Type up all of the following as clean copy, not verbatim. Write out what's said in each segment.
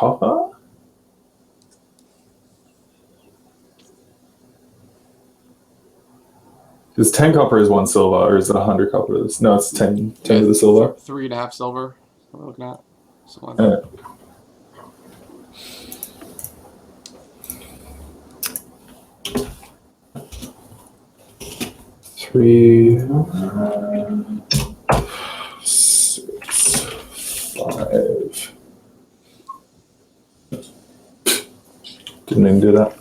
copper? Because 10 copper is 1 silver, or is it 100 copper? No, it's 10 to the silver. 3.5 silver. What we're looking at. Something like that. 3, 6, 5. Didn't even do that.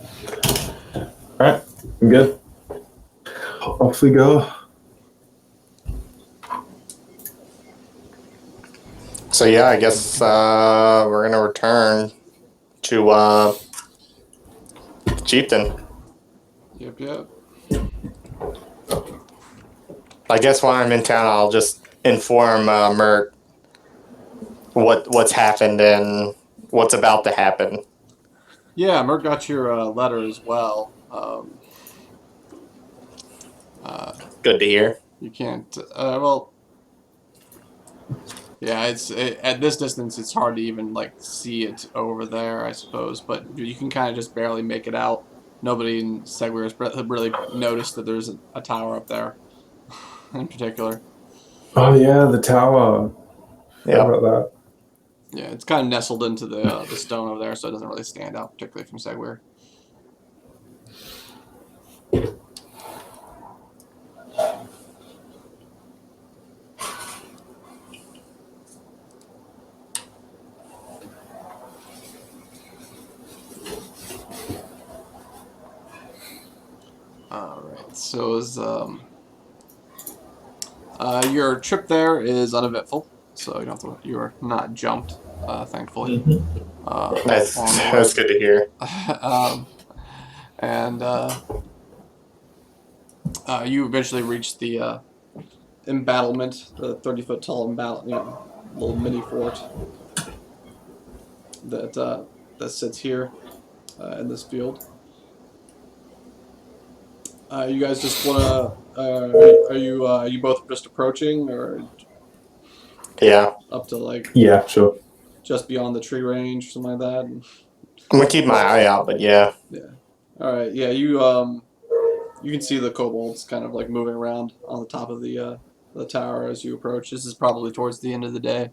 Alright, I'm good. Off we go. So yeah, I guess we're gonna return to Chieftain. Yep. I guess while I'm in town, I'll just inform Mert what's happened and what's about to happen. Yeah, Mert got your letter as well. Good to hear. You can't. Well, yeah. At this distance, it's hard to even like see it over there, I suppose. But you can kind of just barely make it out. Nobody in Segwyr has really noticed that there's a tower up there, in particular. Oh yeah, the tower. Yeah. About that. Yeah, it's kind of nestled into the stone over there, so it doesn't really stand out particularly from Segwyr. All right, so is your trip there is uneventful, so you don't have to, you're not jumped, thankfully. That's good to hear. And you eventually reach the embattlement, the 30-foot tall little mini fort that sits here in this field. You guys just wanna? Are you both just approaching, or Yeah. up to like Yeah, sure. just beyond the tree range, or something like that? I'm gonna keep my eye out, but yeah. Yeah. All right. Yeah. You can see the kobolds kind of like moving around on the top of the tower as you approach. This is probably towards the end of the day.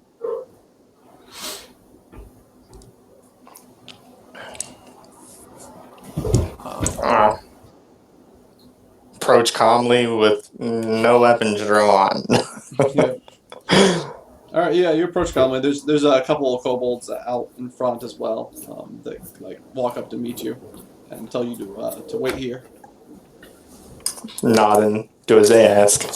Approach calmly with no weapons drawn. Yeah. All right. Yeah. You approach calmly. There's a couple of kobolds out in front as well that like walk up to meet you and tell you to wait here. Nod and do as they ask.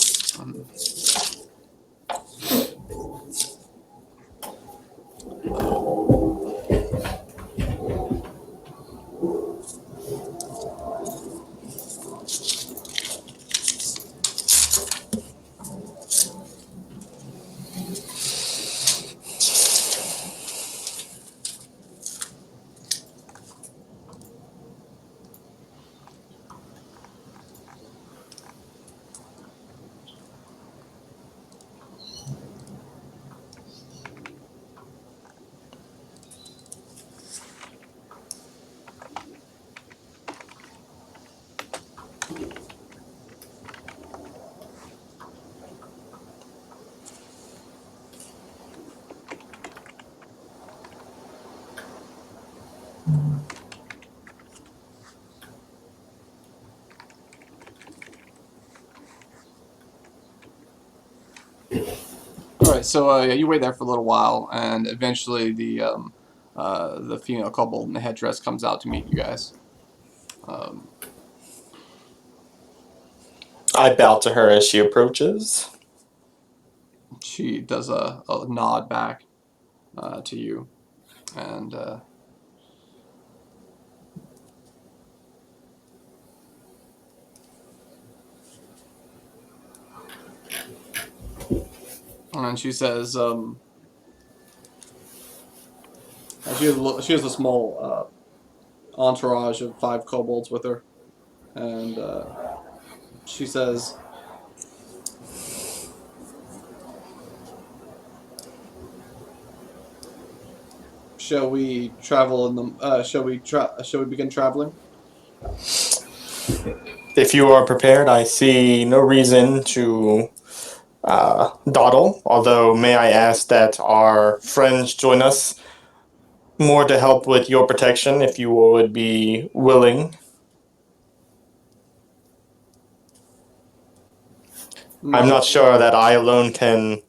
All right. So yeah, you wait there for a little while, and eventually the female kobold in the headdress comes out to meet you guys. I bow to her as she approaches. She does a nod back to you, and she says, she has a small entourage of 5 kobolds with her, and she says, shall we travel in the? Shall we begin traveling? If you are prepared, I see no reason to dawdle. Although, may I ask that our friends join us more to help with your protection, if you would be willing. I'm not sure that I alone can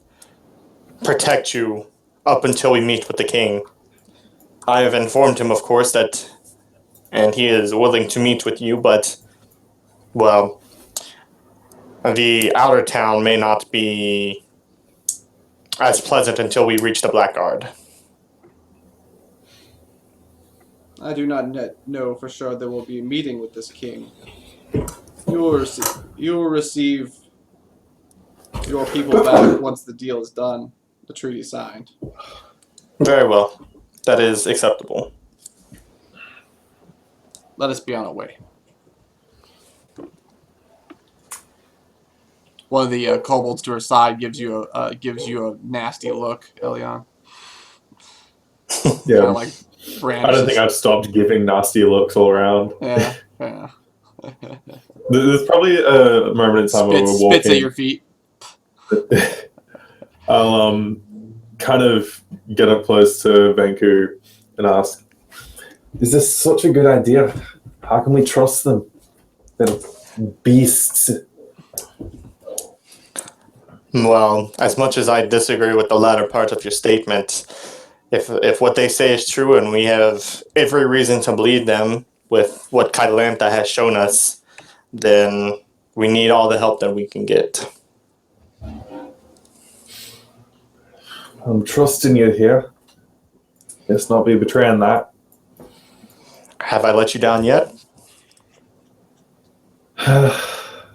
protect you up until we meet with the king. I have informed him, of course, that, and he is willing to meet with you, but, well, the outer town may not be as pleasant until we reach the Blackguard. I do not know for sure there will be a meeting with this king. You will receive your people back once the deal is done, the treaty is signed. Very well. That is acceptable. Let us be on our way. One of the kobolds to her side gives you a nasty look, Elion. Yeah. Kind of like I don't think I've stopped giving nasty looks all around. Yeah, yeah. There's probably a moment in time where we're walking. Spits at your feet. I'll kind of get up close to Venku and ask, "Is this such a good idea? How can we trust them? They're beasts." Well, as much as I disagree with the latter part of your statement, if what they say is true and we have every reason to believe them with what Kailanta has shown us, then we need all the help that we can get. I'm trusting you here. Let's not be betraying that. Have I let you down yet?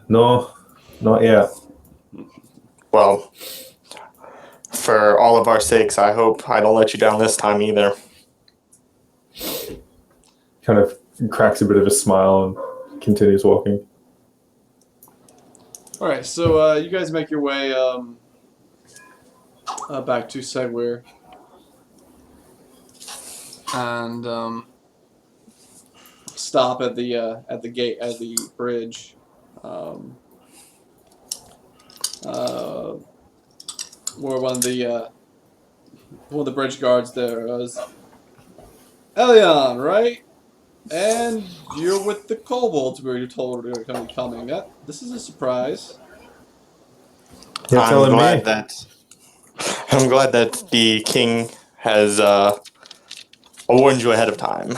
No, not yet. Well, for all of our sakes, I hope I don't let you down this time either. Kind of cracks a bit of a smile and continues walking. All right, so you guys make your way back to Segwyr, and stop at the gate at the bridge. Where one of the bridge guards there was Elion, right? And you're with the kobolds where you told we were going to be coming. This is a surprise. You're telling me. I'm glad that the king has warned you ahead of time.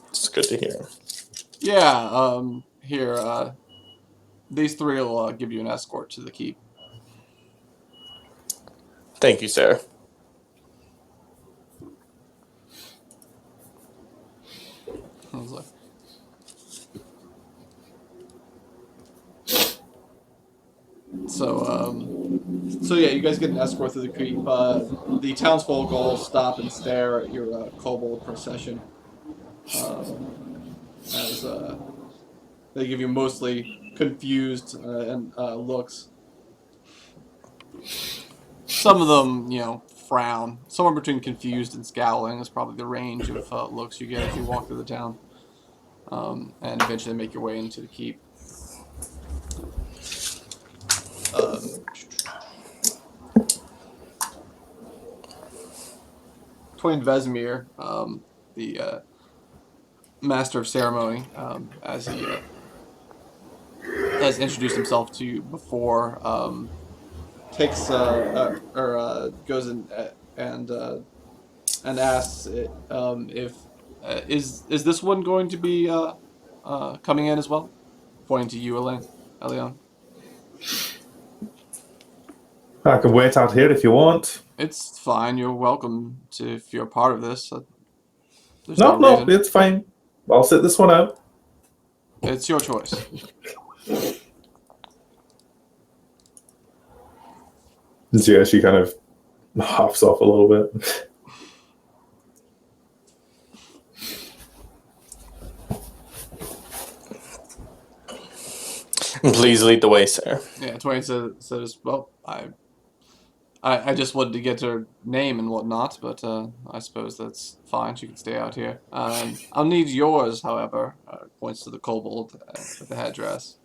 It's good to hear. Yeah. Here. These three will give you an escort to the keep. Thank you, sir. I was like, so yeah, you guys get an escort through the keep. The townsfolk all stop and stare at your kobold procession. As they give you mostly confused and looks. Some of them, frown. Somewhere between confused and scowling is probably the range of looks you get if you walk through the town. And eventually make your way into the keep. Twain Vesemir, the master of ceremony, as he has introduced himself to you before, takes goes in and asks if is this one going to be coming in as well? Pointing to you, Elion. I can wait out here if you want. It's fine. You're welcome to if you're a part of this. There's No, reason. it's fine. I'll sit this one out. It's your choice. So yeah, she kind of hops off a little bit. Please lead the way, sir. Yeah, Twain says, well, I I just wanted to get her name and whatnot, but I suppose that's fine. She can stay out here. I'll need yours, however. Points to the kobold with the headdress.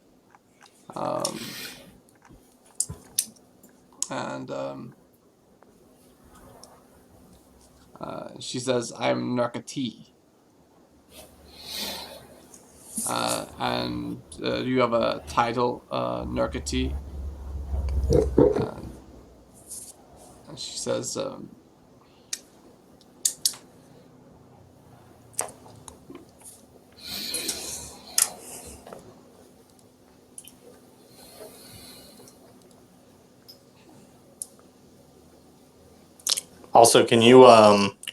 Um, and she says, "I'm Narkati." And you have a title, Narkati. And she says, Also, can you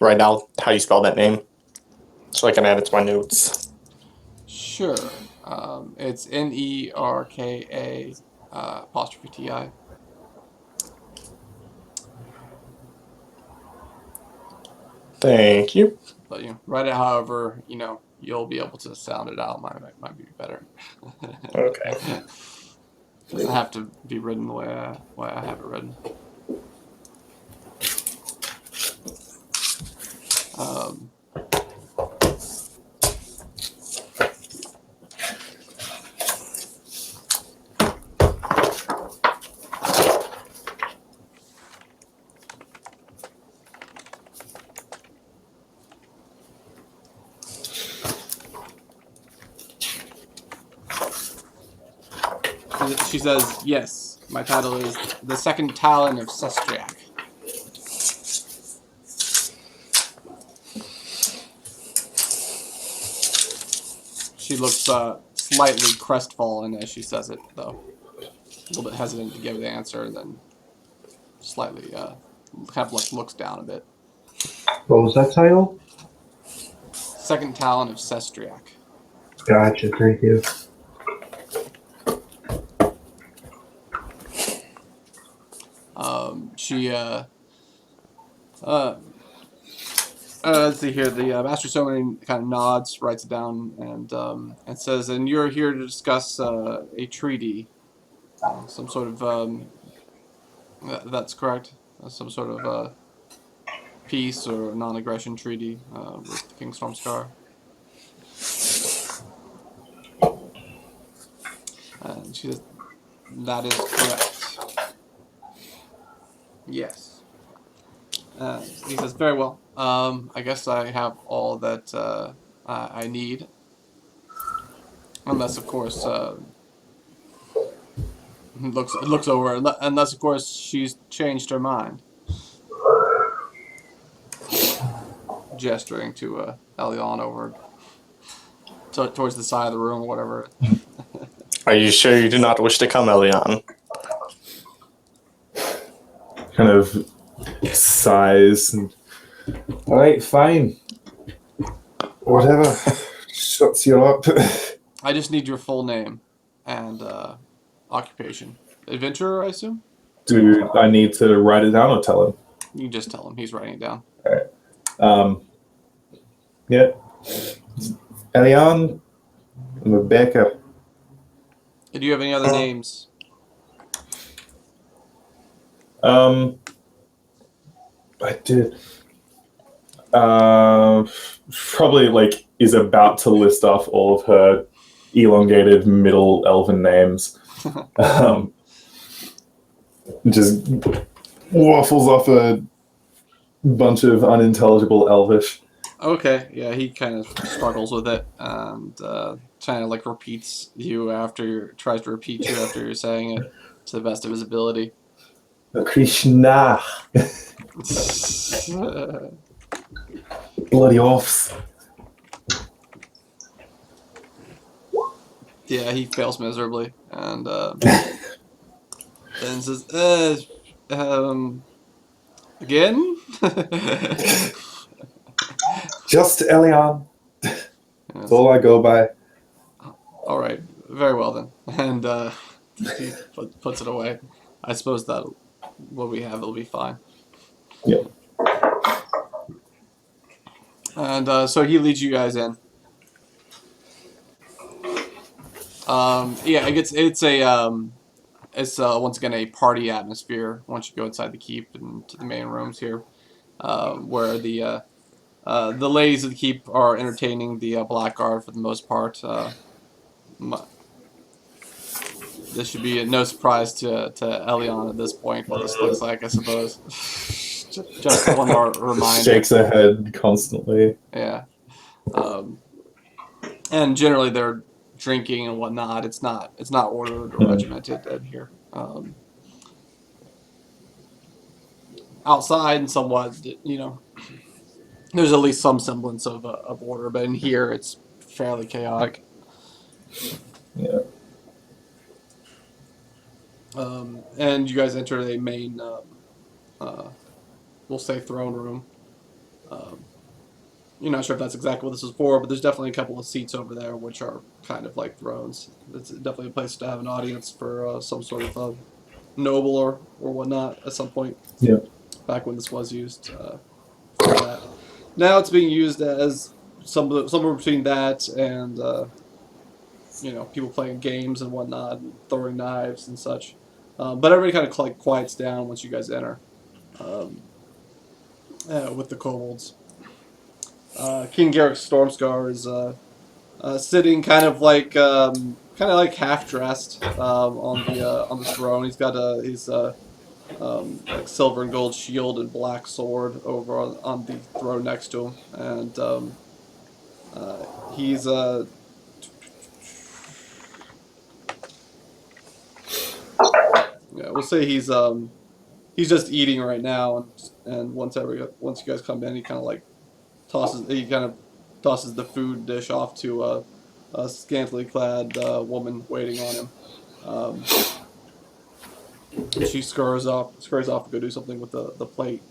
write out how you spell that name so I can add it to my notes? "Sure." It's Nerka apostrophe Ti. Thank you. But write it however you'll be able to sound it out. Might be better. Okay. Doesn't have to be written the way I have it written. Um, she says, "Yes, my title is the Second Talon of Sestriak." She looks slightly crestfallen as she says it, though. A little bit hesitant to give the answer, and then slightly kind of like looks down a bit. What was that title? Second Talon of Sestriak. Gotcha, thank you. Let's see here. The Master Summoning kind of nods, writes it down, and says, "And you're here to discuss a treaty, some sort of that's correct, some sort of peace or non-aggression treaty with King Stormscar." And she says, "That is correct. Yes." He says, "Very well. I guess I have all that I need. Unless, of course, looks over. Unless, of course, she's changed her mind." Gesturing to Elion over towards the side of the room or whatever. Are you sure you do not wish to come, Elion? Kind of sighs and, all right, fine. Whatever. Shuts you up. I just need your full name and occupation. Adventurer, I assume? Do I need to write it down or tell him? You can just tell him. He's writing it down. All right. Yeah. Elion, I'm a baker. Do you have any other names? I did. Probably like is about to list off all of her elongated Middle Elven names. Just waffles off a bunch of unintelligible Elvish. Okay, yeah, he kind of struggles with it and kind of like tries to repeat you after you're saying it to the best of his ability. Krishna. Bloody offs. Yeah, he fails miserably and then says, again? Just Elion. That's all I go by. All right, very well then. And he puts it away. I suppose that what we have will be fine. Yep. And so he leads you guys in. Yeah, it's once again a party atmosphere once you go inside the keep and to the main rooms here, where the ladies of the keep are entertaining the blackguard for the most part. This should be no surprise to Elion at this point what this looks like, I suppose. Just one more reminder. Shakes her head constantly. Yeah. And generally they're drinking and whatnot. It's not ordered or regimented in here. Outside and somewhat, there's at least some semblance of order, but in here it's fairly chaotic. Yeah. And you guys enter a main, we'll say throne room. You're not sure if that's exactly what this is for, but there's definitely a couple of seats over there which are kind of like thrones. It's definitely a place to have an audience for some sort of noble or whatnot at some point. Yeah. Back when this was used for that. Now it's being used as somewhere between that and people playing games and whatnot, and throwing knives and such. But everybody kind of quiets down once you guys enter with the kobolds. King Garrick Stormscar is sitting kind of like half dressed on the throne. He's got his like silver and gold shield and black sword over on the throne next to him, and he's we'll say he's just eating right now, and once you guys come in, he kind of tosses the food dish off to a scantily clad woman waiting on him. She scurries off to go do something with the plate,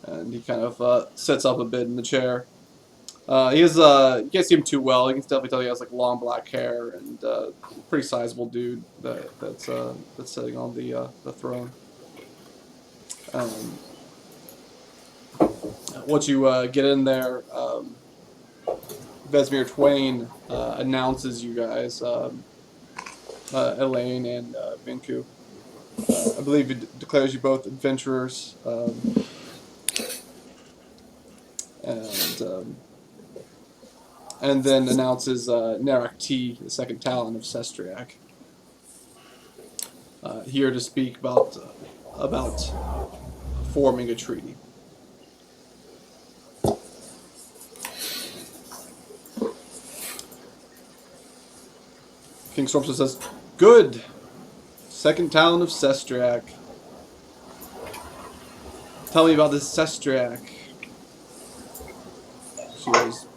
and he kind of sits up a bit in the chair. You can't see him too well. You can definitely tell he has like long black hair and pretty sizable dude that's sitting on the throne. Once you get in there, Vesemir Twain announces you guys, Elaine and Vinku. I believe he declares you both adventurers, and then announces Narak T, the second Talon of Sestriak, here to speak about forming a treaty. King Stormscar says, "Good, second Talon of Sestriak. Tell me about this Sestriak." She goes,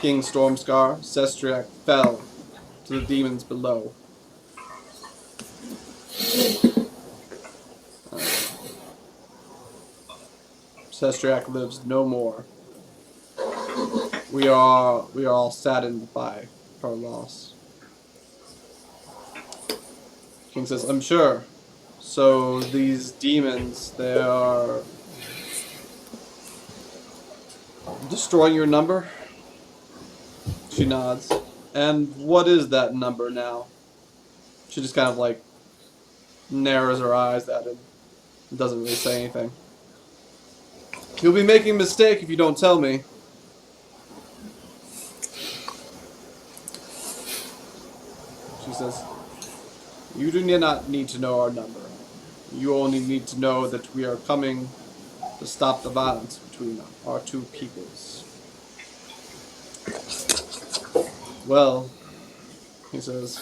"King Stormscar, Sestriak fell to the demons below. Sestriak lives no more. We are all saddened by her loss." King says, "I'm sure. So these demons, they are destroying your number?" She nods. "And what is that number now?" She just kind of like narrows her eyes at him. Doesn't really say anything. "You'll be making a mistake if you don't tell me." She says, "You do not need to know our number. You only need to know that we are coming to stop the violence between our two peoples." "Well," he says,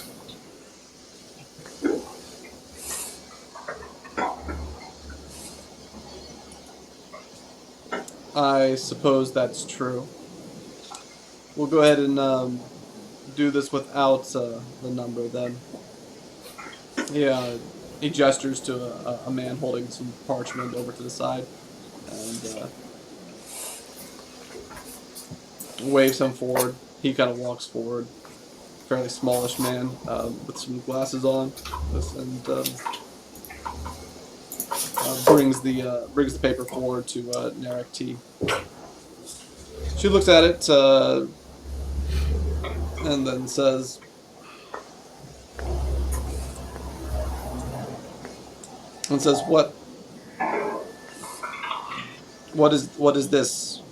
"I suppose that's true. We'll go ahead and do this without the number then." He gestures to a man holding some parchment over to the side and waves him forward. He kind of walks forward. Fairly smallish man with some glasses on, and brings the paper forward to Narak T. She looks at it and then says, and says, what is this?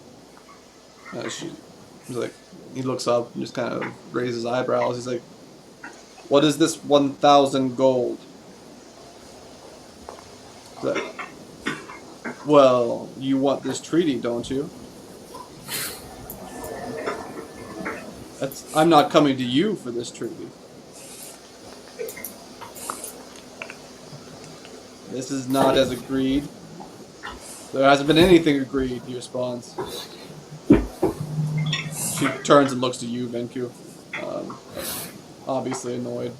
He's like, he looks up and just kind of raises eyebrows. He's like, what is this 1,000 gold? He's like, well, you want this treaty, don't you? I'm not coming to you for this treaty. This is not as agreed. There hasn't been anything agreed, he responds. She turns and looks to you, Venku. Obviously annoyed.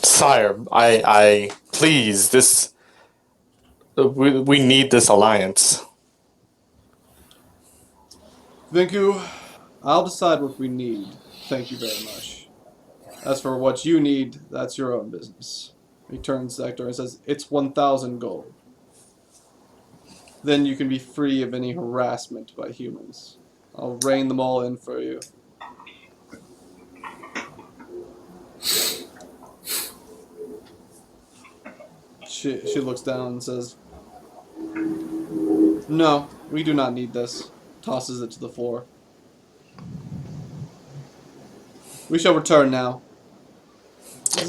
Sire, please, we need this alliance. Venku, I'll decide what we need. Thank you very much. As for what you need, that's your own business. He turns to Hector and says, it's 1,000 gold. Then you can be free of any harassment by humans. I'll rein them all in for you. She looks down and says, no, we do not need this. Tosses it to the floor. We shall return now.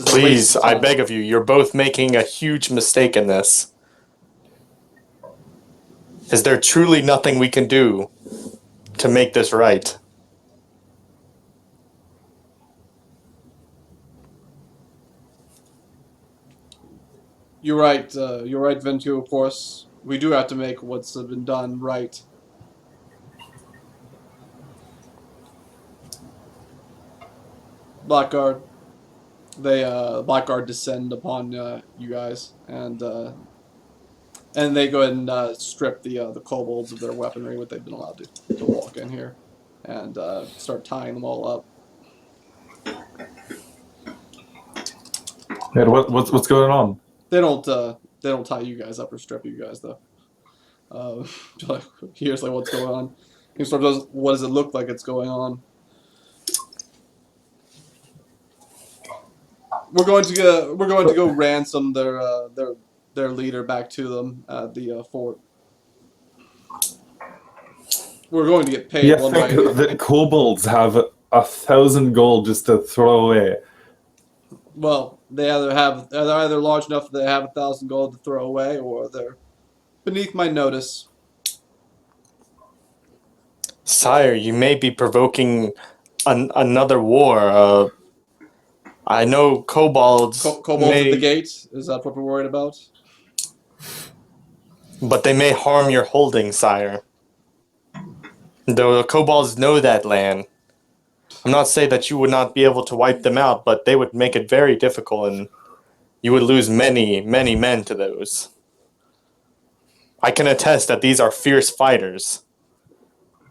Please, I beg of you, you're both making a huge mistake in this. Is there truly nothing we can do to make this right? You're right, Ventu, of course. We do have to make what's been done right. Blackguard. Blackguard descend upon you guys, and they go ahead and strip the kobolds of their weaponry, what they've been allowed to walk in here, and start tying them all up. Yeah, what's going on? They don't tie you guys up or strip you guys though. Here's like what's going on. He sort of does, what does it look like it's going on? We're going to go ransom their leader back to them at the fort. We're going to get paid. You think the kobolds have 1,000 gold just to throw away? Well, they're either large enough that they have 1,000 gold to throw away, or they're beneath my notice. Sire, you may be provoking another war. I know kobolds. Kobolds at the gate? Is that what we're worried about? But they may harm your holdings, sire. The kobolds know that land. I'm not saying that you would not be able to wipe them out, but they would make it very difficult, and you would lose many, many men to those. I can attest that these are fierce fighters.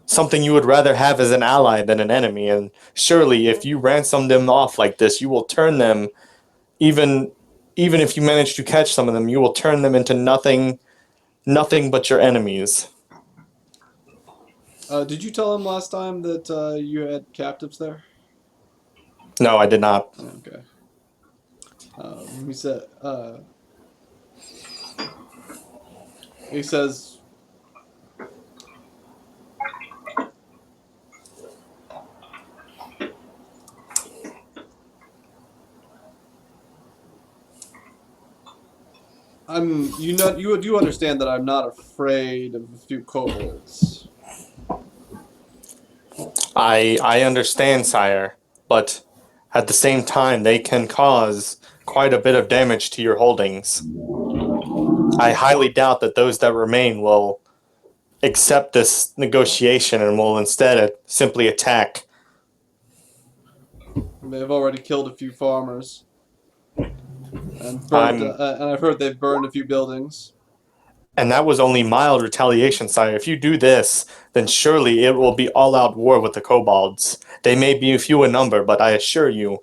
Something you would rather have as an ally than an enemy, and surely if you ransom them off like this, you will turn them, even if you manage to catch some of them, you will turn them into nothing but your enemies. Did you tell him last time that you had captives there? No, I did not. Okay. He said. He says. You do understand that I'm not afraid of a few kobolds. I understand, sire, but at the same time, they can cause quite a bit of damage to your holdings. I highly doubt that those that remain will accept this negotiation and will instead simply attack. They've already killed a few farmers. And burned, and I've heard they've burned a few buildings. And that was only mild retaliation, sire. If you do this, then surely it will be all-out war with the kobolds. They may be few in number, but I assure you,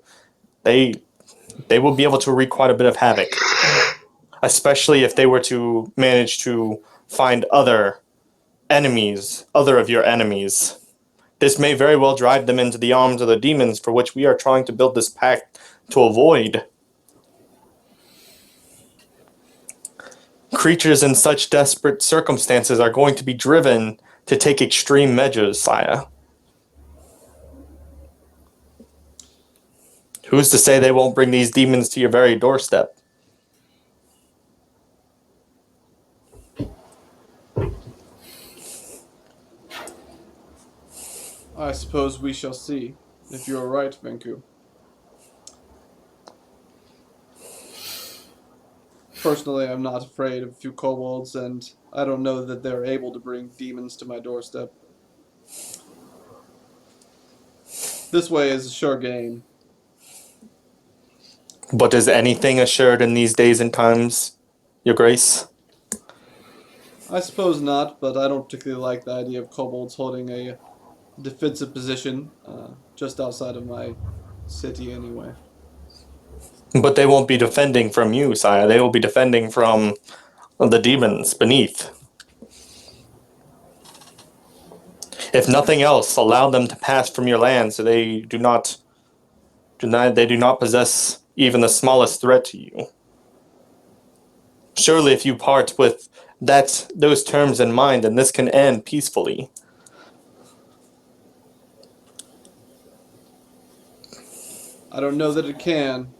they will be able to wreak quite a bit of havoc. Especially if they were to manage to find other of your enemies. This may very well drive them into the arms of the demons for which we are trying to build this pact to avoid. creatures in such desperate circumstances are going to be driven to take extreme measures, sire. Who's to say they won't bring these demons to your very doorstep? I suppose we shall see, if you are right, Venku. Personally, I'm not afraid of a few kobolds, and I don't know that they're able to bring demons to my doorstep. This way is a sure gain. But is anything assured in these days and times, your grace? I suppose not, but I don't particularly like the idea of kobolds holding a defensive position just outside of my city anyway. But they won't be defending from you, sire. They will be defending from the demons beneath. If nothing else, allow them to pass from your land so they do not possess even the smallest threat to you. Surely if you part with those terms in mind, then this can end peacefully. I don't know that it can.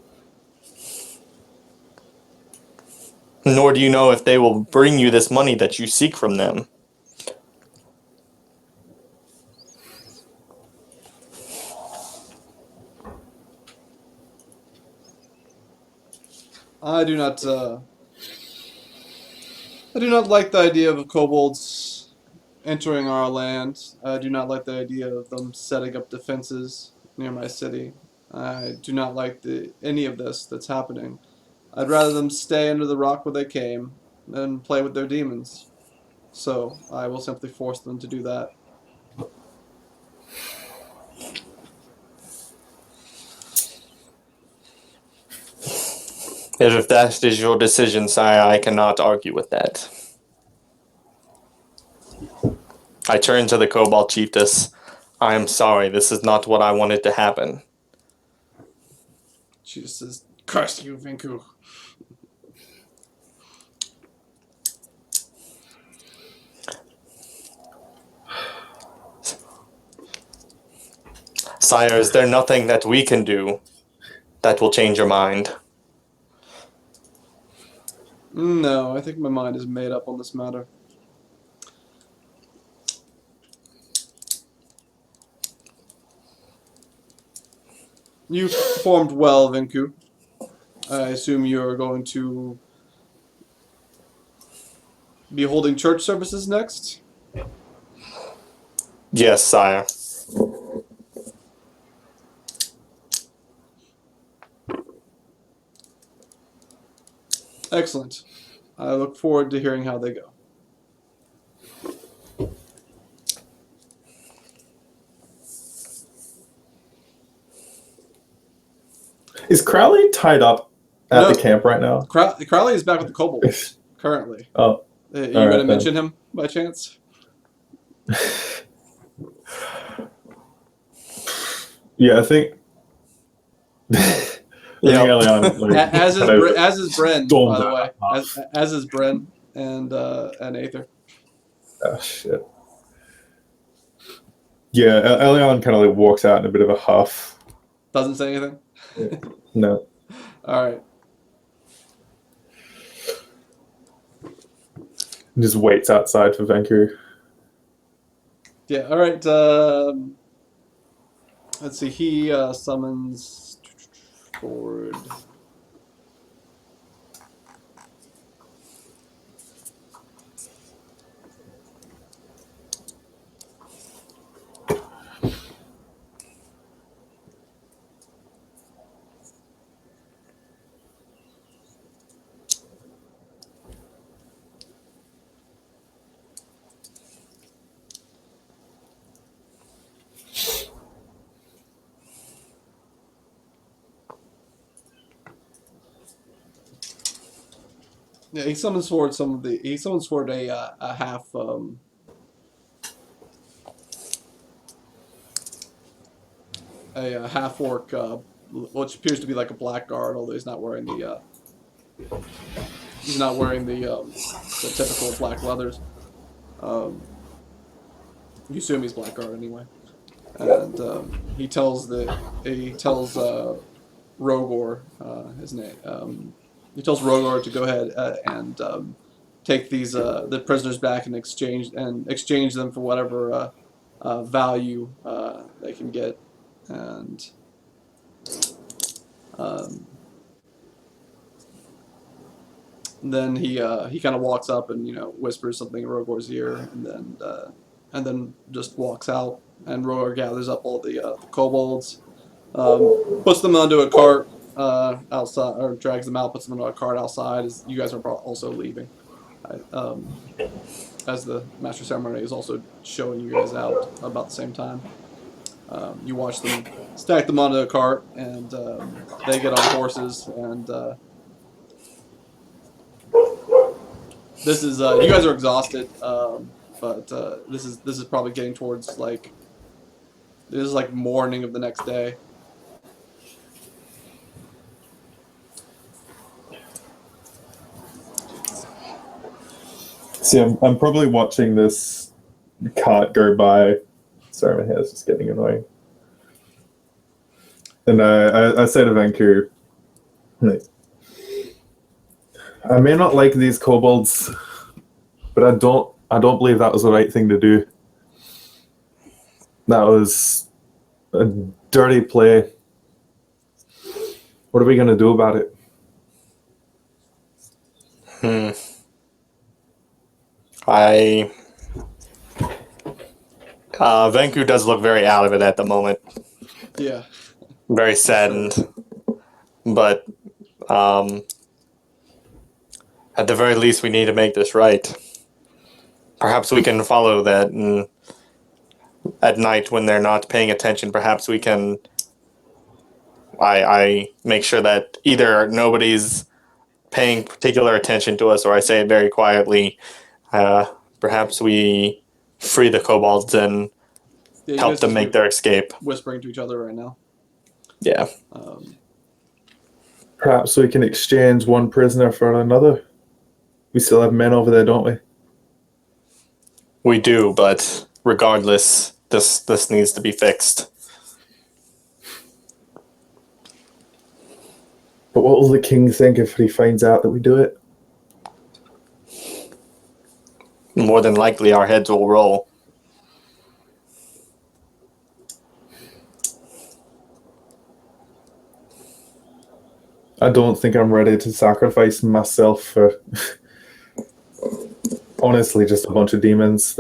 Nor do you know if they will bring you this money that you seek from them. I do not like the idea of kobolds entering our land. I do not like the idea of them setting up defenses near my city. I do not like any of this that's happening. I'd rather them stay under the rock where they came than play with their demons. So I will simply force them to do that. If that is your decision, sire, I cannot argue with that. I turn to the Cobalt Chiefess. I am sorry, this is not what I wanted to happen. She just says, "Curse you, Vinku." Sire, is there nothing that we can do that will change your mind? No, I think my mind is made up on this matter. You performed well, Vinku. I assume you're going to be holding church services next? Yes, sire. Excellent. I look forward to hearing how they go. Is Crowley tied up at No. the camp right now? Crowley is back with the kobolds, currently. Oh. You All going right, to mention him, by chance? Yeah, I think. Yeah. As is Bren, stormed by the that way. off. As is Bren and Aether. Oh, shit. Yeah, Elion kind of like walks out in a bit of a huff. Doesn't say anything? No. Alright. Just waits outside for Vancouver. Yeah, alright. Let's see. He summons Ford. Yeah, he summons forward he summons forward a half half orc which appears to be like a blackguard, although he's not wearing the He's not wearing the typical black leathers. You assume he's Blackguard anyway. And he tells Rogor his name. He tells Rogor to go ahead and take these the prisoners back and exchange them for whatever value they can get, and then he kind of walks up and whispers something in Rogor's ear, and then just walks out. And Rogor gathers up all the kobolds, puts them onto a cart outside, or drags them out, puts them into a cart outside. As you guys are also leaving, as the master ceremony is also showing you guys out about the same time. You watch them stack them onto a cart, and they get on horses. And this is you guys are exhausted, but this is probably getting towards this is like morning of the next day. See, I'm probably watching this cart go by. Sorry, my hair's just getting annoying. And I say to Vanku, I may not like these kobolds, but I don't believe that was the right thing to do. That was a dirty play. What are we going to do about it? Venku does look very out of it at the moment. Yeah. Very saddened. But at the very least, we need to make this right. Perhaps we can follow that, and at night when they're not paying attention, perhaps we can... I make sure that either nobody's paying particular attention to us, or I say it very quietly. Perhaps we free the kobolds and help them make their escape. Whispering to each other right now. Yeah. Perhaps we can exchange one prisoner for another. We still have men over there, don't we? We do, but regardless, this needs to be fixed. But what will the king think if he finds out that we do it? More than likely, our heads will roll. I don't think I'm ready to sacrifice myself for, honestly, just a bunch of demons.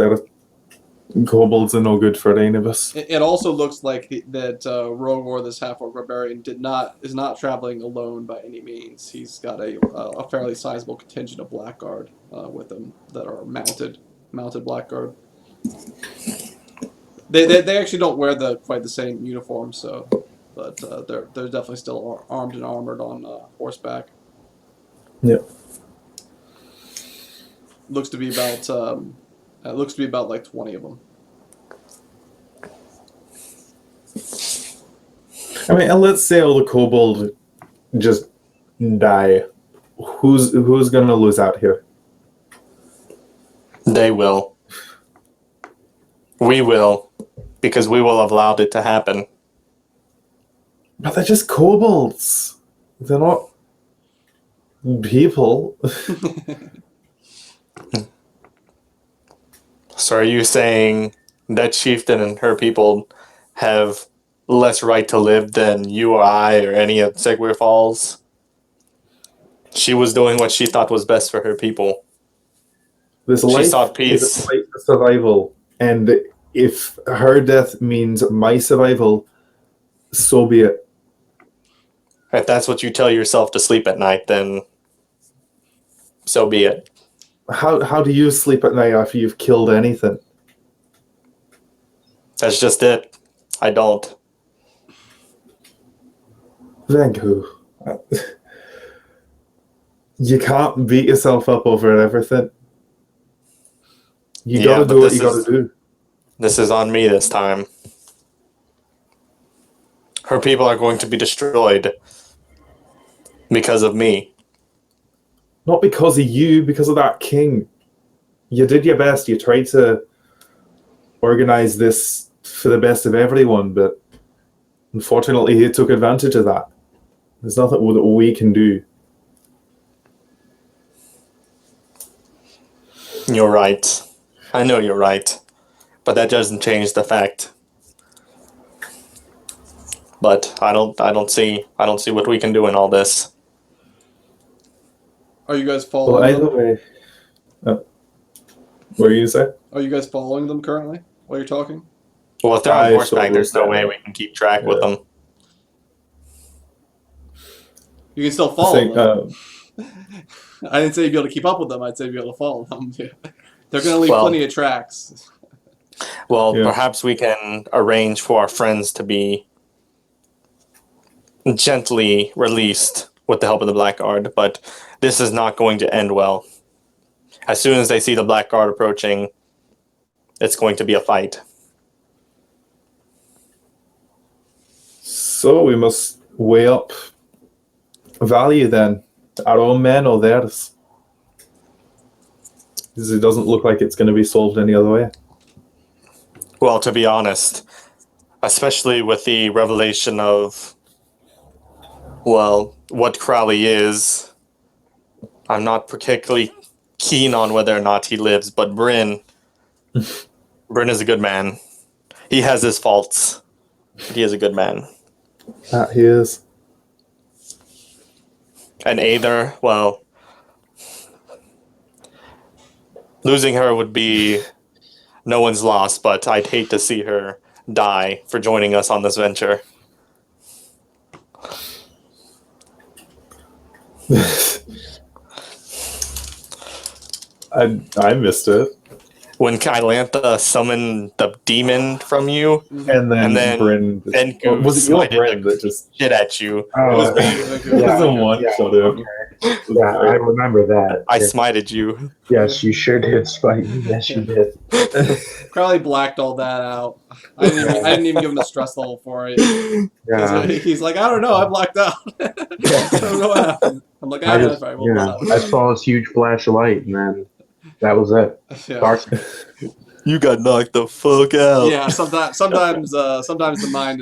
Kobolds are no good for any of us. It also looks like that Rogor, this half-orc barbarian, is not traveling alone by any means. He's got a fairly sizable contingent of Blackguard with him that are mounted Blackguard. They actually don't wear quite the same uniform, but they're definitely still armed and armored on horseback. Yep. Looks to be about like 20 of them. I mean, and let's say all the kobolds just die. Who's gonna lose out here? They will. We will, because we will have allowed it to happen. But they're just kobolds. They're not people. So are you saying that chieftain and her people have less right to live than you or I or any of Segwyr Falls? She was doing what she thought was best for her people. She sought peace. Is a fight for survival, and if her death means my survival, so be it. If that's what you tell yourself to sleep at night, then so be it. How do you sleep at night after you've killed anything? That's just it. I don't. Vanku, you can't beat yourself up over everything. You gotta do what you gotta do. This is on me this time. Her people are going to be destroyed because of me. Not because of you, because of that king. You did your best. You tried to organize this for the best of everyone, but unfortunately, he took advantage of that. There's nothing that we can do. You're right. I know you're right. But that doesn't change the fact. But I don't see what we can do in all this. Are you guys Well, following either them? way, what are you say? Are you guys following them currently while you're talking? Well, if they're on I horseback, saw there's no that. way we can keep track with Yeah. them. You can still I follow think, them. I didn't say you'd be able to keep up with them. I'd say you'd be able to follow them. They're going to leave Well- plenty of tracks. Well, Yeah. perhaps we can arrange for our friends to be gently released with the help of the Blackguard, but this is not going to end well. As soon as they see the Blackguard approaching, it's going to be a fight. So we must weigh up value then, our own men or theirs. Because it doesn't look like it's going to be solved any other way. Well, to be honest, especially with the revelation of, well, what Crowley is, I'm not particularly keen on whether or not he lives, but Bryn is a good man. He has his faults, but he is a good man. That he is. And Aether, well, losing her would be no one's loss, but I'd hate to see her die for joining us on this venture. I missed it. When Kylantha summoned the demon from you, And then Bryn Bryn. Venku Was it your smited Bryn the that just. shit at you. It was Oh, me. It was the one shot him. okay. Yeah, I remember that. I Yeah. smited you. Yes, you sure did, Spike. Yes, you did. Crowley blacked all that out. I didn't even give him the stress level for it. Yeah. He's like, I don't know, I blacked out. I don't know what happened. I'm like, I that's just, right. Well, I saw this huge flash of light, and then that was it. yeah. Dark. You got knocked the fuck out. Yeah, sometimes the mind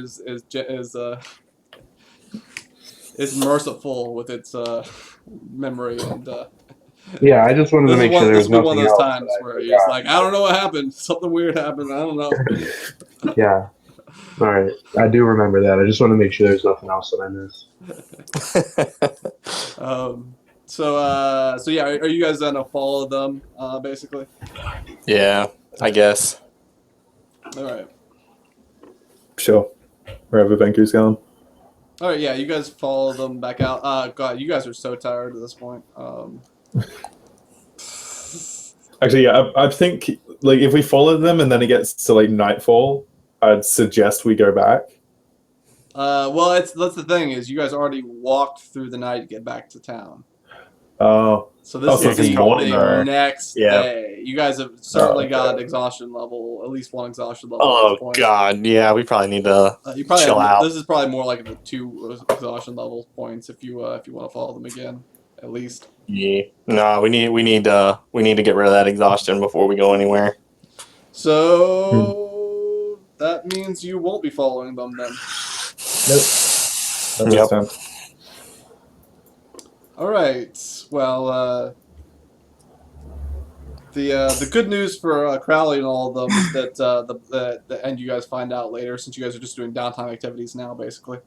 is merciful with its memory, and Yeah, I just wanted to make sure there this was will be one nothing of those else. times where he's like, I don't know what happened. Something weird happened. I don't know. Yeah. All right. I do remember that. I just want to make sure there's nothing else that I missed. So yeah, are you guys gonna follow them basically? Yeah, I guess. All right. Sure. Wherever Venku's going. All right, yeah, you guys follow them back out. God, you guys are so tired at this point. Actually, yeah, I think like if we follow them and then it gets to like nightfall, I'd suggest we go back. Well, that's the thing is you guys already walked through the night to get back to town. Oh, So this so is it's the morning, or- next Yeah. day. You guys have certainly okay. got exhaustion level, at least one exhaustion level at Oh this point. god, yeah, we probably need to You probably chill out. This is probably more like the 2 exhaustion level points if you want to follow them again, at least. Yeah. No, we need to get rid of that exhaustion before we go anywhere. So that means you won't be following them then. Nope. Not Yep. this time. All right. Well, the good news for Crowley and all of them is that the end you guys find out later, since you guys are just doing downtime activities now, basically.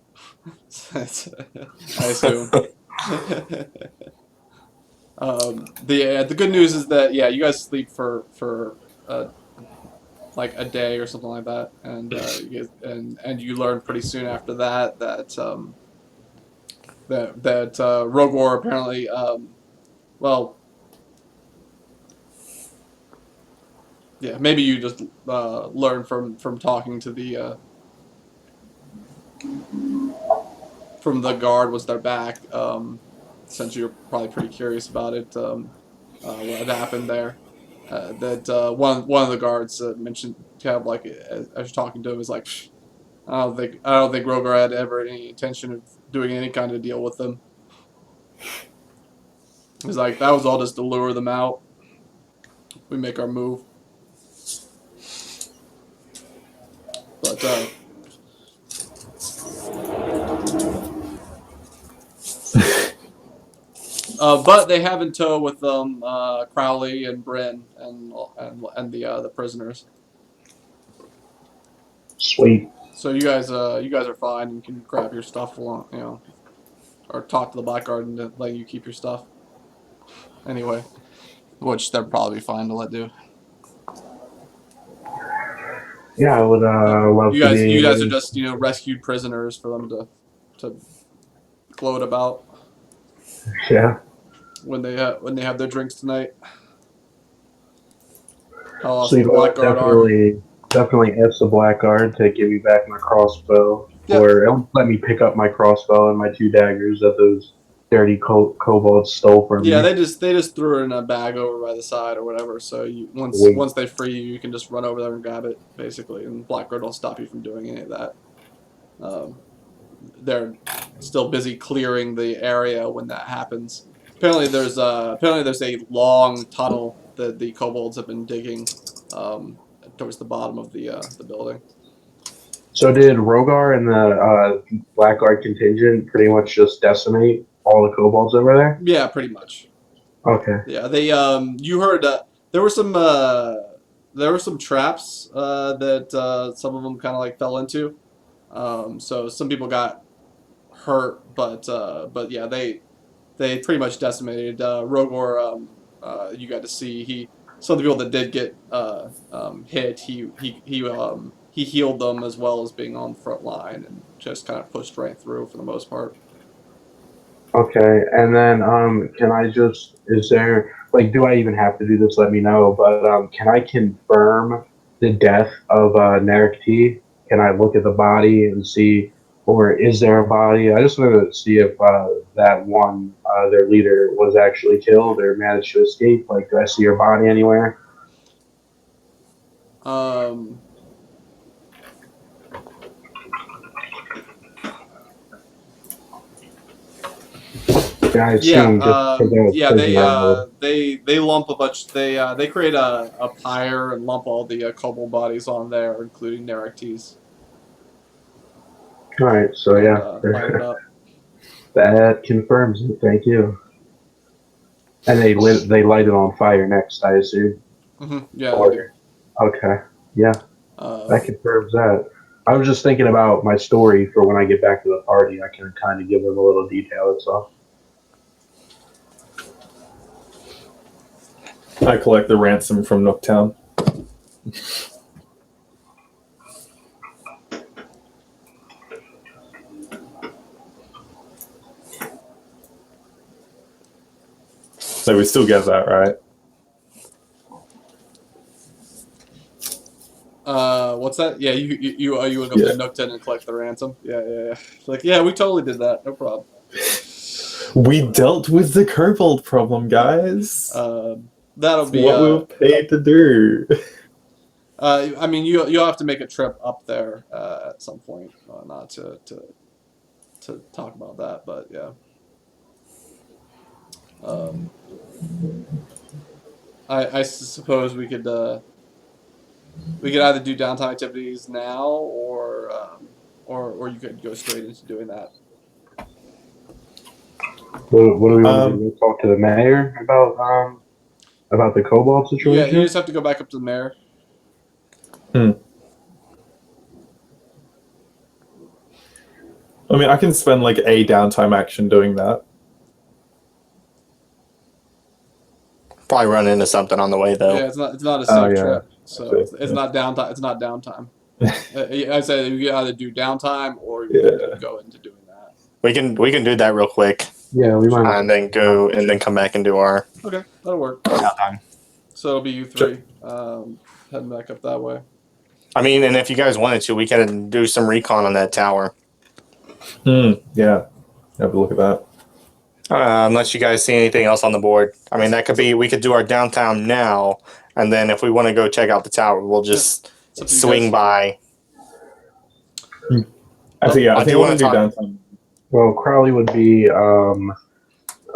I assume. The good news is that you guys sleep for like a day or something like that, and you learn pretty soon after that that Rogor apparently maybe you just learn from talking to the from the guard was their back, since you're probably pretty curious about it, what had happened there. That one of the guards mentioned, kind of like as you're talking to him, is like, I don't think Rogar had ever any intention of doing any kind of deal with them. He's like, that was all just to lure them out. We make our move. But but they have in tow with them Crowley and Bryn and the prisoners. Sweet. So you guys are fine and can grab your stuff along, or talk to the Blackguard and let you keep your stuff. Anyway, which they're probably fine to let do. Yeah, I would love to You be. guys are just rescued prisoners for them to gloat about Yeah. when they have their drinks tonight. How awesome Sweet. the Well, Blackguard are. definitely ask the Blackguard to give me back my crossbow, Yep. or at least let me pick up my crossbow and my 2 daggers that those dirty kobolds stole from Yeah, me. they just threw it in a bag over by the side or whatever. So Sweet. once they free you, you can just run over there and grab it basically, and Blackguard will stop you from doing any of that. They're still busy clearing the area when that happens. Apparently, there's a long tunnel that the kobolds have been digging towards the bottom of the building. So did Rogar and the Blackguard contingent pretty much just decimate all the kobolds over there? Yeah, pretty much. Okay. Yeah, they you heard there were some traps that some of them kind of like fell into. So some people got hurt, but yeah, they pretty much decimated. Rogor, you got to see some of the people that did get hit. He healed them as well as being on the front line and just kind of pushed right through for the most part. Okay, and then can I just is there like do I even have to do this? Let me know. But can I confirm the death of Narek T? Can I look at the body and see, or is there a body? I just wanted to see if that one their leader was actually killed or managed to escape. Like, do I see her body anywhere? Um, Yeah, I yeah, assume just because I was prisoner. they lump a bunch. They create a pyre and lump all the kobold bodies on there, including Narek T's. All right, so And, yeah, light it up. that confirms it. Thank you. And they light it on fire next, I assume. Yeah, they do. Or okay, yeah, that confirms that. I was just thinking about my story for when I get back to the party. I can kind of give them a little detail. That's all. I collect the ransom from Nooktown. So we still get that, right? What's that? Yeah, you would go to Nookton and collect the ransom. Yeah. Like, yeah, we totally did that. No problem. We dealt with the kobold problem, guys. That'll be what we were paid to do. I mean, you'll have to make a trip up there at some point. Not to talk about that, but yeah. I suppose we could either do downtime activities now, or you could go straight into doing that. What do we want to do? We'll talk to the mayor about the kobold Yeah, situation. you just have to go back up to the mayor. I mean, I can spend like a downtime action doing that. Probably run into something on the way though. Yeah, it's not a safe yeah. trip, so it's not downtime. It's not downtime. I said you can either do downtime or you can go into doing that. We can do that real quick. Yeah, we might. And then go and then come back and do our Okay, that'll work. downtime. So it'll be you three heading back up that way. I mean, and if you guys wanted to, we can do some recon on that tower. Yeah. Have a look at that. Unless you guys see anything else on the board. I mean, that could be, we could do our downtown now, and then if we want to go check out the tower, we'll just swing by. I think I do think I wanna want to do talk- downtime. Well, Crowley would be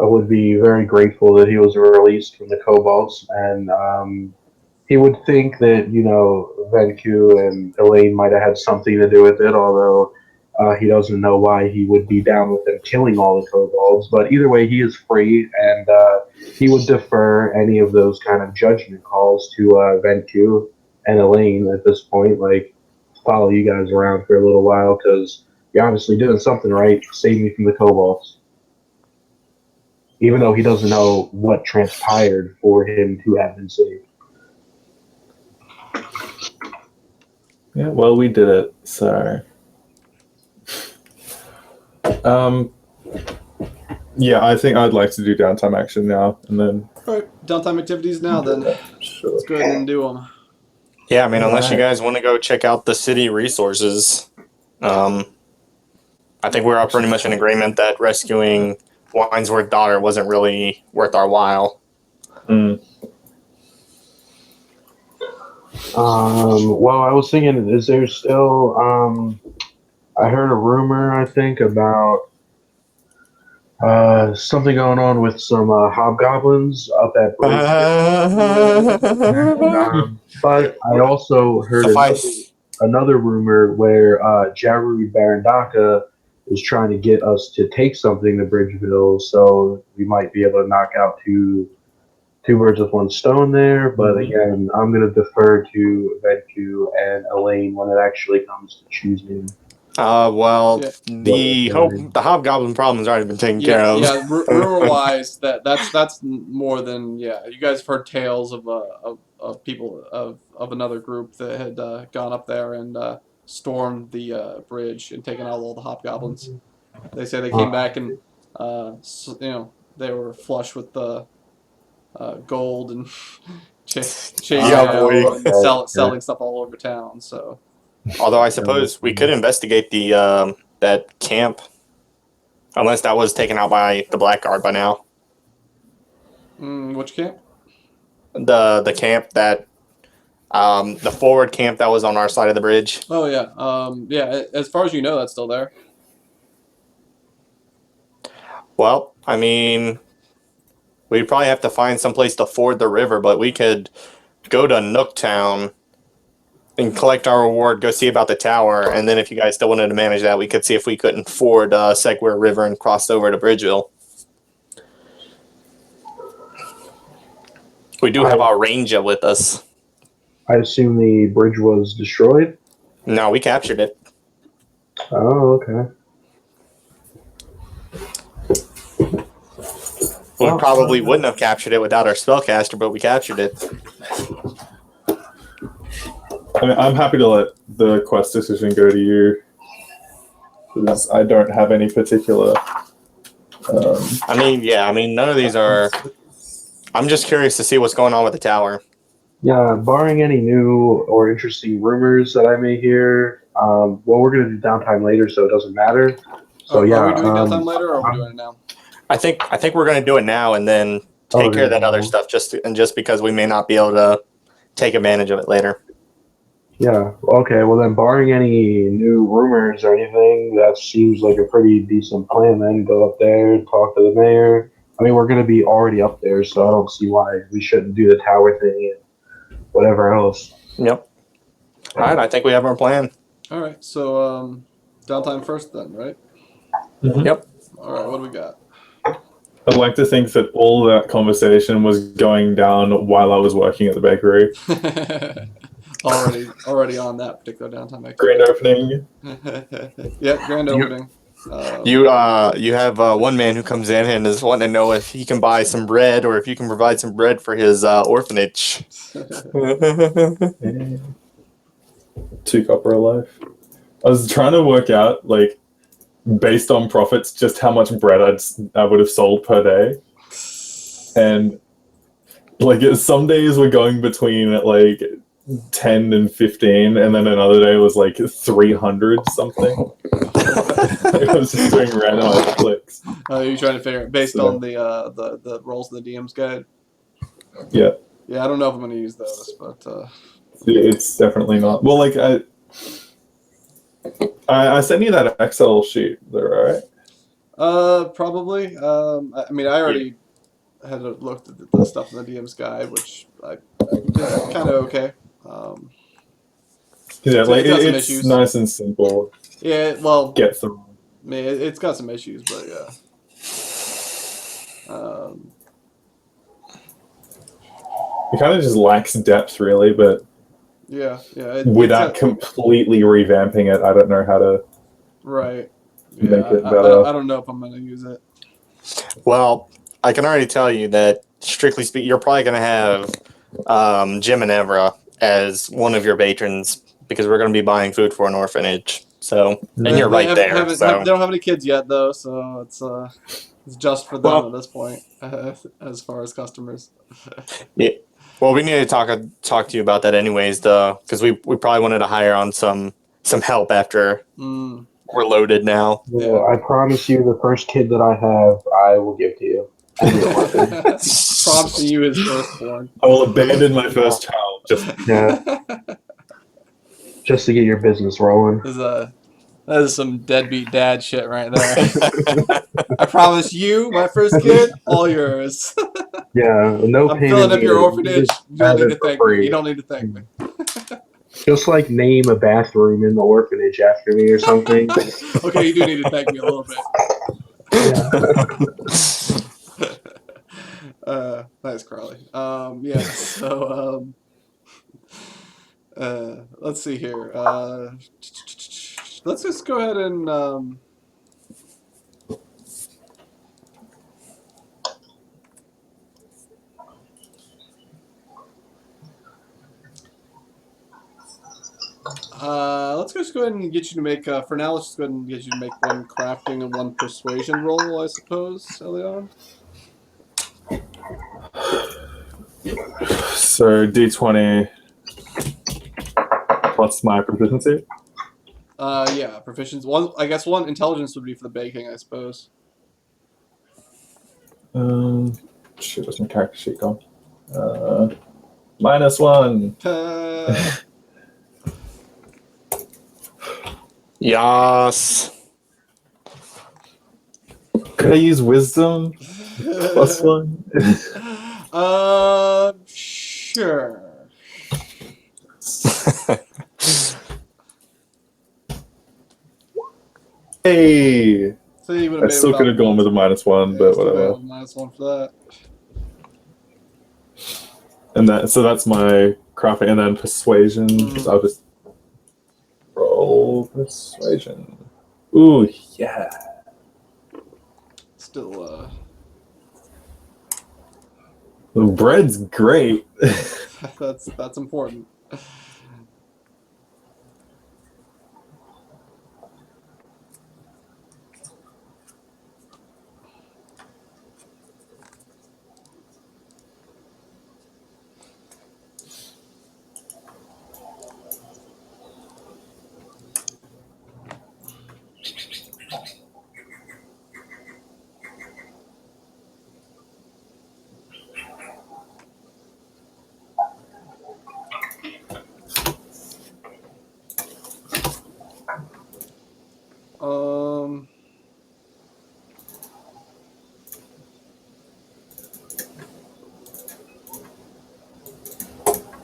would be very grateful that he was released from the kobolds, and he would think that Venku and Elaine might have had something to do with it, although he doesn't know why he would be down with them killing all the kobolds. But either way, he is free, and he would defer any of those kind of judgment calls to Venku and Elaine at this point. Like, follow you guys around for a little while because you're obviously doing something right. Save me from the kobolds. Even though he doesn't know what transpired for him to have been saved. Yeah, well, we did it, so. Yeah, I think I'd like to do downtime action now, and then. All right, downtime activities now. Then Sure. let's go ahead and do them. Yeah, I mean, unless you Alright. guys want to go check out the city resources, I think we're all pretty much in agreement that rescuing Winesworth's daughter wasn't really worth our while. Mm. Well, I was thinking, is there still? I heard a rumor, I think, about something going on with some hobgoblins up at Bridge. But I also heard Suffice. another rumor where Jarud Barandaka is trying to get us to take something to Bridgeville, so we might be able to knock out two birds with one stone there. But again, I'm going to defer to Venku and Elaine when it actually comes to choosing. Well, Yeah. the hobgoblin problem's already been taken care of. Yeah. Rumor-wise, that's more than You guys have heard tales of people of another group that had gone up there and stormed the bridge and taken out all the hobgoblins. They say they came back and they were flush with the gold and selling stuff all over town. So. Although I suppose we could investigate the that camp, unless that was taken out by the Blackguard by now. Which camp? The camp that the forward camp that was on our side of the bridge. Oh yeah. As far as you know, that's still there. Well, I mean, we'd probably have to find some place to ford the river, but we could go to Nooktown and collect our reward, go see about the tower, and then if you guys still wanted to manage that, we could see if we couldn't ford Segwyr River and cross over to Bridgeville. We do have our ranger with us. I assume the bridge was destroyed? No, we captured it. Oh, okay. We probably wouldn't have captured it without our spellcaster, but we captured it. I mean, I'm happy to let the quest decision go to you, because I don't have any particular. I mean, none of these are. I'm just curious to see what's going on with the tower. Yeah, barring any new or interesting rumors that I may hear, well, we're going to do downtime later, so it doesn't matter. So Are we doing downtime later, or are we doing it now? I think we're going to do it now and then take care of that other stuff just because we may not be able to take advantage of it later. Yeah, okay, well then barring any new rumors or anything, that seems like a pretty decent plan then. Go up there, talk to the mayor. I mean, we're going to be already up there, so I don't see why we shouldn't do the tower thing and whatever else. Yep. All right, I think we have our plan. All right, so downtime first then, right? Mm-hmm. Yep. All right, what do we got? I'd like to think that all that conversation was going down while I was working at the bakery. already on that particular downtime activity. Grand opening. Yeah, grand opening. You have one man who comes in and is wanting to know if he can buy some bread or if you can provide some bread for his orphanage. 2 copper a loaf. I was trying to work out, like, based on profits, just how much bread I would have sold per day. And, like, some days were going between, like, 10 and 15, and then another day was, like, 300 something. I was just doing random clicks. You're trying to figure it based on the rolls in the DM's guide? Yeah. Yeah, I don't know if I'm going to use those, but... It's definitely not. Well, like, I sent you that Excel sheet, though, right? Probably. I mean, I already had looked at the stuff in the DM's guide, which is kind of okay. Um, Yeah, like it's got some it's issues. nice and simple. Yeah, well, Get through. I mean, it's got some issues, but yeah. Um, It kind of just lacks depth, really, but yeah, yeah. without completely revamping it, I don't know how to right. make Yeah, it better. I don't know if I'm gonna use it. Well, I can already tell you that, strictly speaking, you're probably going to have Jim and Evra as one of your patrons because we're going to be buying food for an orphanage. So, and you're right there. They So, don't have any kids yet, though, so it's just for them Well- at this point, as far as customers. yeah. Well, we need to talk to you about that anyways, though, because we probably wanted to hire on some help after Mm. we're loaded now. Well, I promise you, the first kid that I have, I will give to you. Props to you, his firstborn. I will abandon my first child. Just to get your business rolling. That is some deadbeat dad shit right there. I promise you, my first kid, all yours. Yeah, no I'm payment filling up your needed. orphanage. just You don't have need it to for thank me. free. You don't need to thank me. Just like name a bathroom in the orphanage after me or something. Okay, you do need to thank me a little bit. Nice, Carly. Yeah. So, let's see here. Let's just go ahead and. Let's just go ahead and get you to make. For now, let's just go ahead and get you to make one crafting and one persuasion roll, I suppose, Elion. So D20 plus my proficiency. Yeah, proficiency. One, I guess one intelligence would be for the baking, I suppose. Shit, where's my character sheet gone? -1. Yas. Could I use wisdom? +1? Sure. Hey! So you would I have still could have gone with a -1, but whatever. -1 for that. And that's my crafting, and then persuasion. I'll just roll persuasion. Ooh, yeah. Still, The bread's great. that's important.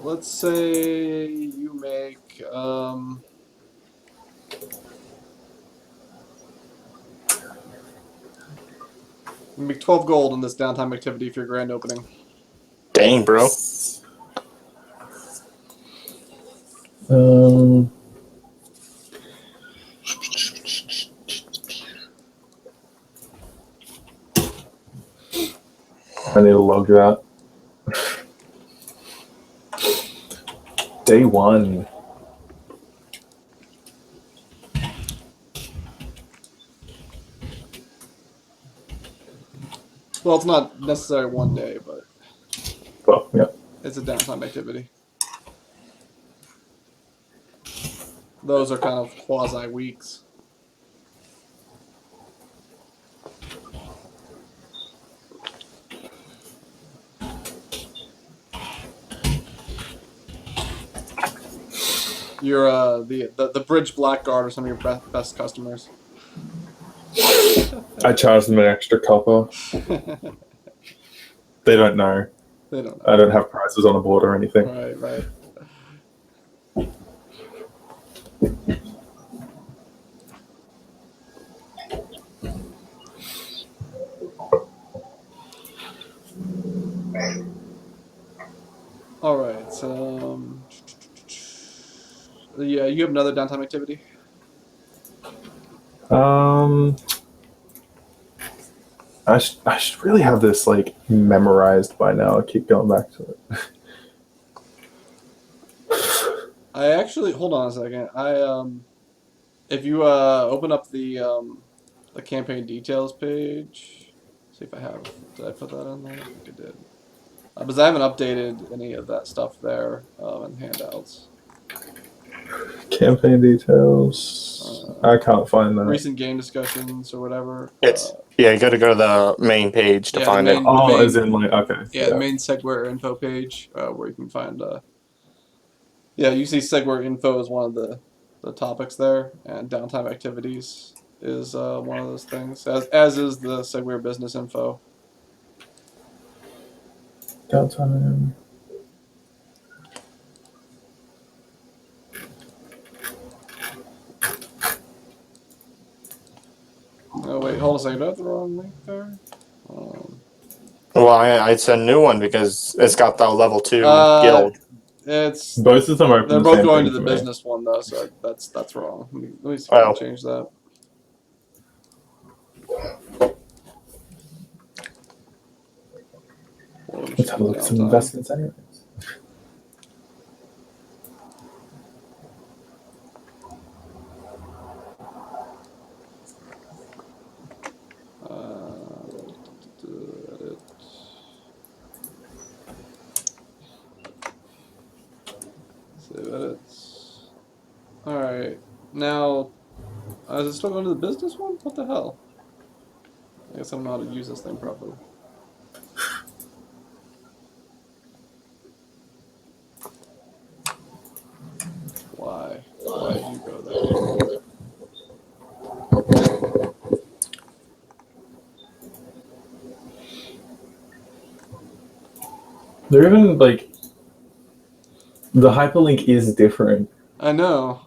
Let's say you make you make 12 gold in this downtime activity for your grand opening. Dang, bro. I need to log that. Day 1. Well, it's not necessarily one day, but Well, yeah. it's a downtime activity. Those are kind of quasi weeks. Your the Bridge Blackguard are some of your best customers. I charge them an extra copper. They don't know. They don't know. I don't have prices on a board or anything. Right. All right. Yeah, you have another downtime activity. I should really have this like memorized by now. I keep going back to it. I actually hold on a second. If you open up the campaign details page, see if I have. Did I put that in there? I think I did. Because I haven't updated any of that stuff there in the handouts. Campaign details. I can't find that. Recent game discussions or whatever. Yeah, you got to go to the main page to find it. Oh, as in like okay. Yeah, the main Segwyr info page where you can find. Yeah, you see Segwyr info is one of the topics there, and downtime activities is one of those things. As is the Segwyr business info. Downtime. Oh wait, hold a second. Do I have the wrong link there? Well, it's a new one because it's got the level 2 guild. It's both of them are. They're both going to the business one though, so that's wrong. Let me see if I can change that. Let's have a look at some investments, anyways. Save edits. All right, now is it still going to the business one? What the hell? I guess I don't know how to use this thing properly. Why? Why did you go there? They're even like the hyperlink is different. I know.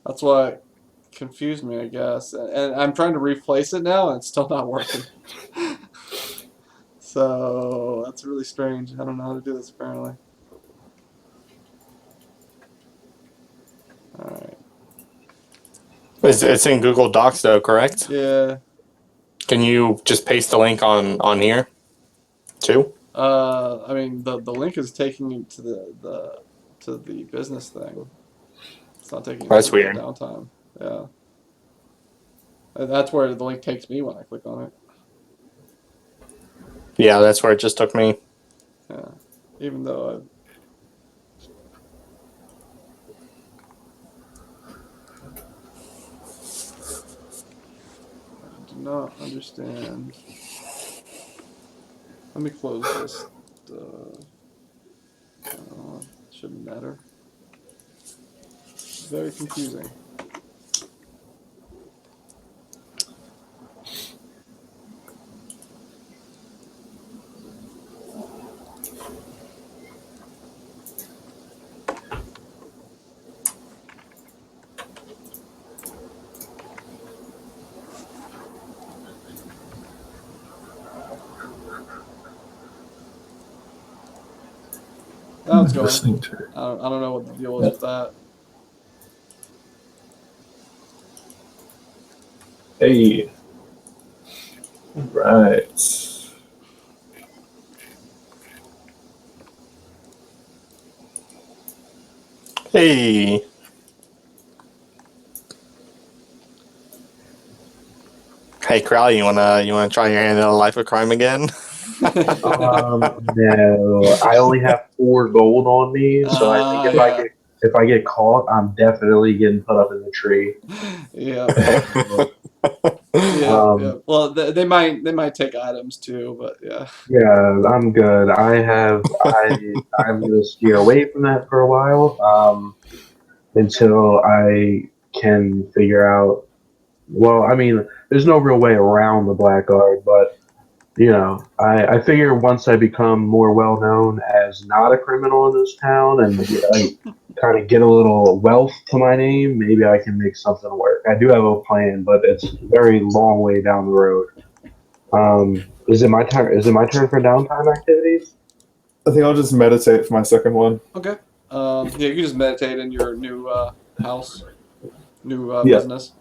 That's why it confused me, I guess. And I'm trying to replace it now, and it's still not working. So that's really strange. I don't know how to do this apparently. All right. It's in Google Docs though, correct? Yeah. Can you just paste the link on here, too? I mean the link is taking you to the business thing. It's not taking you That's to weird. the downtime. Yeah. And that's where the link takes me when I click on it. Yeah, that's where it just took me. Yeah. Even though I do not understand. Let me close this. Shouldn't matter. Very confusing. That's going. I don't know what the deal is with that. Hey. Right. Hey. Hey, Crowley, you wanna try your hand at a life of crime again? No, I only have 4 gold on me, so I think if I get caught, I'm definitely getting put up in the tree. Yeah. Yeah. Well, they might take items too, but yeah. Yeah, I'm good. I'm gonna steer away from that for a while, until I can figure out. Well, I mean, there's no real way around the blackguard, but you know, I figure once I become more well known as not a criminal in this town and I kind of get a little wealth to my name, maybe I can make something work. I do have a plan, but it's a very long way down the road. Is it my turn? Is it my turn for downtime activities? I think I'll just meditate for my second one. Okay. Yeah, you can just meditate in your new house, new Yeah. business.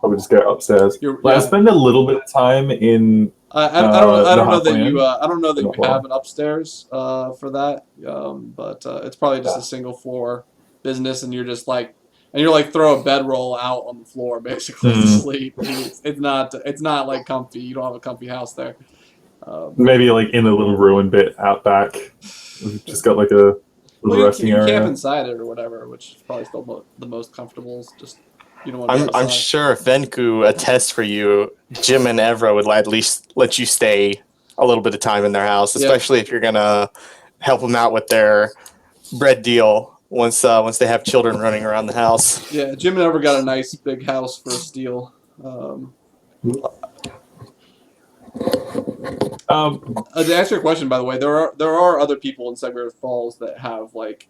Probably just go upstairs. Yeah. I spend a little bit of time in. I don't know that you I don't know that you Not have an upstairs for that, but it's probably just a single floor business, and you're just like throw a bedroll out on the floor basically to sleep. It's not like comfy. You don't have a comfy house there. Maybe like in a little ruin bit out back. We've just got like a little resting you area. camp inside it or whatever, which is probably still the most comfortable. Is just you don't want to. I'm sure if Venku attests for you, Jim and Evra would at least let you stay a little bit of time in their house, especially if you're gonna help them out with their bread deal once they have children running around the house. Yeah, Jim and Ever got a nice big house for a steal. To answer your question, by the way, there are other people in Segwyr Falls that have like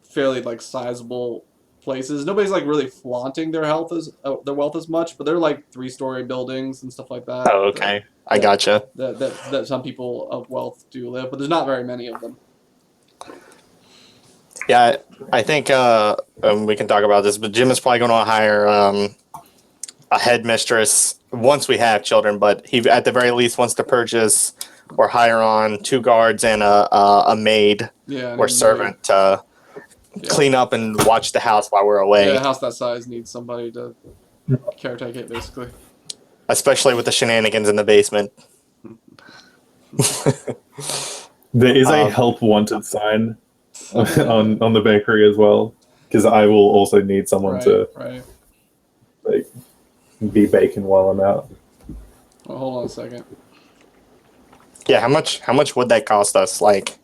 fairly like sizable places. Nobody's like really flaunting their wealth as much, but they're like 3-story buildings and stuff like that. Oh, okay, I gotcha. That some people of wealth do live, but there's not very many of them. Yeah, I think we can talk about this, but Jim is probably going to hire a headmistress once we have children, but he at the very least wants to purchase or hire on 2 guards and a maid or servant to clean up and watch the house while we're away. Yeah, a house that size needs somebody to caretake it, basically. Especially with the shenanigans in the basement. There is a help wanted sign on the bakery as well, because I will also need someone to like be baking while I'm out. Well, hold on a second. Yeah, how much would that cost us? Like,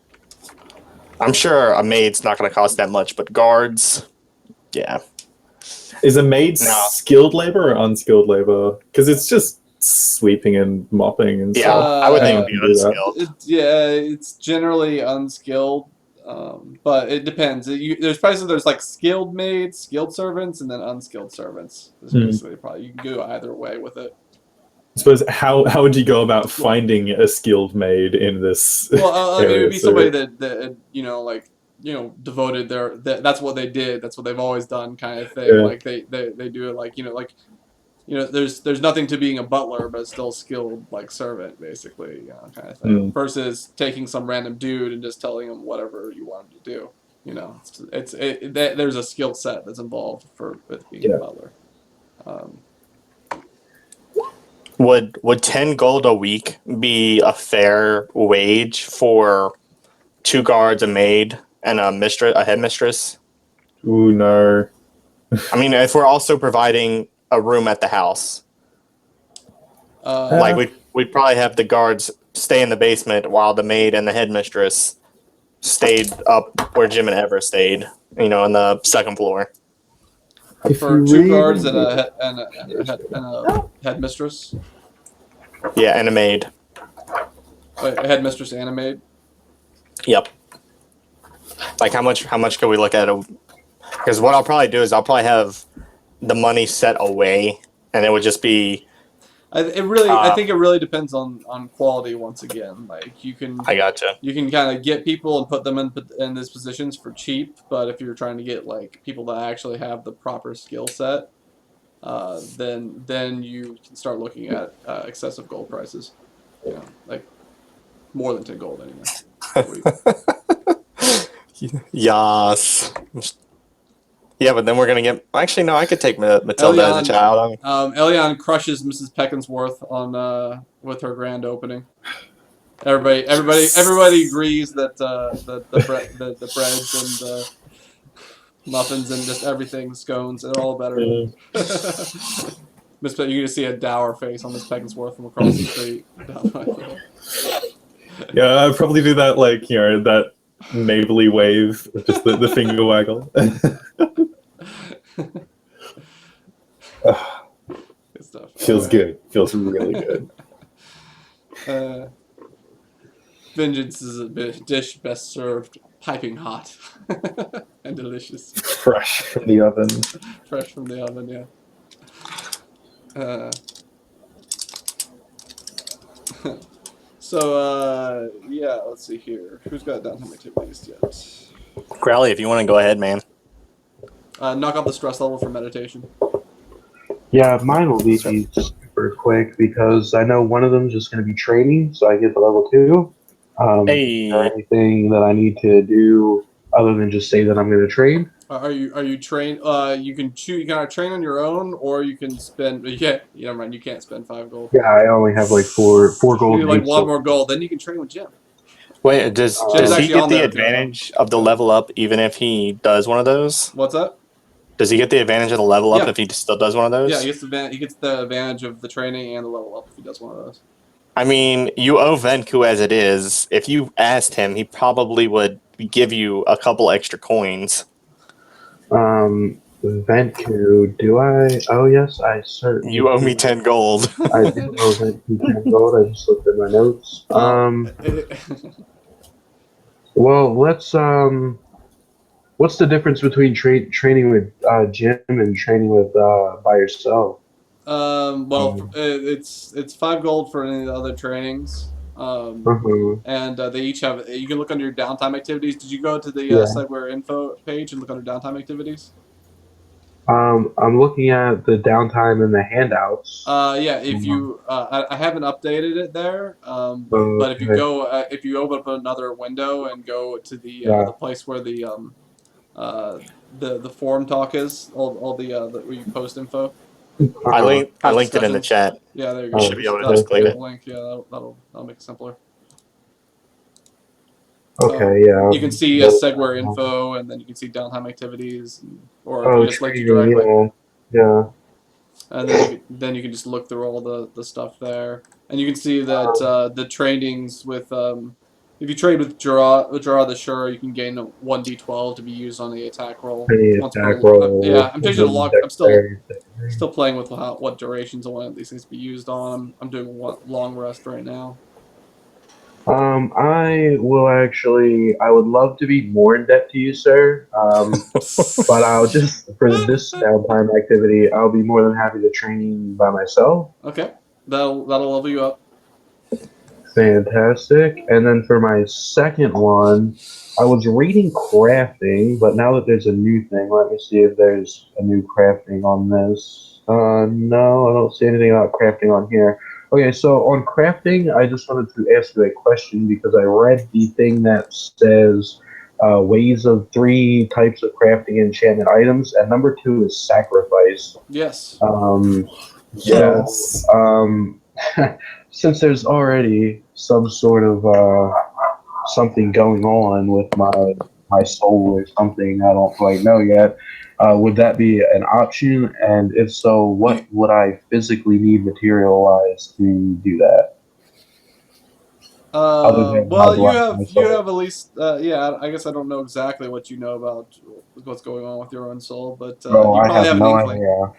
I'm sure a maid's not going to cost that much, but guards, yeah. Is a maid skilled labor or unskilled labor? Because it's just sweeping and mopping and stuff. I would think it would be unskilled. It's generally unskilled, but it depends. There's like skilled maids, skilled servants, and then unskilled servants. Basically, probably you can go either way with it. I suppose how would you go about finding a skilled maid in this? Well, it would be somebody that devoted that's what they did. That's what they've always done, kind of thing. Yeah. Like they do it like there's nothing to being a butler, but still skilled like servant, basically, kind of thing. Versus taking some random dude and just telling him whatever you want him to do. There's a skill set that's involved with being a butler. Would 10 gold a week be a fair wage for 2 guards, a maid, and a headmistress? Ooh, no. I mean, if we're also providing a room at the house, like we'd probably have the guards stay in the basement while the maid and the headmistress stayed up where Jim and Ever stayed, on the 2nd floor. For 2 guards and a headmistress? Yeah, and a maid. Wait, a headmistress and a maid? Yep. Like how much could we look at? Because what I'll probably do is I'll probably have the money set away, and it would just be. I think it really depends on quality once again. Like I gotcha. You can kind of get people and put them in these positions for cheap, but if you're trying to get like people that actually have the proper skill set, then you can start looking at excessive gold prices. Like more than 10 gold anyway. Yes. Yeah, but then we're gonna get. Actually, no. I could take Matilda as a child. Elion crushes Mrs. Peckensworth on with her grand opening. Everybody agrees that the breads and the muffins and just everything, scones, they're all better. Miss, you can see a dour face on Miss Peckensworth from across the street. Yeah, I'd probably do that that neighborly wave, just the finger waggle. Good stuff. Feels good. Feels really good. Vengeance is a dish best served piping hot and delicious, Fresh from the oven. fresh from the oven. Yeah. Yeah. Let's see here. Who's got downtime activities yet? Crowley, if you want to go ahead, man. Knock off the stress level for meditation. Yeah, mine will be super quick because I know one of them is just going to be training, so I get the level 2. Is there Hey, anything that I need to do other than just say that I'm going to train? Are you trained? You can choose. You can either train on your own, or you can spend. Yeah, never mind. You can't spend 5 gold. Yeah, I only have like four You gold. need like each, 1 so- more gold. Then you can train with Jim. wait, does Jim's he actually get on the there if you don't know. advantage of the level up even if he does one of those? What's that? Does he get the advantage of the level up Yeah. if he still does one of those? Yeah, he gets the advantage of the training and the level up if he does one of those. I mean, you owe Venku as it is. If you asked him, he probably would give you a couple extra coins. Venku, do I? Oh yes, I certainly. You owe do. me 10 gold. I do owe Venku 10 gold. I just looked at my notes. Well, what's the difference between training with Jim and training with by yourself? It's 5 gold for any of the other trainings. Uh-huh. And they each have. You can look under your downtime activities. Did you go to the Yeah. Segwyr info page and look under downtime activities? I'm looking at the downtime in the handouts. Yeah. If you, I haven't updated it there. But if you Okay. go, if you open up another window and go to Yeah. the place where the forum talk is, all where you post info. I linked it in the Discussions. chat. Yeah, there you go. You should be able to That'll just click be it. the link. Yeah, that'll make it simpler. Okay, yeah. You can see Segwyr info, and then you can see downtime activities, or you just link you training, directly. yeah. And then you can just look through all the stuff there, and you can see that the trainings with if you trade with draw the Sure, you can gain a 1d12 to be used on the attack roll. Any Once attack per roll. yeah, I'm changing the log. I'm dexterity. still playing with what durations I want these things to be used on. I'm doing long rest right now. I will actually. I would love to be more in debt to you, sir. But I'll just for this downtime activity, I'll be more than happy to train by myself. Okay, that'll level you up. Fantastic. And then for my second one, I was reading crafting, but now that there's a new thing, let me see if there's a new crafting on this. No, I don't see anything about crafting on here. Okay, so on crafting, I just wanted to ask you a question because I read the thing that says ways of 3 types of crafting enchantment items, and number 2 is sacrifice. Yes. Yes. So, since there's already some sort of something going on with my soul or something, I don't quite know yet. Would that be an option? And if so, what would I physically need material-wise to do that? Well, you have at least yeah. I guess I don't know exactly what you know about what's going on with your own soul, but you I probably have an no inkling. idea.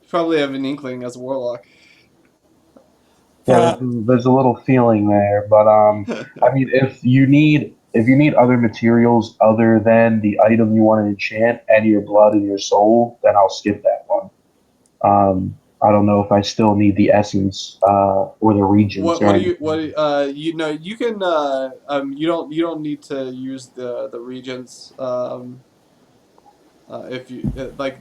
You probably have an inkling as a warlock. Yeah, there's a little feeling there, but I mean, if you need other materials other than the item you want to enchant and your blood and your soul, then I'll skip that one. I don't know if I still need the essence or the regions. You know you can you don't need to use the regions if you like.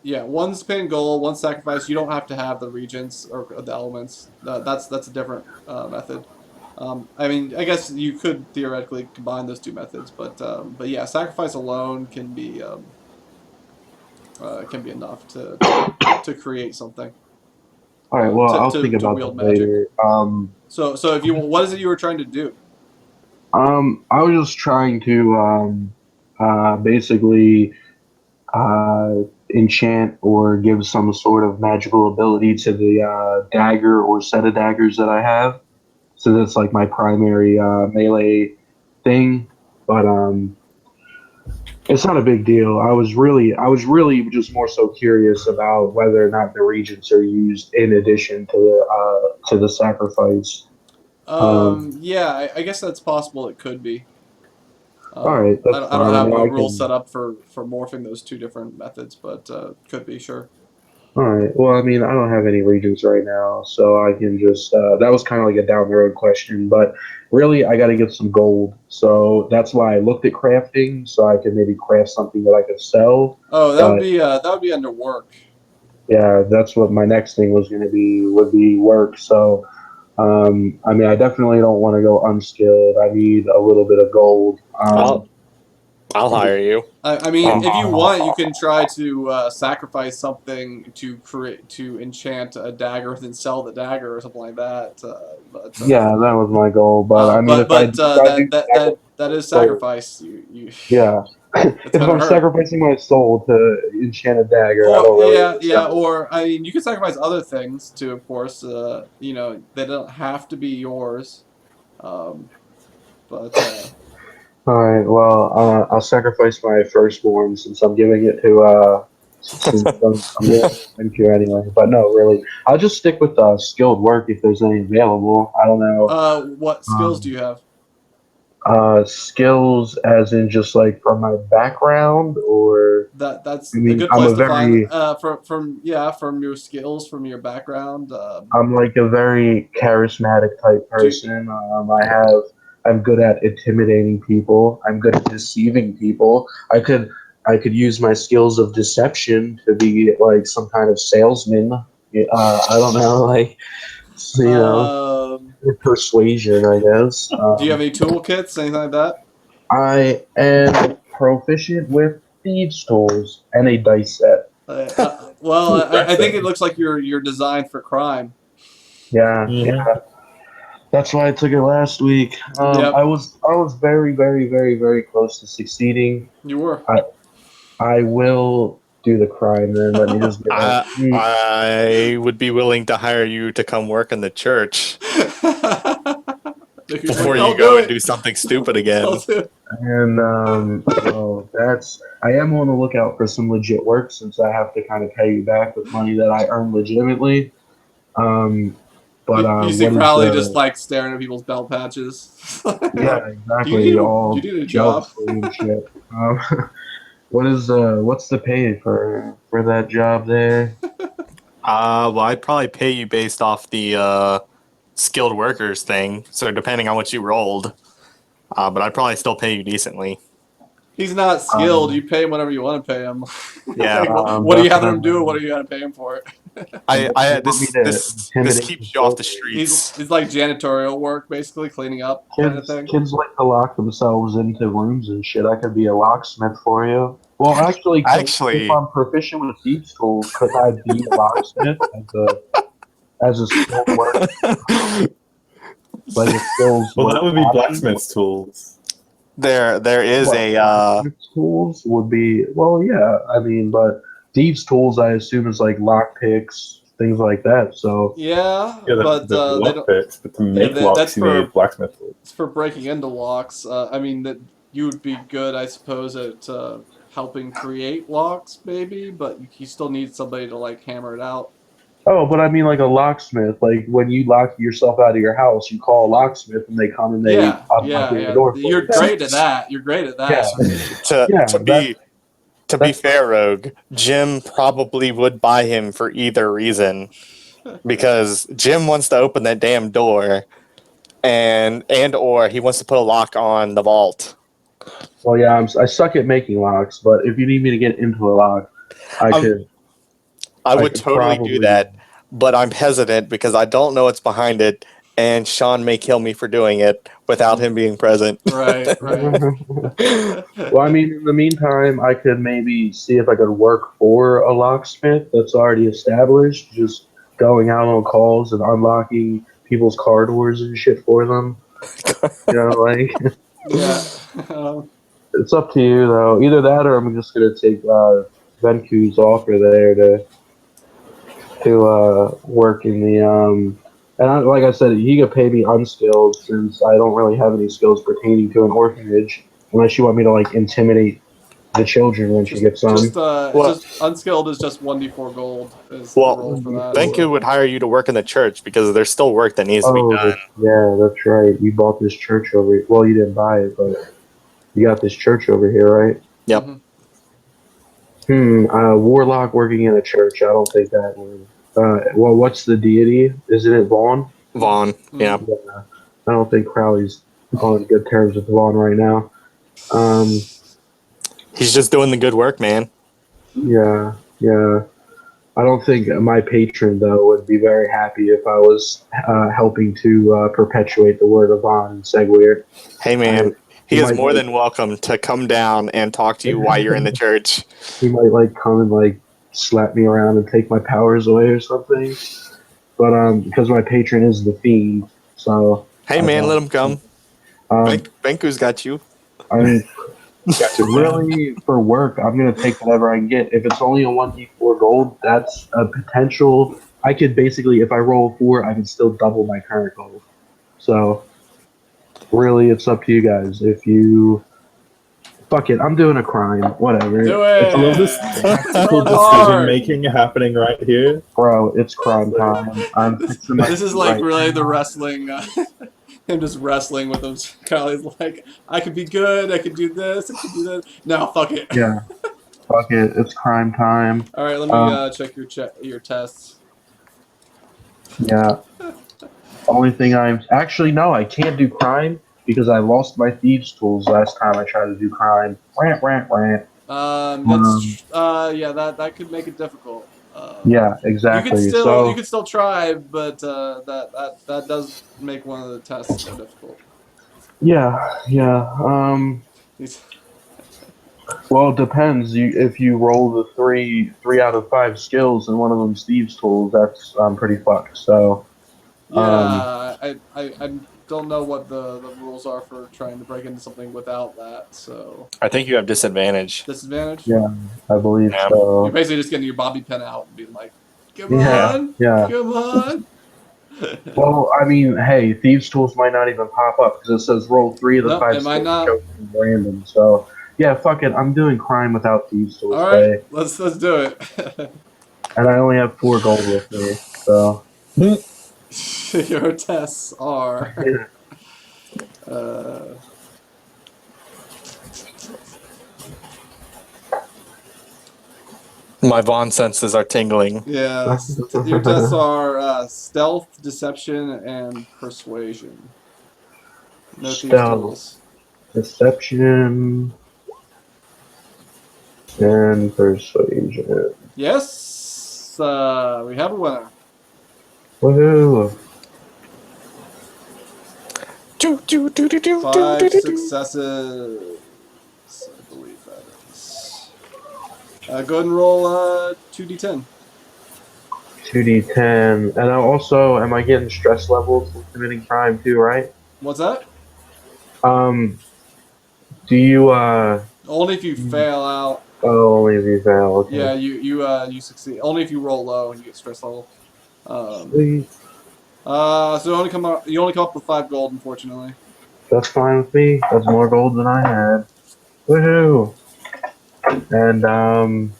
Yeah, one's pin goal, one sacrifice. You don't have to have the regents or the elements. That's a different method. I mean, I guess you could theoretically combine those 2 methods, but yeah, sacrifice alone can be enough to create something. All right, well, I'll think to about wield that magic. later. So if you what is it you were trying to do? I was just trying to basically enchant or give some sort of magical ability to the dagger or set of daggers that I have. So that's like my primary melee thing. But It's not a big deal. I was really just more so curious about whether or not the regents are used in addition to the sacrifice. Yeah, I guess that's possible. It could be. All right, that's I don't fine. I have mean, a I rule can. set up for morphing those two different methods, but could be sure. All right. Well, I mean, I don't have any regions right now, so I can just. That was kind of like a down the road question, but really, I got to get some gold. So that's why I looked at crafting, so I could maybe craft something that I could sell. Oh, But that would be under work. yeah, that's what my next thing was going to be. Would be work. So, I mean, I definitely don't want to go unskilled. I need a little bit of gold. I'll hire you. I mean, And if you want, you can try to sacrifice something to create to enchant a dagger, then sell the dagger or something like that. yeah, that was my goal. But I mean, if I do that sacrifice is soul, sacrifice. You yeah. it's If gonna I'm hurt. sacrificing my soul to enchant a dagger, I Or don't really yeah, yeah. understand. Or I mean, you can sacrifice other things too. Of course, they don't have to be yours. Um, but All right, well, I'll sacrifice my firstborn since I'm giving it to since I'm giving it to Venture anyway. But no, really, I'll just stick with skilled work if there's any available. I don't know. what skills do Um, you have? skills as in just like from my background, or That's I a mean, good I'm place a to find very from your skills, from your background. I'm like a very charismatic type Do person. I'm good at intimidating people. I'm good at deceiving people. I could use my skills of deception to be like some kind of salesman. I don't know, like you know, um persuasion, I guess. do you have any toolkits, anything like that? I am proficient with thieves' tools and a dice set. Well, Ooh, I that's think it. it looks like you're designed for crime. Yeah, Hmm. yeah. That's why I took it last week. Yep, I was very, very, very, very close to succeeding. you were. I I will do the crime then. Let me just get it. I would be willing to hire you to come work in the church He's like, before you I'll do go and it. do something stupid I'll again. do it. And so that's I am on the lookout for some legit work since I have to kind of pay you back with money that I earn legitimately. Um, but You seem what is probably just the like staring at people's belt patches. yeah, exactly, Do you all need a job? jealously and shit. What's the pay for that job there? Well, I'd probably pay you based off the skilled workers thing. So depending on what you rolled, but I'd probably still pay you decently. He's not skilled. Um, You pay him whatever you want to pay him. Yeah, Like, what are you having him do? What definitely. are you gonna pay him for it? You want me to This intimidate the keeps you off the soldiers? streets. He's like janitorial work, basically cleaning up kind of thing. Kids like to lock themselves into rooms and shit. I could be a locksmith for you. Well, actually, if Actually, I'm proficient with thieves' tools, could I be a locksmith as a skilled work, like a skills Well, that work would be option? blacksmith's tools. there is What a blacksmith tools would be? Well, yeah. I mean, but thieves' tools, I assume, is like lock picks, things like that. So Yeah, Yeah, but the they lock don't. picks, but to Yeah, make locks, that's you need blacksmith tools. for breaking into locks. I mean that you would be good, I suppose, at helping create locks, maybe, but you still need somebody to like hammer it out. oh, but I mean, like a locksmith. Like when you lock yourself out of your house, you call a locksmith and they come and they Yeah, unlock yeah, your yeah. door for You're you. That, great at that. You're great at that. yeah, to yeah. be That's fair, Rogue. Jim probably would buy him for either reason because Jim wants to open that damn door and or he wants to put a lock on the vault. well, yeah. I suck at making locks, but if you need me to get into a lock, I Um, could. I I would could totally do probably. that, but I'm hesitant because I don't know what's behind it, and Sean may kill me for doing it without him being present. Right, right. Well, I mean, in the meantime, I could maybe see if I could work for a locksmith that's already established, just going out on calls and unlocking people's car doors and shit for them. You know, like Yeah. it's up to you though. Either that, or I'm just gonna take Venku's offer there to work in the And like I said, he could pay me unskilled since I don't really have any skills pertaining to an orphanage, unless you want me to like intimidate the children when she gets some. Just unskilled is just 1d4 gold is the Well, roll for that. Venku would hire you to work in the church because there's still work that needs to be done. Yeah, that's right. You bought this church over here. Well, you didn't buy it, but you got this church over here, right? Yep. Mhm. Warlock working in a church. I don't think that would. Well, what's the deity? Isn't it Vaughn? Vaughn. Yeah. Yeah. I don't think Crowley's on good terms with Vaughn right now. He's just doing the good work, man. Yeah. I don't think my patron, though, would be very happy if I was helping to perpetuate the word of Vaughn and Segwyr. Hey, man. He is might more be- than welcome to come down and talk to you while you're in the church. He might come and slap me around and take my powers away or something. But because my patron is the fiend, so Hey, man, let him come. Venku's got you. I mean, really, for work, I'm gonna take whatever I can get. If it's only a 1d4 gold, that's a potential. I could basically, if I roll 4, I can still double my current gold. So, really, it's up to you guys. If you fuck it, I'm doing a crime. Whatever. Do it! I love this tactical Going hard. decision making happening right here. Bro, it's crime time. I'm fixing my This is like right really the now. wrestling. Him just wrestling with him. Kylie's like, I could be good. I could do this. I could do that. No, fuck it. Yeah. Fuck it. It's crime time. All right, let me check your tests. Yeah. Only thing actually no, I can't do crime because I lost my thieves tools last time I tried to do crime. Rant. Yeah, that could make it difficult. Yeah, exactly. You could still try, but that does make one of the tests more difficult. Yeah. Well, it depends. If you roll the three out of 5 skills and one of them's thieves tools, that's pretty fucked. So. Yeah, I don't know what the rules are for trying to break into something without that. So. I think you have disadvantage. Disadvantage? Yeah, I believe so. You're basically just getting your bobby pin out and being like, come on. Well, I mean, hey, thieves tools might not even pop up because it says roll 3 of the 5 it might not. chosen random. So yeah, fuck it. I'm doing crime without thieves tools. All right, let's do it. And I only have 4 gold with me, so. Your tests are. My Vaughn senses are tingling. Yeah, your tests are stealth, deception, and persuasion. No thieves tools. Deception and persuasion. Yes, we have a winner. Woohoo! 5 successes. I believe that is. Go ahead and roll 2d10. 2d10. And am I getting stress levels from committing crime too, right? What's that? Do you, Only if you fail out. Oh, only if you fail, okay. Yeah, you succeed. Only if you roll low and you get stress level. Sweet. So you only come up with 5 gold, unfortunately. That's fine with me. That's more gold than I had. Woohoo! And,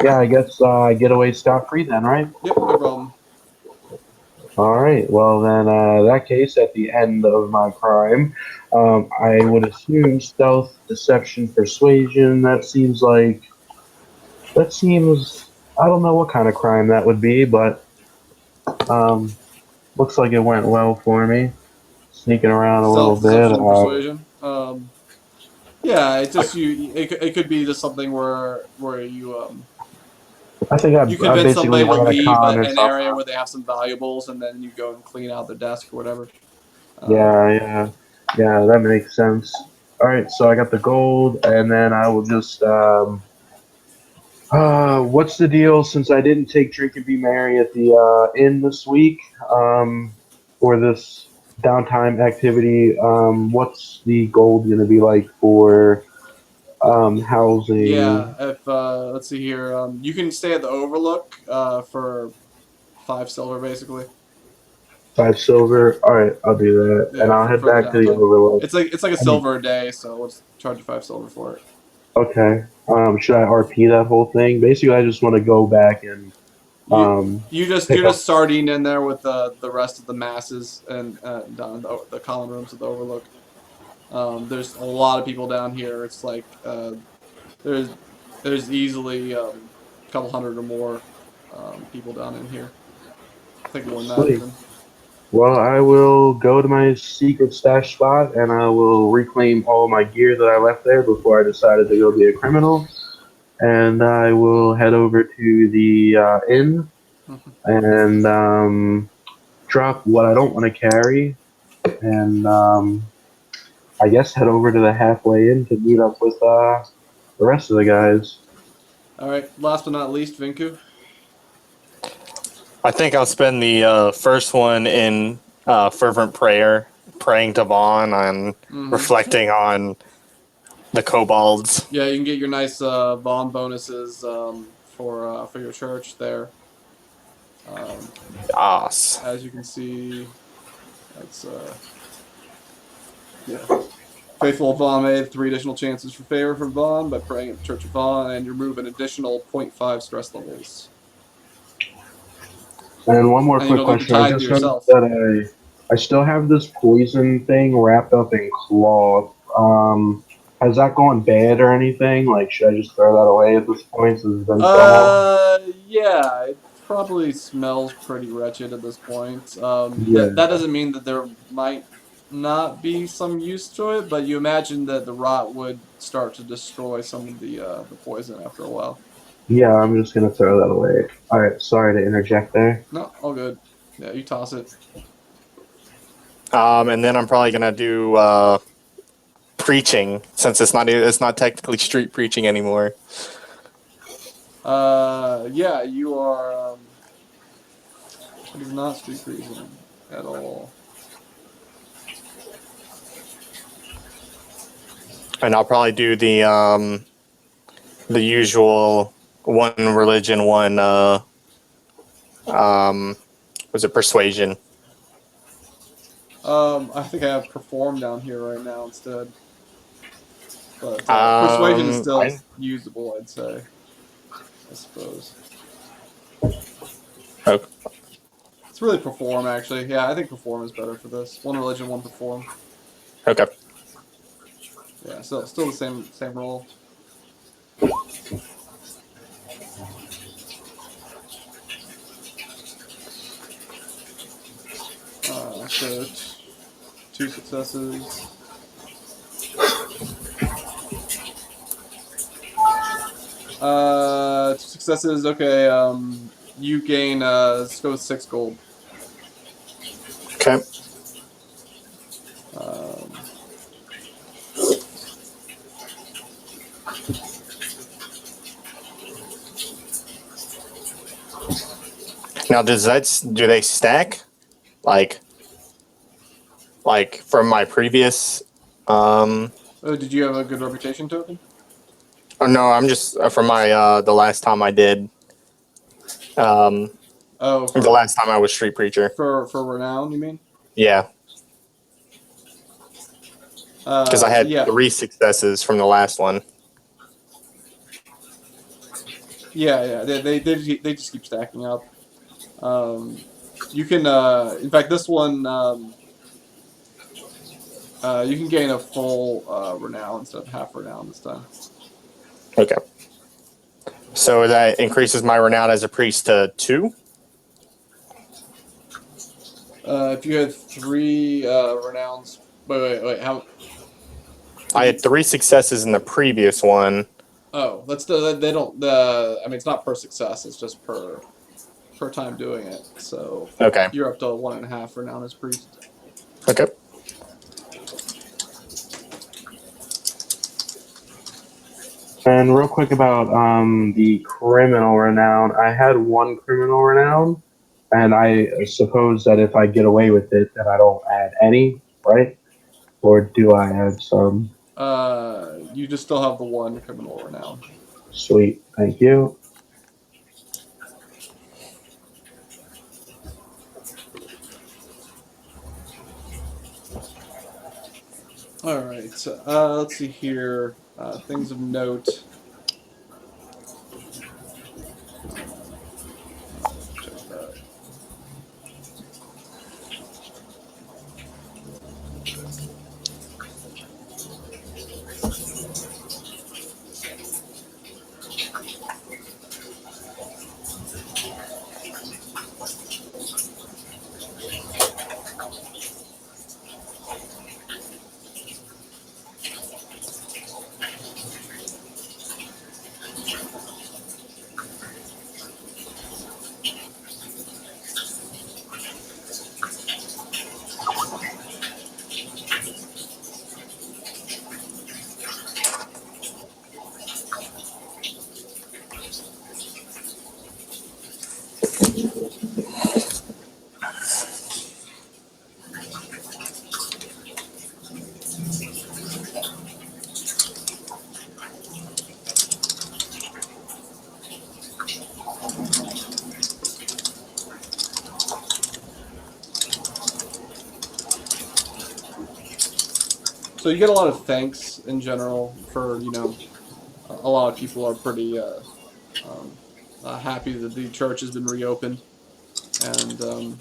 yeah, I guess I get away scot-free then, right? Yep, no problem. Alright, well then, in that case, at the end of my crime, I would assume stealth, deception, persuasion. That seems, I don't know what kind of crime that would be, but, looks like it went well for me. Sneaking around a little bit. Deception, persuasion. Yeah, it's just it could be just something where you I think you convince somebody to leave an stuff. area where they have some valuables, and then you go and clean out their desk or whatever. Yeah, that makes sense. All right, so I got the gold, and then I will just what's the deal? Since I didn't take Drink and Be Merry at the inn this week, for this downtime activity, what's the gold going to be like for housing? Yeah, if let's see here, you can stay at the Overlook for 5 silver, basically. 5 silver. All right, I'll do that, and I'll head back to the Overlook. It's like a silver a day, so let's charge you 5 silver for it. Okay. Should I RP that whole thing? Basically, I just want to go back and You um, you're pick up. just sardine in there with the rest of the masses and down the common rooms of the Overlook. There's a lot of people down here. It's like there's there's easily a couple hundred or more people down in here. I think more than that Sweet. even. Well, I will go to my secret stash spot and I will reclaim all my gear that I left there before I decided to go be a criminal. And I will head over to the inn and drop what I don't want to carry, and I guess head over to the halfway inn to meet up with the rest of the guys. All right. Last but not least, Vinku. I think I'll spend the first one in fervent prayer, praying to Vaughn and reflecting on the kobolds. Yeah, you can get your nice bond bonuses for your church there. Yes. As you can see, that's yeah. Faithful of Vaughn made 3 additional chances for favor from Vaughn by praying at the Church of Vaughn, and you remove an additional 0.5 stress levels. And one more And you quick don't get the question: I tithe to just noticed yourself. that I still have this poison thing wrapped up in cloth. Has that gone bad or anything? Like, should I just throw that away at this point since it's been so long? Yeah, it probably smells pretty wretched at this point. That Yeah. doesn't mean that there might not be some use to it, but you imagine that the rot would start to destroy some of the poison after a while. Yeah, I'm just gonna throw that away. All right, sorry to interject there. No, all good. Yeah, you toss it. And then I'm probably gonna do preaching since it's not technically street preaching anymore. Yeah, you are. It is not street preaching at all. And I'll probably do the usual one religion, one was it persuasion? I think I have perform down here right now instead. But persuasion is still I usable, I'd say. I suppose. okay. It's really perform, actually. Yeah, I think perform is better for this. One religion, one perform. Okay. Yeah, still the same role. So 2 successes. Two successes. Okay. You gain. Let's go with 6 gold. Okay. Um, Now, do they stack? Like from my previous oh, did you have a good reputation token? oh no, I'm just from my the last time I did Oh, the last time I was street preacher. for renown, you mean? Yeah, because I had Yeah, 3 successes from the last one. yeah. They just keep stacking up. You can. In fact, this one. You can gain a full renown instead of half renown this time. Okay. So that increases my renown as a priest to 2. If you had 3 renowns, wait, how? I had 3 successes in the previous one. Oh, they don't. I mean, it's not per success. It's just per time doing it. So Okay. you're up to 1.5 renown as priest. Okay. And real quick about the criminal renown, I had 1 criminal renown, and I suppose that if I get away with it, that I don't add any, right? Or do I add some? You just still have the 1 criminal renown. Sweet, thank you. All right. Let's see here. things of note. Check that. So you get a lot of thanks in general for, a lot of people are pretty um, happy that the church has been reopened, and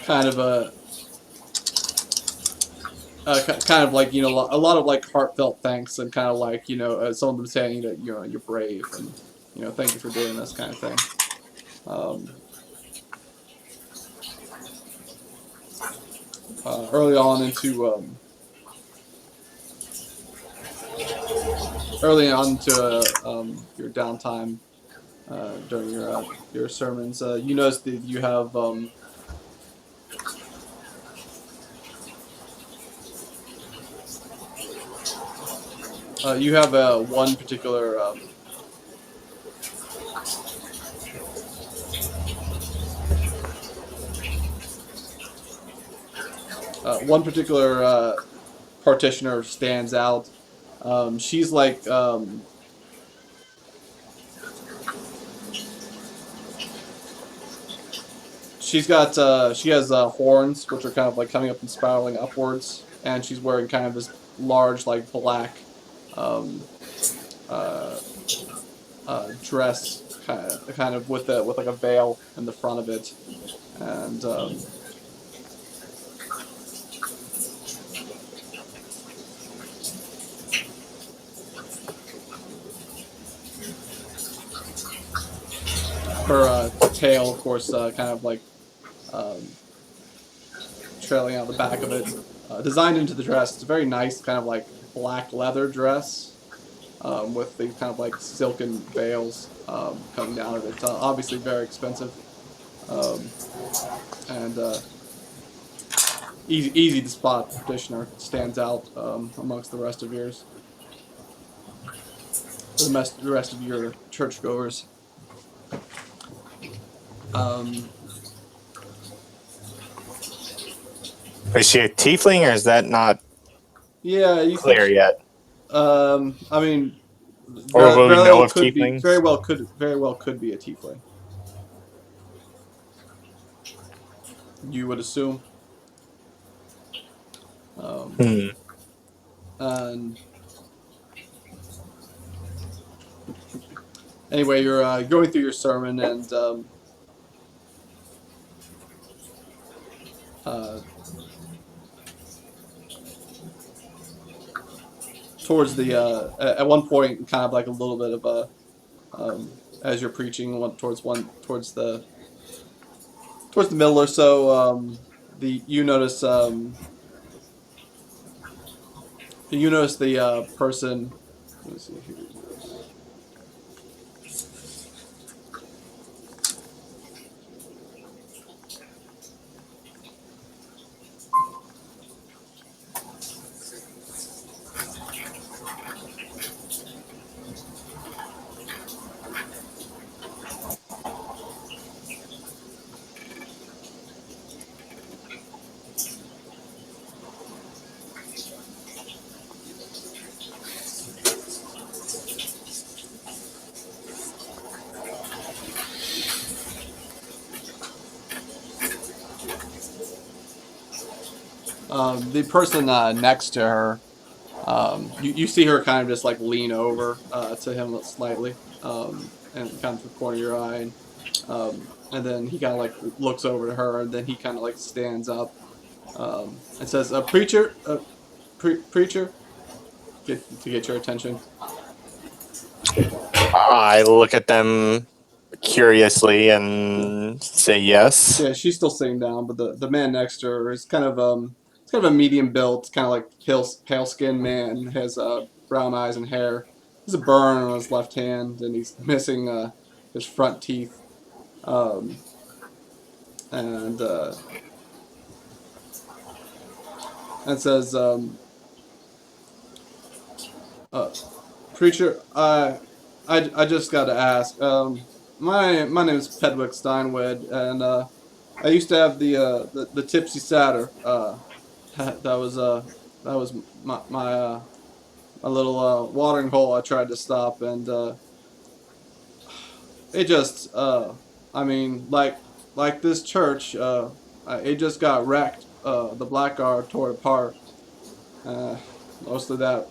kind of kind of like a lot of like heartfelt thanks, and kind of like some of them saying that you're brave, and thank you for doing this kind of thing. Um, early on into your downtime during your sermons, you notice that you have one particular partitioner stands out. She's like she has horns which are kind of like coming up and spiraling upwards, and she's wearing kind of this large like black um, uh, dress, kind of with like a veil in the front of it, and her tail, of course, kind of like um, trailing out the back of it, designed into the dress. It's a very nice kind of like black leather dress, with these kind of like silken veils coming down of it. Obviously very expensive, um, and easy to spot. Petitioner stands out amongst the rest of yours, the rest of your churchgoers. Um, Is she a tiefling, or is that not yeah, you clear think. yet? I mean, Or will we very know well of could be tieflings? very well could be a tiefling. You would assume. Um, Hmm. and anyway, you're going through your sermon, and uh, towards the at one point, kind of like a little bit of a as you're preaching towards the middle or so, the you notice the person. Let me see if you can do this. The person next to her, You see her kind of just like lean over to him slightly, and kind of the corner of your eye, and then he kind of like looks over to her, and then he kind of like stands up and says, "Preacher, preacher," to get your attention. I look at them curiously and say yes. Yeah, she's still sitting down, but the man next to her is it's kind of a medium built, kind of like pale skinned man. Has brown eyes and hair. He has a burn on his left hand, and he's missing his front teeth. Um, and and says, uh, "Preacher, I just got to ask. My name is Pedwick Steinwed, and I used to have the Tipsy Satyr. That that was my little watering hole I tried to stop, and it just I mean like this church it just got wrecked. The Blackguard tore it apart. Uh, Most of that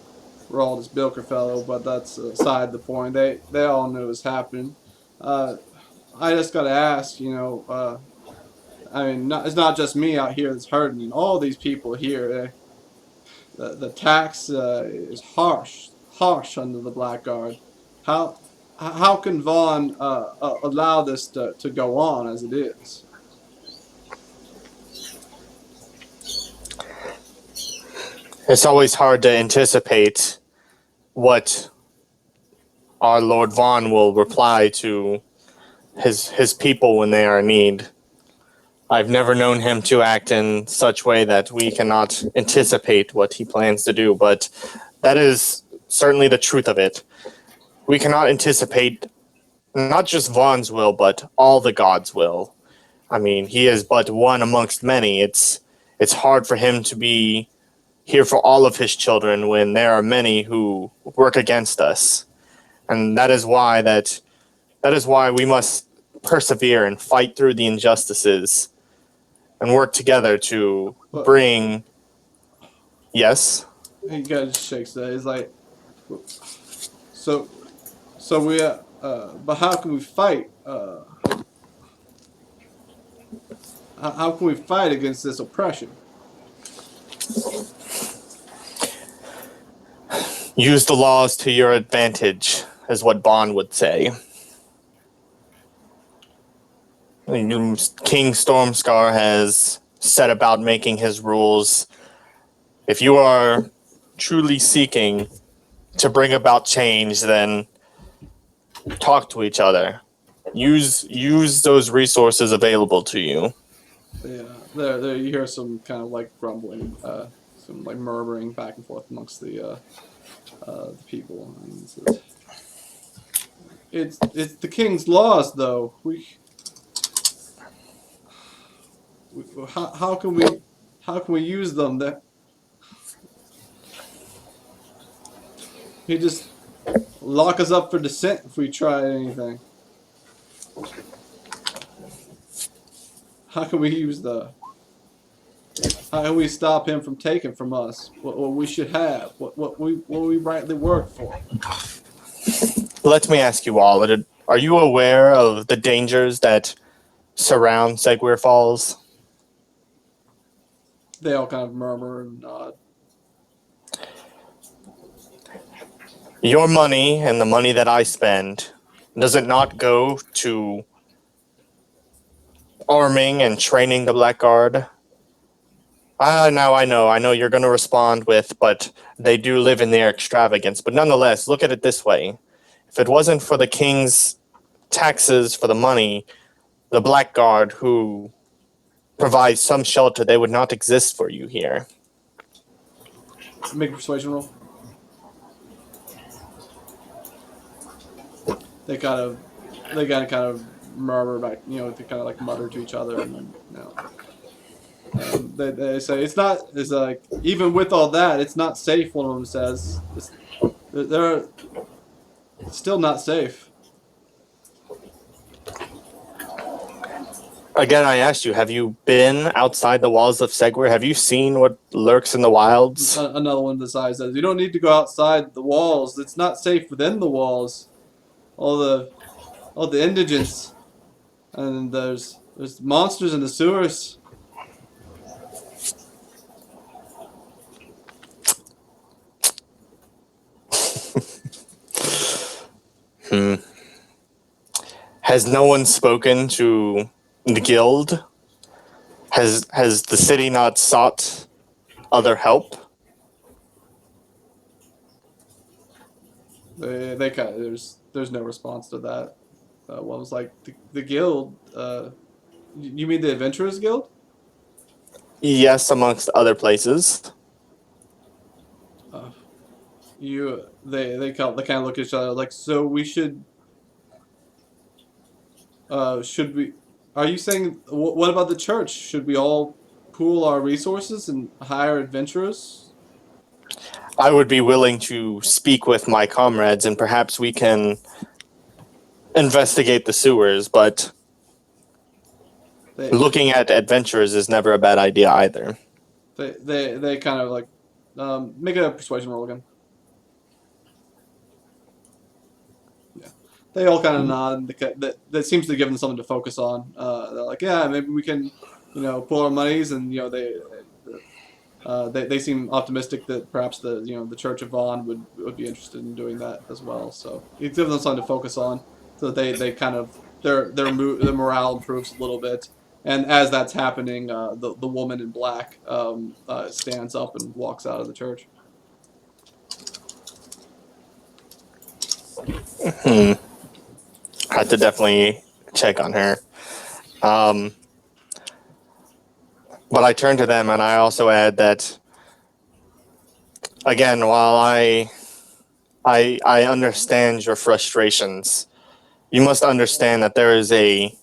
were all this Bilker fellow, but that's aside the point. They all knew it was happening. Uh, I just gotta ask, I mean, it's not just me out here that's hurting. All these people here, the tax is harsh under the Blackguard. How how can Vaughn allow this to go on as it is? It's always hard to anticipate what our Lord Vaughn will reply to his people when they are in need. I've never known him to act in such way that we cannot anticipate what he plans to do, but that is certainly the truth of it. We cannot anticipate not just Vaughn's will, but all the gods' will. I mean, he is but one amongst many. It's hard for him to be here for all of his children when there are many who work against us. And that is why we must persevere and fight through the injustices and work together to But bring. Yes. he kind of shakes that. He's like, so so we but how can we fight? How can we fight against this oppression? Use the laws to your advantage, is what Bond would say. King Stormscar has set about making his rules. If you are truly seeking to bring about change, then talk to each other. Use those resources available to you. Yeah, there you hear some kind of like grumbling, some like murmuring back and forth amongst the people. And it's the king's laws, though. How how can we use them? That he just lock us up for dissent if we try anything. How can we use the? How can we stop him from taking from us what we should have? What we rightly work for? Let me ask you all, are you aware of the dangers that surround Segwyr Falls? They all kind of murmur and nod. Your money and the money that I spend, does it not go to arming and training the Blackguard? Now I know you're going to respond with, but they do live in their extravagance. But nonetheless, look at it this way. If it wasn't for the king's taxes for the money, the Blackguard who provides some shelter, they would not exist for you here. Make a persuasion roll. They kind of murmur back, they kind of like mutter to each other, and then, they say it's like, even with all that, it's not safe. One of them says, they're still not safe. Again, I asked you, have you been outside the walls of Segwyr? Have you seen what lurks in the wilds? Another one besides says, "You don't need to go outside the walls. It's not safe within the walls. All the indigents, and there's monsters in the sewers." Has no one spoken to the guild? Has the city not sought other help? They kind of, there's no response to that. One was like the guild. You mean the Adventurers Guild? Yes, amongst other places. Uh, they kind of look at each other like, so we should we? Are you saying what about the church? Should we all pool our resources and hire adventurers? I would be willing to speak with my comrades, and perhaps we can investigate the sewers, but They looking at adventurers is never a bad idea either. they kind of like make a persuasion roll again. Yeah, they all kind of nod. That seems to give them something to focus on. They're like, yeah, maybe we can, pool our monies, and they seem optimistic that perhaps the Church of Vaughn would be interested in doing that as well. So it gives them something to focus on, so that they kind of their morale improves a little bit. And as that's happening, the woman in black stands up and walks out of the church. I have to definitely check on her. But I turn to them and I also add that, again, while I understand your frustrations, you must understand that there is a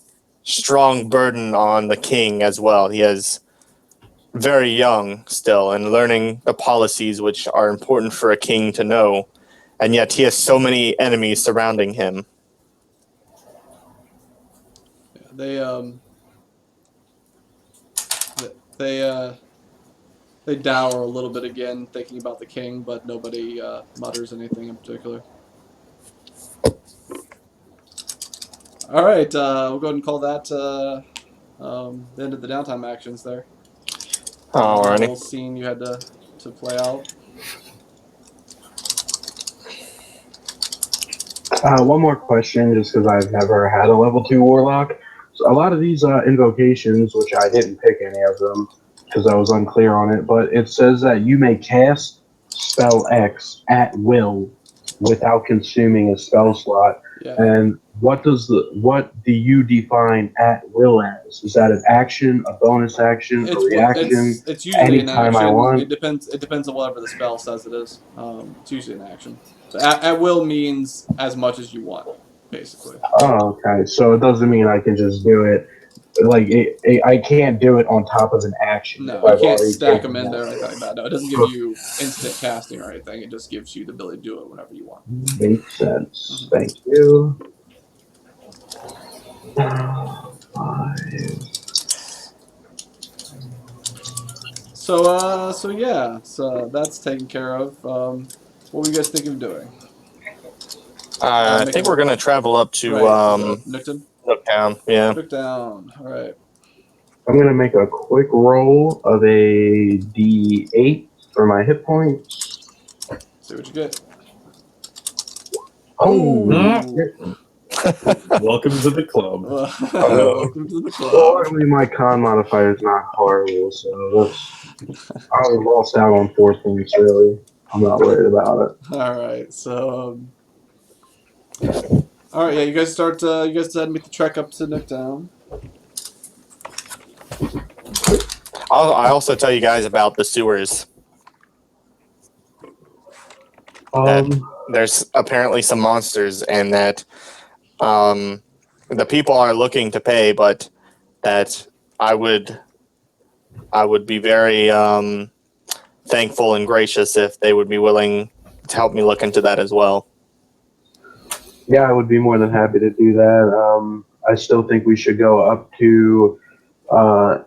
strong burden on the king as well. He is very young still and learning the policies which are important for a king to know, and yet he has so many enemies surrounding him. Yeah, they dour a little bit again, thinking about the king, but nobody mutters anything in particular. All right, we'll go ahead and call that the end of the downtime actions there. Alrighty. Little scene you had to play out. One more question, just because I've never had a level 2 warlock. So a lot of these invocations, which I didn't pick any of them because I was unclear on it, but it says that you may cast spell X at will without consuming a spell slot. Yeah. And what do you define at will as? Is that an action, a bonus action, a reaction? It's usually an anytime action. I want? It depends on whatever the spell says it is. It's usually an action. So at will means as much as you want, basically. Oh, okay. So it doesn't mean I can just do it. Like I can't do it on top of an action. No, if you I've can't already stack taken them in that. there or anything like that. No, it doesn't give you instant casting or anything. It just gives you the ability to do it whenever you want. Makes sense. Thank you. 5. So yeah, so that's taken care of. What were you guys thinking of doing? I think we're gonna travel up to Newton. Nooktown. Yeah. Look down. All right. I'm gonna make a quick roll of a D8 for my hit points. See what you get. Oh, Welcome to the club. Welcome to the club. Fortunately, my con modifier is not horrible, so I lost out on 4 points. Really, I'm not worried about it. All right. So. All right. Yeah. You guys start. You guys decide to make the trek up to Nooktown. I also tell you guys about the sewers. There's apparently some monsters, and that the people are looking to pay, but that I would be very thankful and gracious if they would be willing to help me look into that as well. Yeah, I would be more than happy to do that. I still think we should go up to go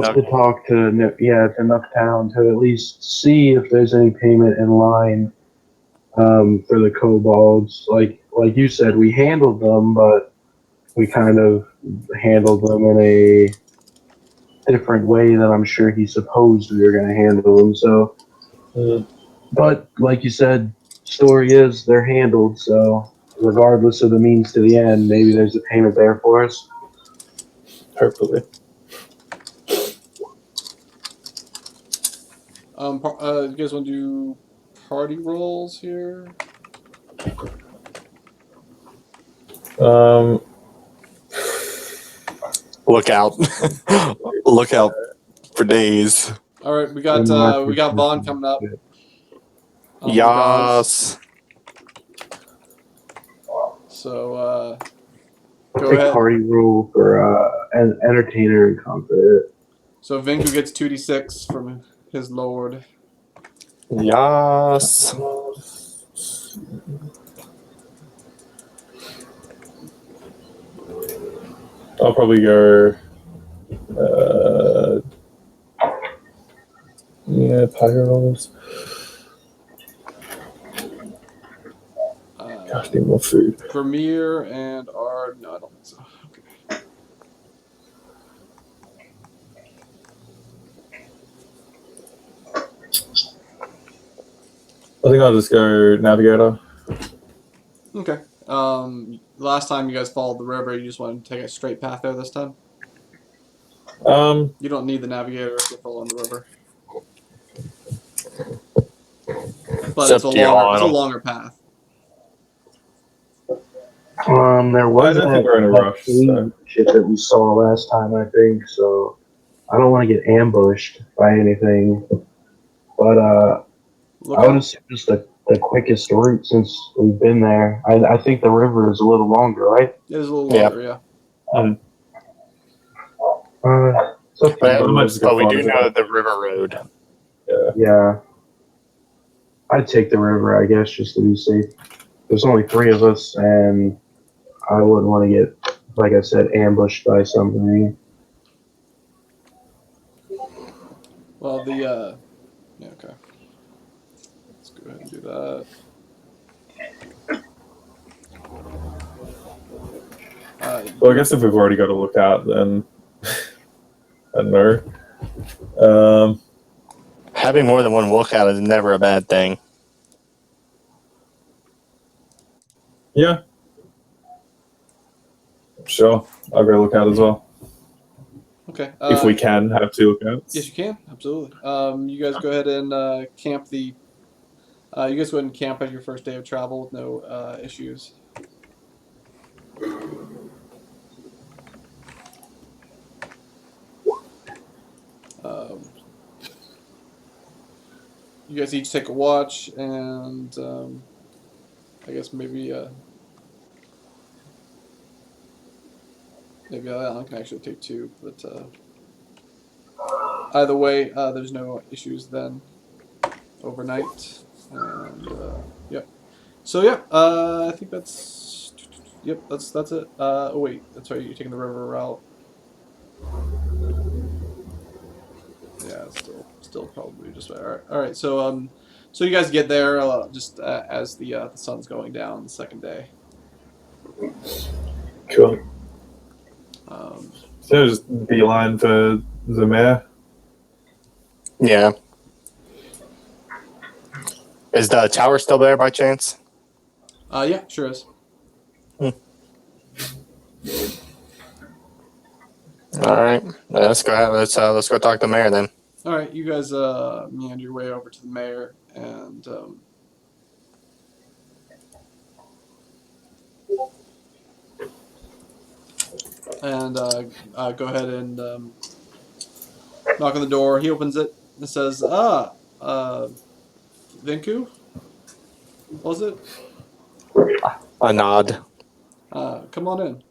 up to talk to to Nucktown to at least see if there's any payment in line for the kobolds. Like you said, we handled them, but we kind of handled them in a different way than I'm sure he supposed we were going to handle them. So, but like you said, story is they're handled. So regardless of the means to the end, maybe there's a payment there for us. Hopefully. You guys want to do party rolls here? Look out. Look out for days. All right, we got Vaughn coming up. On the gods. Yas. So go Take ahead. party rule for an entertainer and comfort. So Vinku gets 2d6 from his lord. Yas. I'll probably go. Party rolls. Gosh, need more food. Vermeer and Ard. No, I don't think so. Okay. I think I'll just go navigator. Okay. Last time you guys followed the river, you just wanted to take a straight path there this time? You don't need the navigator if you're following the river. But it's a longer path. There was I don't think we're in a rush. So. Shit that we saw last time, I think. So I don't want to get ambushed by anything. But I would assume just the quickest route since we've been there. I think the river is a little longer, right? It is a little longer, yeah. But we do know the river road. Yeah. I'd take the river, I guess, just to be safe. There's only 3 of us, and I wouldn't want to get, like I said, ambushed by something. Well, yeah, okay. Let's go ahead and do that. Well, I guess if we've already got a lookout, then I don't know. Having more than one lookout is never a bad thing. Yeah. Sure. I'll go lookout as well. Okay. If we can have 2 lookouts. Yes, you can. Absolutely. You guys go ahead and camp the... you guys go ahead and camp on your first day of travel with no issues. You guys each take a watch, and I guess maybe Alan can actually take 2, but either way, there's no issues then overnight, and yep. So yeah, I think that's that's it. Oh wait, that's right. You're taking the river route. Yeah, still probably just all right. So so you guys get there just as the sun's going down the second day. Cool. So just beeline for the mayor. Yeah. Is the tower still there by chance? Yeah, sure is. All right, let's go ahead. Let's go talk to the mayor then. All right, you guys meander your way over to the mayor and go ahead and knock on the door. He opens it and says, Vinku? Was it? A nod. Come on in.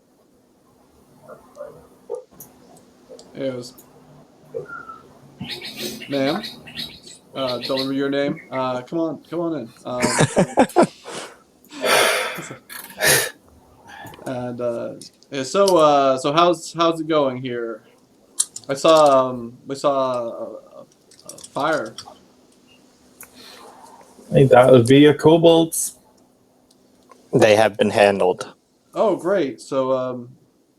It was, ma'am. Don't remember your name. Come on in. And yeah, so how's it going here? I saw we saw a fire. Hey, that would be a kobolds. They have been handled. Oh, great. So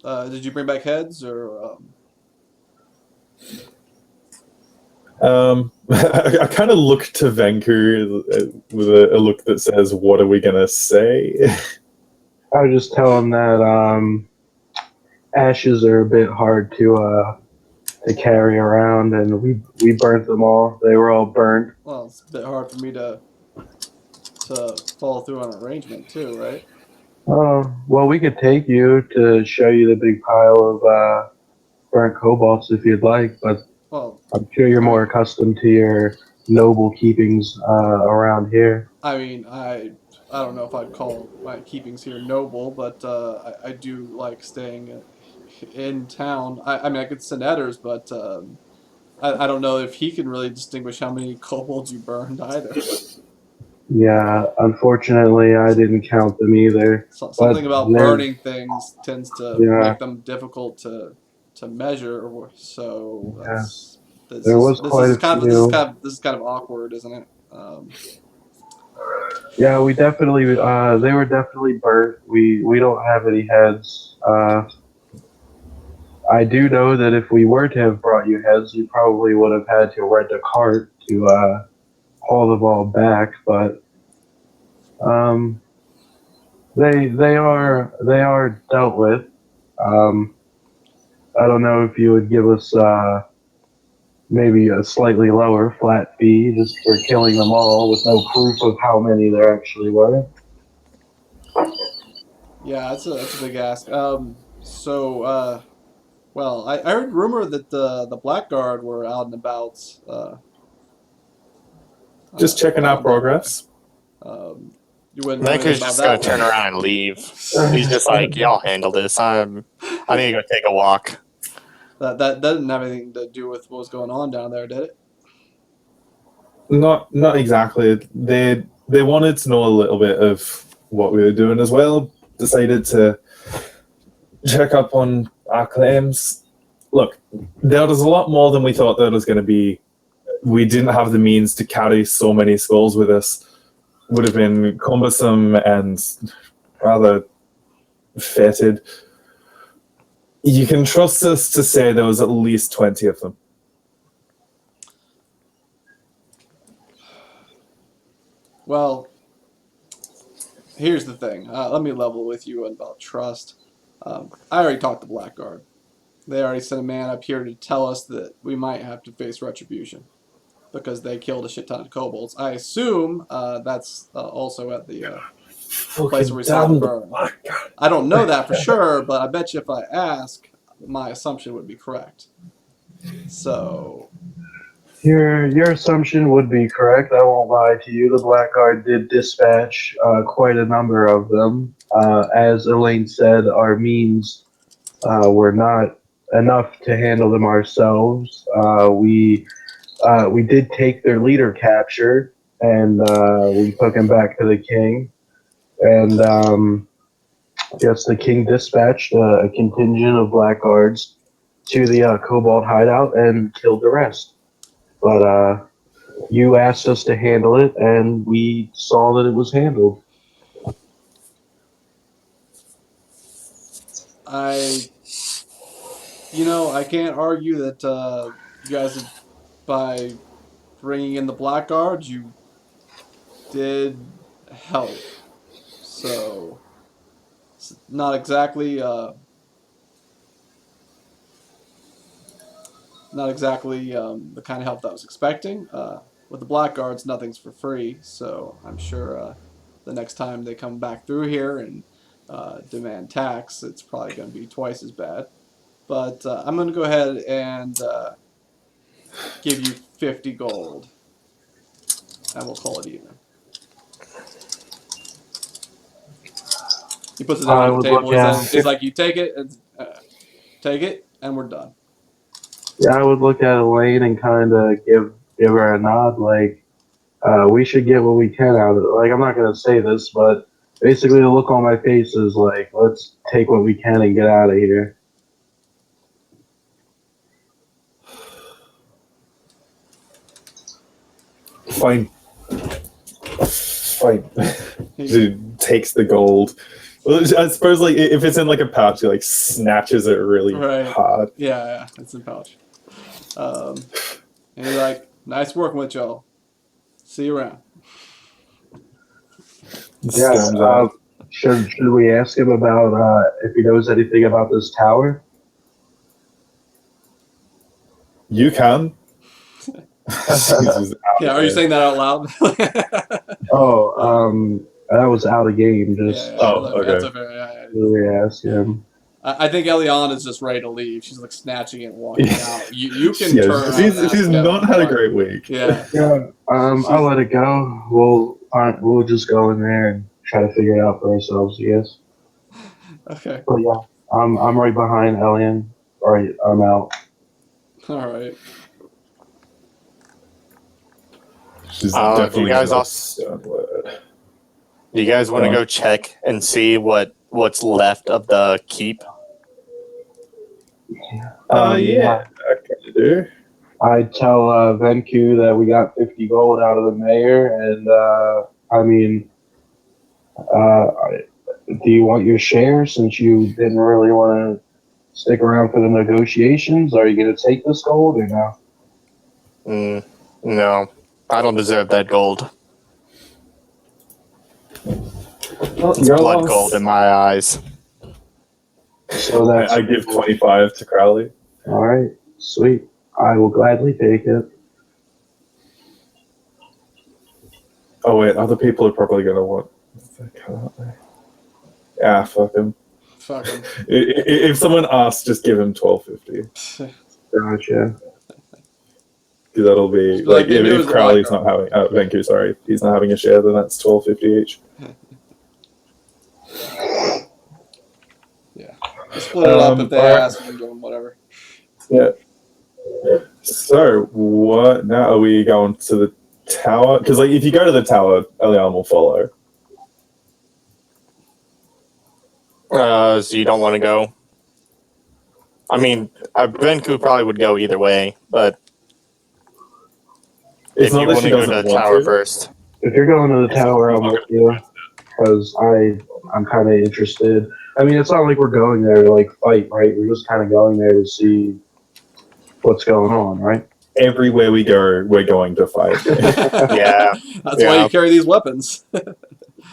did you bring back heads or I kind of look to Venku with a look that says, "What are we gonna say?" I would just tell him that ashes are a bit hard to carry around, and we burnt them all. They were all burnt. well, it's a bit hard for me to follow through on an arrangement too, right? Well, we could take you to show you the big pile of burnt cobalts if you'd like, but Well, I'm sure you're I more mean, accustomed to your noble keepings around here. I don't know if I'd call my keepings here noble, but I do like staying in town. I mean, I could send Edders, but I don't know if he can really distinguish how many kobolds you burned either. Yeah, unfortunately, I didn't count them either. So, But something about there's, burning things tends to yeah, make them difficult to measure. So yeah, that's this there is was quite a few. this is kind of awkward, isn't it? Yeah, we definitely, they were definitely burnt. We don't have any heads. I do know that if we were to have brought you heads, you probably would have had to rent a cart to haul them all back. But um, they are dealt with. Um, I don't know if you would give us maybe a slightly lower flat fee just for killing them all with no proof of how many there actually were. Yeah, that's a big ask. Well, I heard rumor that the Blackguard were out and about Just checking our down there. progress. You wouldn't know anything Vanku's about just gonna that, turn would around and leave. He's just like, y'all handle this. I need to go take a walk. that doesn't have anything to do with what was going on down there, did it? Not exactly. They wanted to know a little bit of what we were doing as well. Decided to check up on our claims. Look, there was a lot more than we thought there was going to be. We didn't have the means to carry so many skulls with us. Would have been cumbersome and rather fetid. You can trust us to say there was at least 20 of them. Well, here's the thing. Let me level with you about trust. I already talked to Blackguard. They already sent a man up here to tell us that we might have to face retribution because they killed a shit ton of kobolds. I assume that's also at the place where we saw the burn. I don't know that for sure, but I bet you if I ask, my assumption would be correct. So, Your assumption would be correct. I won't lie to you. The Blackguard did dispatch quite a number of them. As Elaine said, our means were not enough to handle them ourselves. We did take their leader captured, and we took him back to the king. And yes, the king dispatched a contingent of blackguards to the Cobalt hideout and killed the rest. But you asked us to handle it, and we saw that it was handled. I, I can't argue that you guys, by bringing in the Blackguards, you did help. So, it's not exactly the kind of help that I was expecting. With the Blackguards, nothing's for free, so I'm sure the next time they come back through here and demand tax, it's probably going to be twice as bad. But I'm going to go ahead and give you 50 gold, and we'll call it even. He puts it down I on the would table. look at He's like, "You take it, and we're done." I would look at Elaine and kind of give her a nod, like we should get what we can out of it. Like I'm not gonna say this, but basically the look on my face is like, let's take what we can and get out of here. Fine. Fine. She takes the gold. Well, I suppose like if it's in like a pouch, he like snatches it really Right. hard. Yeah, it's in pouch. And he's like, "Nice working with y'all. See you around." Yeah. Storms out. Should we ask him about if he knows anything about this tower? You can. She's just out Yeah, of are you there. saying that out loud? Oh, that was out of game. Just Yeah, Oh, that's okay. a fair. Yeah. really ask him. I think Eliana is just ready to leave. She's like snatching it and walking out. You can Yeah, turn around and ask she's him, not had a but- great week. Yeah. Yeah. She's- I'll let it go. We'll just go in there and try to figure it out for ourselves. Yes. Okay. But yeah, I'm right behind Elian. All right, I'm out. All right. She's Do you definitely guys not a also- stern word. Do you guys want to Go on. go check and see what's left of the keep? Yeah, I can do. I tell Venku that we got 50 gold out of the mayor, and I mean, do you want your share since you didn't really want to stick around for the negotiations? Are you going to take this gold or no? No, I don't deserve that gold. Well, It's your blood loss. gold in my eyes. So that's I give 25 to Crowley. all right. Sweet. I will gladly take it. Oh wait, other people are probably gonna want. Can't they? Yeah, fuck him. Fuck him. If someone asks, just give him 12.50. Gotcha. Because that'll be Just be like, like they knew it if was the Crowley's black not having Venku, sorry, he's not having a share, then that's 12.50 each. Just split it up if they alright. ask. You can give them whatever. Yeah. So what now? Are we going to the tower? Because like if you go to the tower, Elian will follow. So you don't want to go? I mean, Benku probably would go either way, but It's if not you that want she to go to doesn't the want tower to. first. If you're going to the tower, I'm with you because I'm kind of interested. I mean, it's not like we're going there to like fight, right? We're just kind of going there to see what's going on, right? Everywhere we go, we're going to fight. Yeah. That's why you carry these weapons.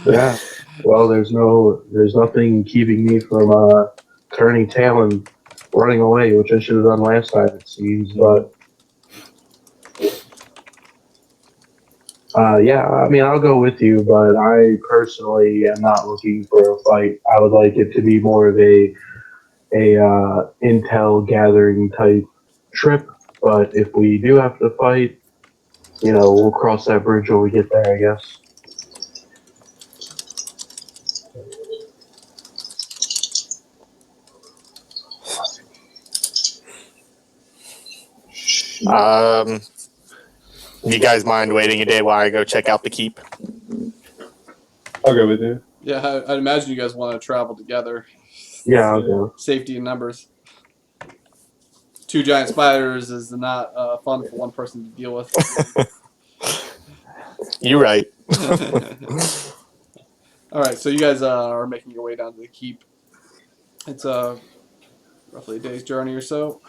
Yeah. Well, there's nothing keeping me from turning tail and running away, which I should have done last time, it seems. But yeah, I mean, I'll go with you, but I personally am not looking for a fight. I would like it to be more of a intel gathering type trip. But if we do have to fight, we'll cross that bridge when we get there, I guess. You guys mind waiting a day while I go check out the keep? I'll go with you. Yeah, I'd imagine you guys want to travel together. Yeah, I'll go. Safety in numbers. 2 giant spiders is not fun for one person to deal with. You're right. All right, so you guys are making your way down to the keep. It's roughly a day's journey or so.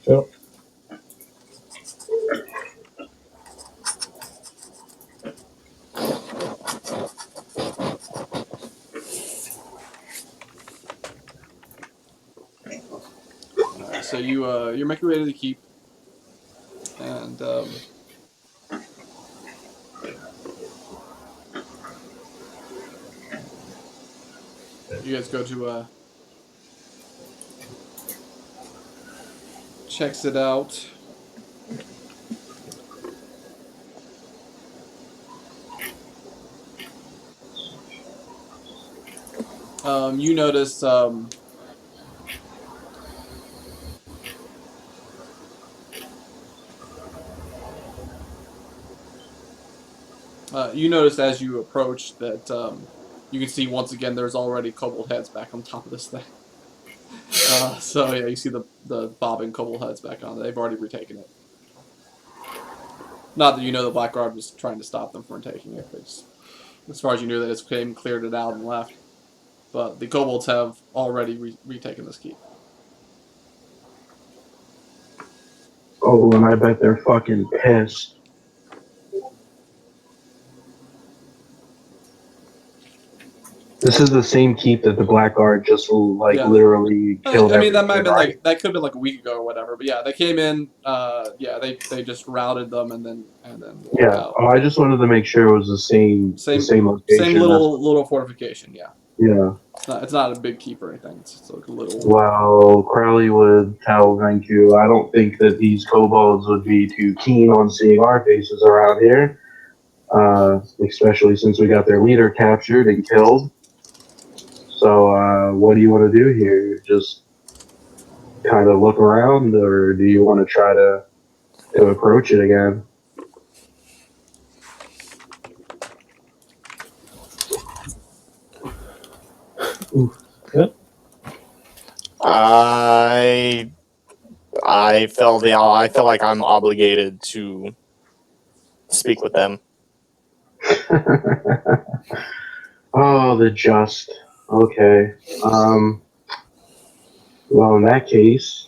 Yep. All right, so you're making your way to the keep, and you guys go to checks it out. You notice you notice as you approach that you can see once again there's already kobold heads back on top of this thing. So yeah, you see the bobbing kobold heads back on. They've already retaken it. Not that you know the Blackguard was trying to stop them from taking it. Just, as far as you knew, they just came, cleared it out, and left. But the kobolds have already retaken this keep. Oh, and I bet they're fucking pissed. This is the same keep that the Blackguard just Yeah. literally killed. I mean, that might have been right? that could have been like a week ago or whatever. But yeah, they came in. Yeah, they just routed them and then walked Yeah. out. Oh, I just wanted to make sure it was the same location. Same little fortification. Yeah. Yeah. It's not a big keep or anything. It's like a little. Well, Crowley would tell Venku, I don't think that these kobolds would be too keen on seeing our faces around here, especially since we got their leader captured and killed. So, what do you want to do here? Just kind of look around, or do you want to try to approach it again? Good. I feel like I'm obligated to speak with them. Oh, the just. Okay. Well, in that case,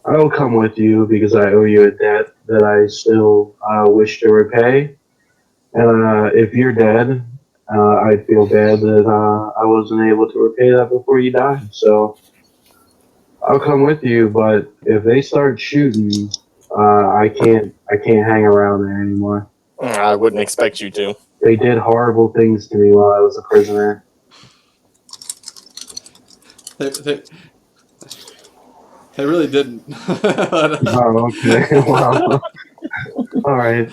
I'll come with you because I owe you a debt that I still wish to repay. And if you're dead, I feel bad that I wasn't able to repay that before you died. So I'll come with you, but if they start shooting, I can't hang around there anymore. I wouldn't expect you to. They did horrible things to me while I was a prisoner. They really didn't. Oh, okay. Well, all right.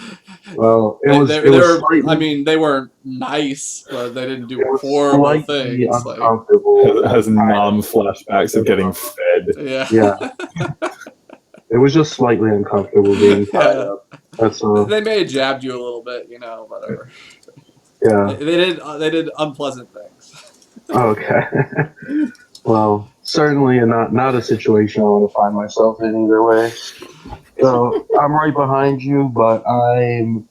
Well, it was slightly, I mean, they weren't nice, but they didn't do it was horrible slightly things. uncomfortable. It has mom flashbacks of getting fed. Yeah. It was just slightly uncomfortable being tied up. That's all. They may have jabbed you a little bit, whatever. Yeah. They did unpleasant things. Okay. Well, certainly not a situation I want to find myself in either way. So I'm right behind you, but I'm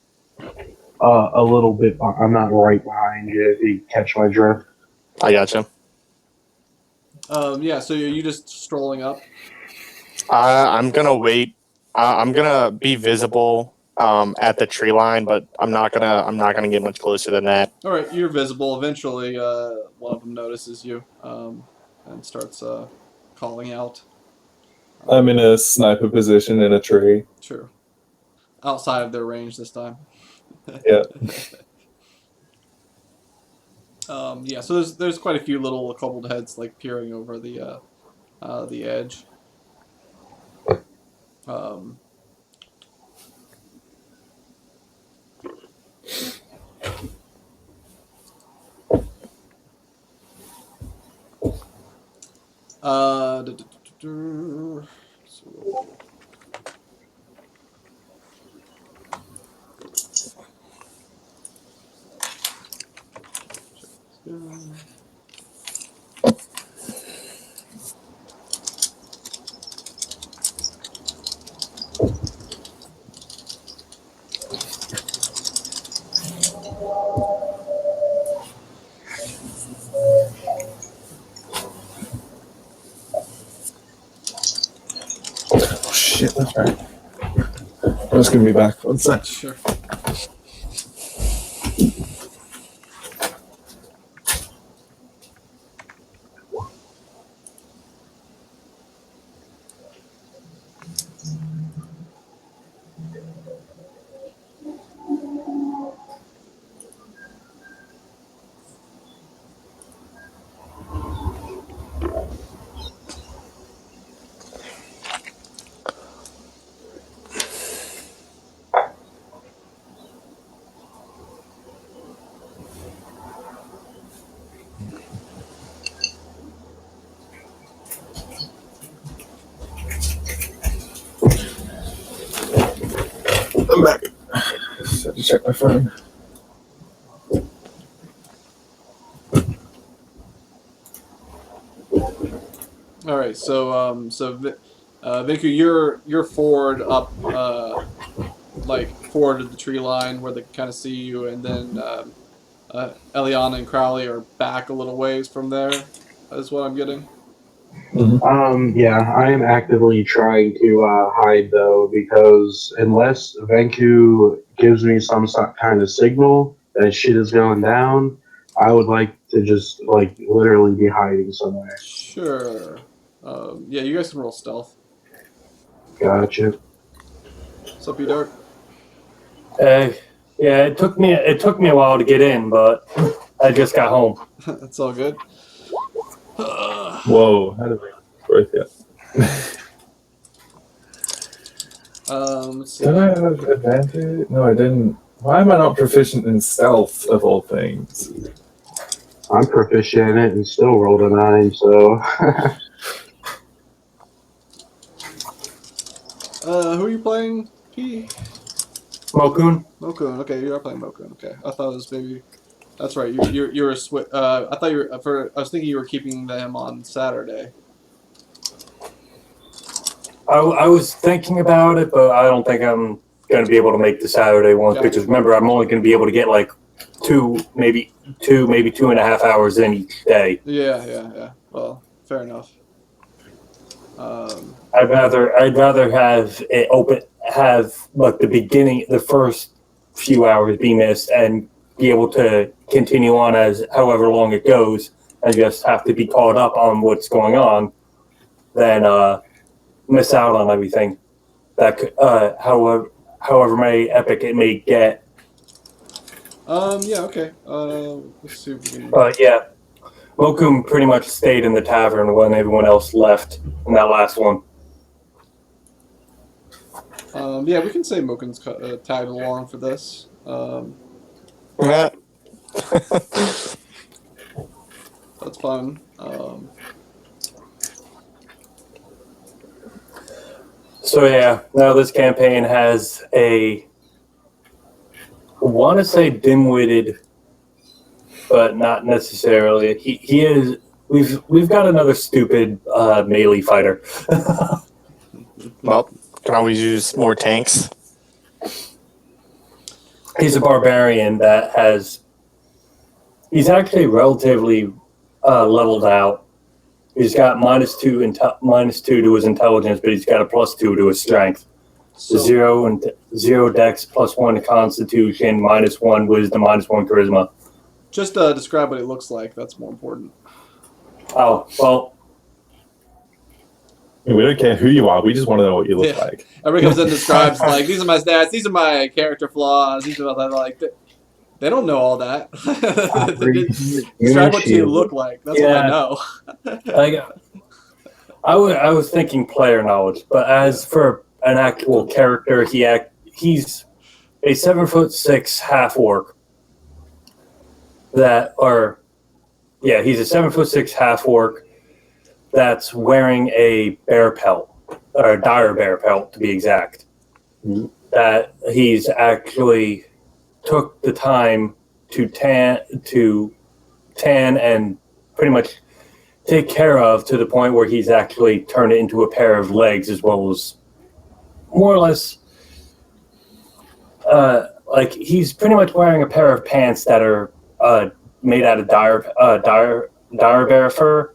a little bit. I'm not right behind you. If you catch my drift. I gotcha. Yeah. So are you just strolling up? I'm gonna wait. I'm gonna be visible at the tree line, but I'm not gonna get much closer than that. All right, you're visible. Eventually, one of them notices you and starts calling out. I'm in a sniper position in a tree. True. Outside of their range this time. Yeah. Yeah. So there's quite a few little kobold heads like peering over the edge. Oh shit, that's right. I'm just gonna be back. One sec. Sure. I'm back. Just had to check my phone. All right, Vinku, you're forward up, like forward of the tree line where they can kind of see you, and then Eliana and Crowley are back a little ways from there. Is what I'm getting. Yeah, I am actively trying to hide though, because unless Venku gives me kind of signal that shit is going down, I would like to just like literally be hiding somewhere. Sure. Yeah, you guys can roll stealth. Gotcha. What's up, you dark? Yeah, it took me a while to get in, but I just got home. That's all good. Whoa, how did we both yet? Let's see. Did I have advantage? No, I didn't. Why am I not proficient in stealth of all things? I'm proficient in it and still rolled a 9, so. Who are you playing? P. Mokun? Mokun. Okay, you are playing Mokun. Okay, I thought it was maybe. That's right. You're a I thought you were I was thinking you were keeping them on Saturday. I was thinking about it, but I don't think I'm going to be able to make the Saturday one Gotcha. because remember, I'm only going to be able to get like maybe 2.5 hours in each day. Yeah. Well, fair enough. I'd rather have it have like the first few hours be missed and be able to continue on as however long it goes and just have to be caught up on what's going on than miss out on everything that however many epic it may get. Yeah. Okay. Let's see if we can. But yeah, Mokum pretty much stayed in the tavern when everyone else left in that last one. Yeah, we can say Mokun's tagged along for this. Yeah. That's fun. So yeah, now this campaign has I want to say dim-witted, but not necessarily. He is. We've got another stupid melee fighter. Well, can always use more tanks. He's a barbarian that has. He's actually relatively leveled out. He's got -2 to his intelligence, but he's got a +2 to his strength. So, 0 dex, +1 to constitution, -1 wisdom, -1 charisma. just describe what it looks like. That's more important. Oh, well, We don't care who you are. We just want to know what you look Yeah. like. Everybody comes in and describes like these are my stats, these are my character flaws, these are that. Like they don't know all that. Describe what you look like. That's what I Yeah. know. I was thinking player knowledge, but as for an actual character, he's a 7'6" half orc. He's a 7'6" half orc that's wearing a bear pelt, or a dire bear pelt to be exact. Mhm. That he's actually took the time to tan and pretty much take care of to the point where he's actually turned it into a pair of legs as well as more or less like he's pretty much wearing a pair of pants that are made out of dire bear fur,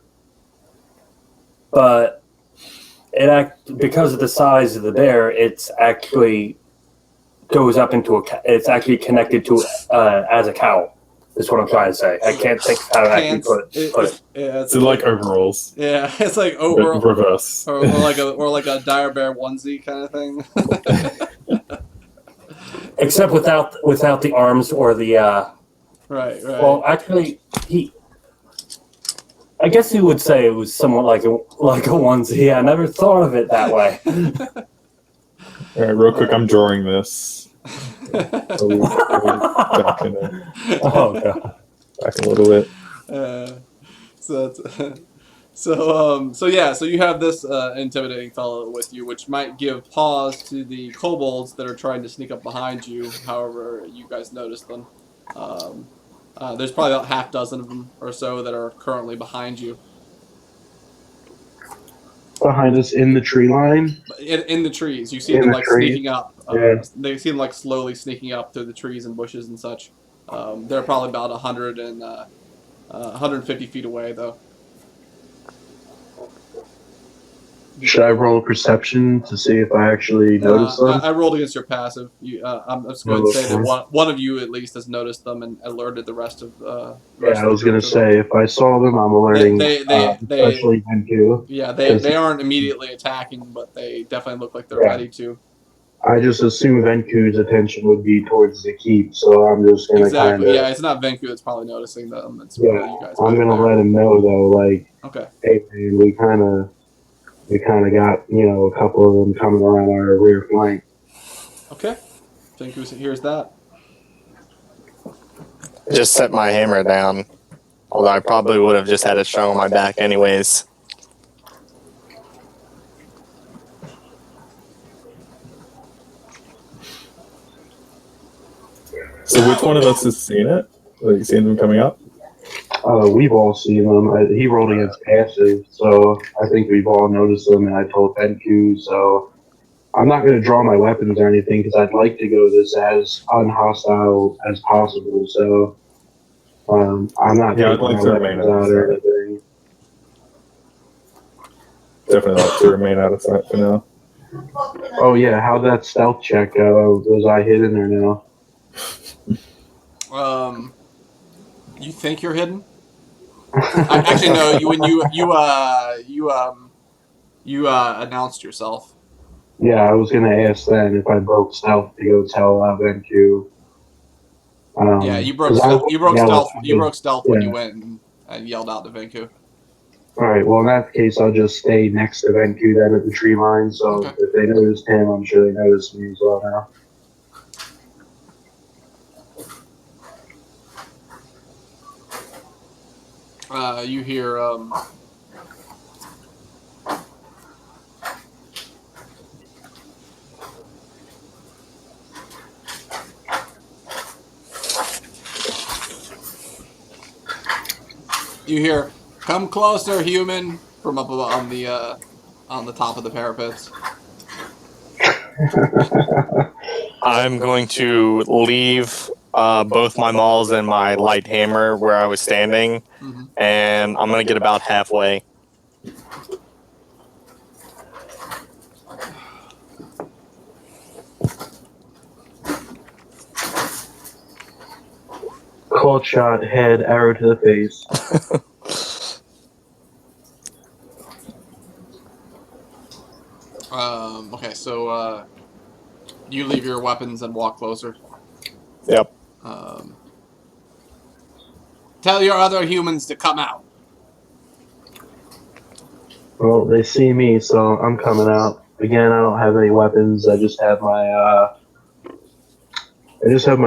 but because of the size of the bear, it's actually goes up into it's actually connected to as a cowl. Is what I'm trying to say. I can't think of how to actually put it. Yeah, it's So like overalls, yeah, it's like but reverse. or like a dire bear onesie kind of thing. Except without the arms or the Right. well, actually, I guess you would say it was somewhat like a onesie. I never thought of it that way. All right, real quick, I'm drawing this. Back Oh god. a little bit. So you have this intimidating fellow with you, which might give pause to the kobolds that are trying to sneak up behind you. However, you guys notice them. There's probably about half dozen of them or so that are currently behind you. Behind us in the tree line. In the trees, you see In them the like trees? sneaking up. Yeah. They see them like slowly sneaking up through the trees and bushes and such. They're probably about 150 feet away, though. Should I roll perception to see if I actually notice them? I rolled against your passive. I'm just going to say that one of you at least has noticed them and alerted the rest of the Yeah, rest I of was the group gonna say if I saw them, I'm alerting. Especially Venku. Yeah, 'cause they aren't immediately attacking, but they definitely look like they're Yeah. ready to. I just assume Venku's attention would be towards the keep, so I'm just gonna Exactly. kind of. Yeah, it's not Venku that's probably noticing them. It's Yeah, you guys. I'm back gonna there. let him know though, like, Okay. hey, man, we kind of got a couple of them coming around our rear flank. Okay. Venku hears that. Just set my hammer down. Although I probably would have just had it strung on my back anyways. So which one of us has seen it? Like, seen them coming up? We've all seen them. He rolled against passive, so I think we've all noticed them. And I told Venku, so I'm not going to draw my weapons or anything because I'd like to go this as unhostile as possible. So I'm not Yeah, I'd taking like my to remain weapons out of out or sight. anything. Definitely like to remain out of sight for now. Oh yeah, how'd that stealth check go? Was I hidden or no? You think you're hidden? Actually, no. You announced yourself. Yeah, I was gonna ask then if I broke stealth to go tell Venku. Yeah, you broke 'Cause stealth. You broke stealth. You broke stealth when you Yeah. went and yelled out to Venku. All right. Well, in that case, I'll just stay next to Venku then at the tree line. So Okay. if they noticed him, I'm sure they noticed me as well now. You hear "Come closer, human," from up on the top of the parapets. I'm going to leave both my mauls and my light hammer where I was standing, Mm-hmm. and I'm going to get about halfway. Cold shot, head, arrow to the face. Okay, so you leave your weapons and walk closer. Yep. Tell your other humans to come out. Well, they see me, so I'm coming out. Again, I don't have any weapons. I just have my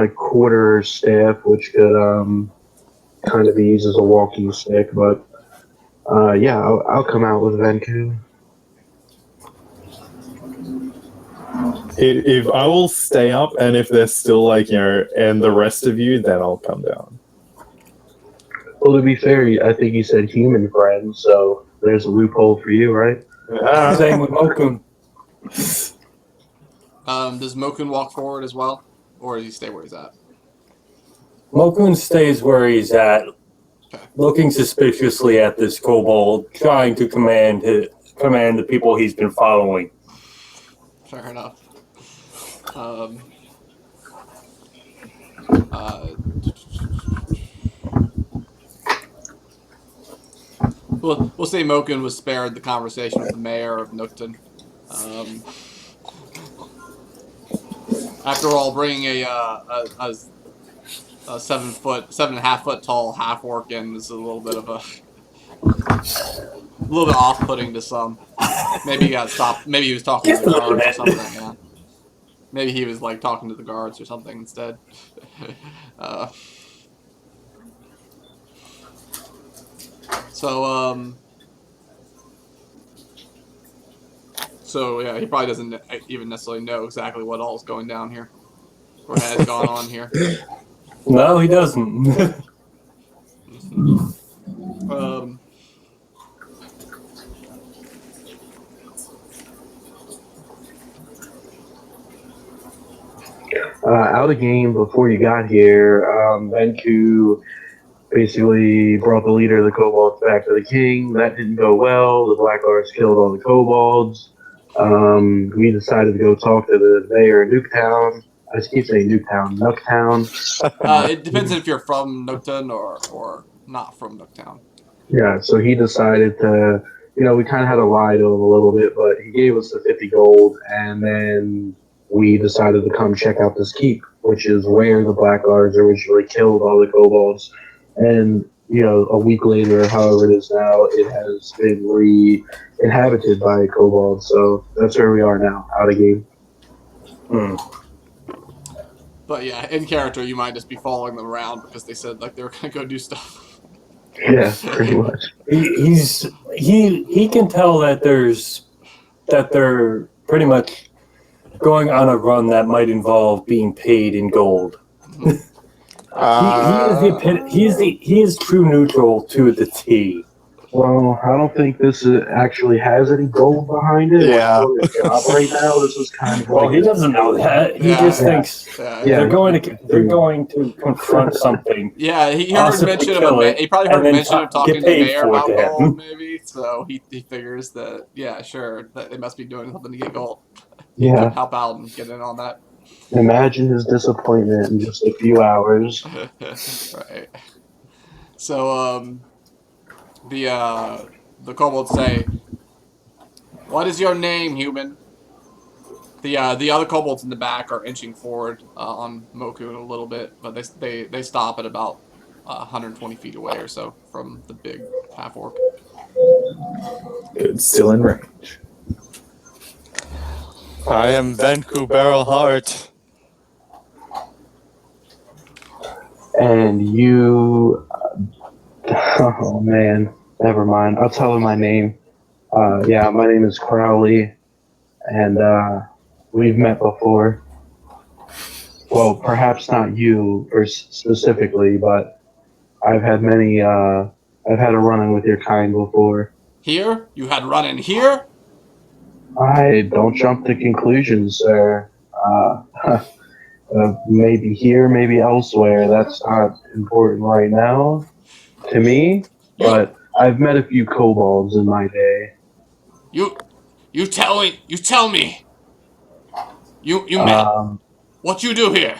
quarter staff, which could kind of be used as a walking stick. But yeah, I'll come out with Venku. If I will stay up, and if they're still and the rest of you, then I'll come down. Well, to be fair, I think you said human friend, so there's a loophole for you, right? Same with Mokun. Does Mokun walk forward as well, or does he stay where he's at? Mokun stays where he's at, Okay. looking suspiciously at this kobold, trying to command the people he's been following. Fair enough. We'll say Mokun was spared the conversation with the mayor of Nookton. After all, bringing a 7.5 foot tall half orc in is a little bit off-putting to some. Maybe he got stopped. Maybe he was talking to the guards or something. Yeah. Maybe he was talking to the guards or something instead. So yeah, he probably doesn't even necessarily know exactly what all is going down here or has gone on here. No, he doesn't. Out of game before you got here, Venku basically brought the leader of the kobolds back to the king. That didn't go well. The Black Arts killed all the kobolds. We decided to go talk to the mayor of Nuketown. I just keep saying Nuketown, Nucktown. It depends if you're from Nookton or not from Nooktown. Yeah, so he decided to, we kind of had to lie to him a little bit, but he gave us the 50 gold, and then we decided to come check out this keep, which is where the Black Guards originally killed all the kobolds. And, a week later, however it is now, it has been re-inhabited by kobolds, so that's where we are now, out of game. But yeah, in character, you might just be following them around because they said like they were gonna go do stuff. Yeah, pretty much. He can tell that they're pretty much going on a run that might involve being paid in gold. He is true neutral to the T. Well, I don't think this actually has any gold behind it. Yeah. Right now, this is kind of Well, like he doesn't know that. He just thinks they're going to confront something. Yeah, he heard mention of he probably heard mention of talking to the mayor about gold, maybe. So he figures that sure, that they must be doing something to get gold. He can help out and get in on that. Imagine his disappointment in just a few hours. Right. So the kobolds say, "What is your name, human?" The other kobolds in the back are inching forward on Moku a little bit, but they stop at about 120 feet away or so from the big half orc. Good, still in range. I am Venku Barrelheart. And you... Oh, man. Never mind. I'll tell him my name. My name is Crowley, and we've met before. Well, perhaps not you specifically, but I've had I've had a run-in with your kind before. Here? You had run-in here? I don't jump to conclusions, sir. Maybe here, maybe elsewhere. That's not important right now to me, but I've met a few kobolds in my day. You tell me. You met. What you do here?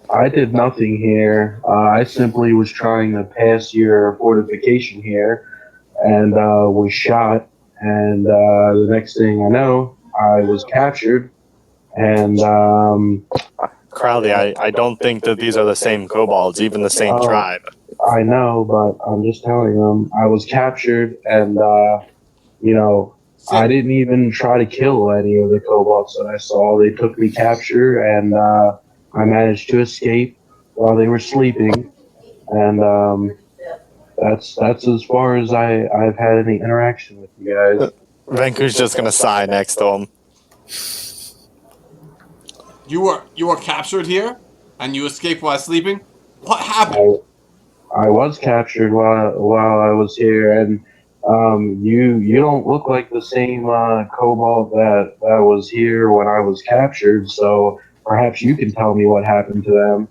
I did nothing here. I simply was trying to pass your fortification here, and was shot. And the next thing I know, I was captured. And Crowley, I don't think that these are the same kobolds, even the same tribe. I know, but I'm just telling them I was captured, and I didn't even try to kill any of the kobolds that I saw. They took me capture, and I managed to escape while they were sleeping, and that's as far as I've had any interaction with you guys. Venku's just gonna sigh next to him. You were captured here, and you escaped while sleeping. What happened? I was captured while I was here, and you don't look like the same kobold that was here when I was captured. So perhaps you can tell me what happened to them.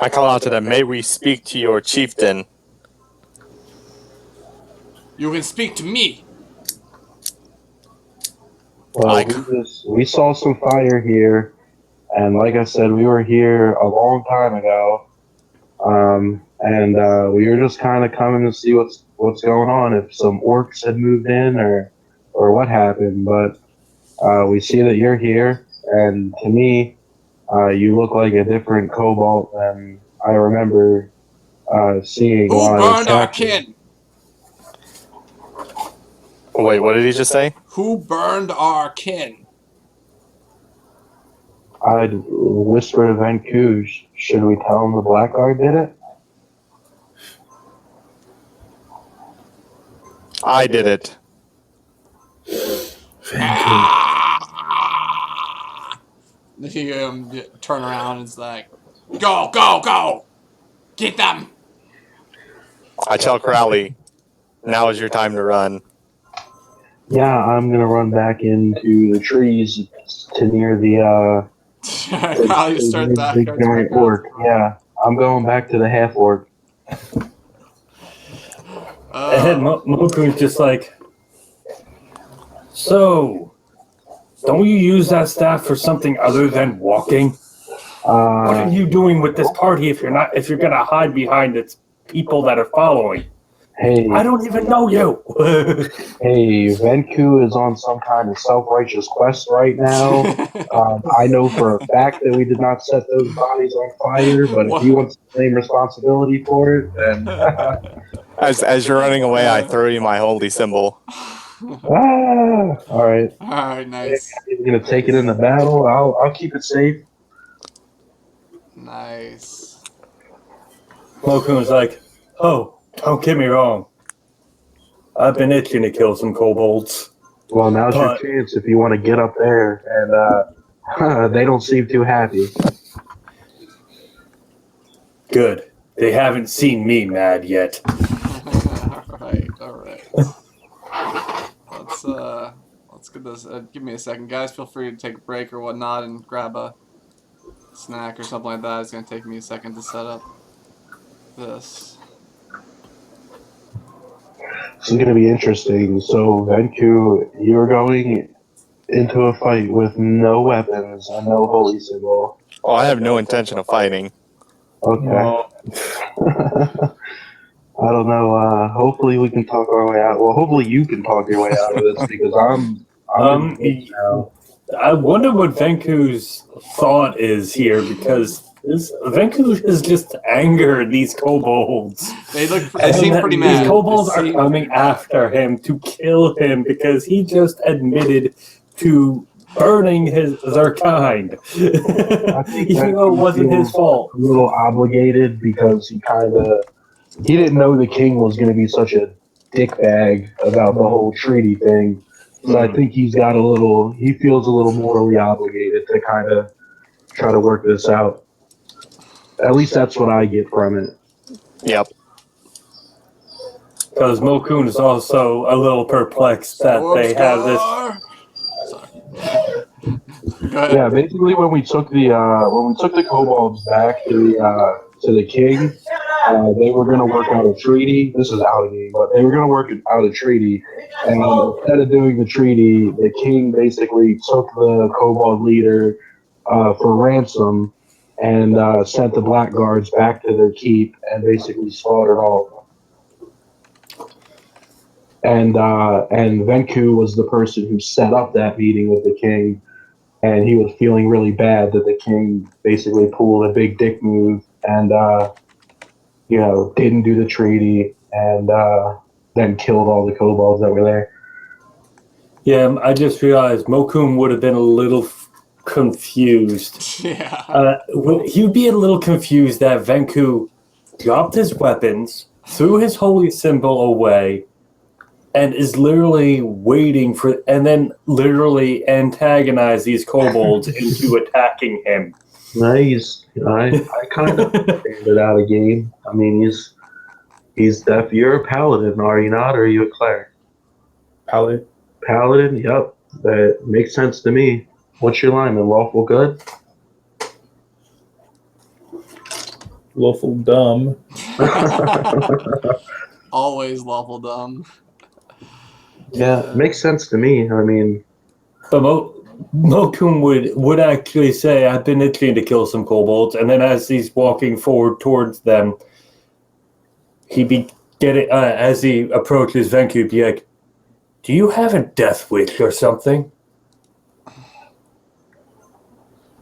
I call out to them, "May we speak to your chieftain?" You can speak to me. Well, we saw some fire here, and like I said, we were here a long time ago, and we were just kind of coming to see what's going on, if some orcs had moved in or what happened. But we see that you're here, and to me, you look like a different kobold than I remember seeing. Who burned our kin? Wait, what did he just say? Who burned our kin? I'd whisper to Venku, should we tell him the Blackguard did it? I did it. He turn around and is like, "Go, go, go! Get them!" I tell Crowley, "Now is your time to run." Yeah, I'm gonna run back into the trees to near the Probably start Big, back. big giant orc. Yeah, I'm going back to the half orc. And Moku's just like, so, don't you use that staff for something other than walking? What are you doing with this party if you're gonna hide behind its people that are following? Hey, I don't even know you. hey, Venku is on some kind of self-righteous quest right now. I know for a fact that we did not set those bodies on fire, but if he wants to claim responsibility for it, then As you're running away, I throw you my holy symbol. all right. All right, nice, You're gonna take it into battle. I'll keep it safe. nice. Moku was like, oh, don't get me wrong. I've been itching to kill some kobolds. Well, now's But- your chance if you want to get up there, and they don't seem too happy. Good. They haven't seen me mad yet. All right. Let's get this. Give me a second, guys. Feel free to take a break or whatnot and grab a snack or something like that. It's gonna take me a second to set up this. This is going to be interesting. So, Venku, you're going into a fight with no weapons and no holy symbol. Oh, I have no intention of fighting. Okay. Well, I don't know. Hopefully, we can talk our way out. Well, hopefully, you can talk your way out of this because I'm in now. I wonder what Venku's thought is here because Venku is just angered these kobolds. They seem pretty mad. These kobolds They are seem coming pretty mad. after him to kill him because he just admitted to burning their kind. Even though it wasn't his fault. A little obligated because he didn't know the king was going to be such a dickbag about the whole treaty thing. So I think he feels a little morally obligated to kind of try to work this out. At least that's what I get from it. Yep. Because Mokun is also a little perplexed that they have this. Sorry. Go ahead. Yeah, basically when we took the kobolds back to the king, they were going to work out a treaty. This is out of game, but they were going to work out a treaty. And instead of doing the treaty, the king basically took the kobold leader for ransom and sent the blackguards back to their keep and basically slaughtered all of them. And Venku was the person who set up that meeting with the king, and he was feeling really bad that the king basically pulled a big dick move and didn't do the treaty and then killed all the kobolds that were there. Yeah, I just realized Mokun would have been a little confused. Yeah. He'd be a little confused that Venku dropped his weapons, threw his holy symbol away, and is literally waiting for, and then literally antagonize these kobolds into attacking him. Nice. I kind of figured it out a game. I mean, he's deaf. You're a paladin, are you not? Or are you a cleric? Paladin. Yep. That makes sense to me. What's your line? Lawful good. lawful dumb. Always lawful dumb. Yeah, makes sense to me. I mean, But Mokun would actually say, I've been itching to kill some kobolds, and then as he's walking forward towards them, as he approaches Venku, he'd be like, do you have a death wish or something?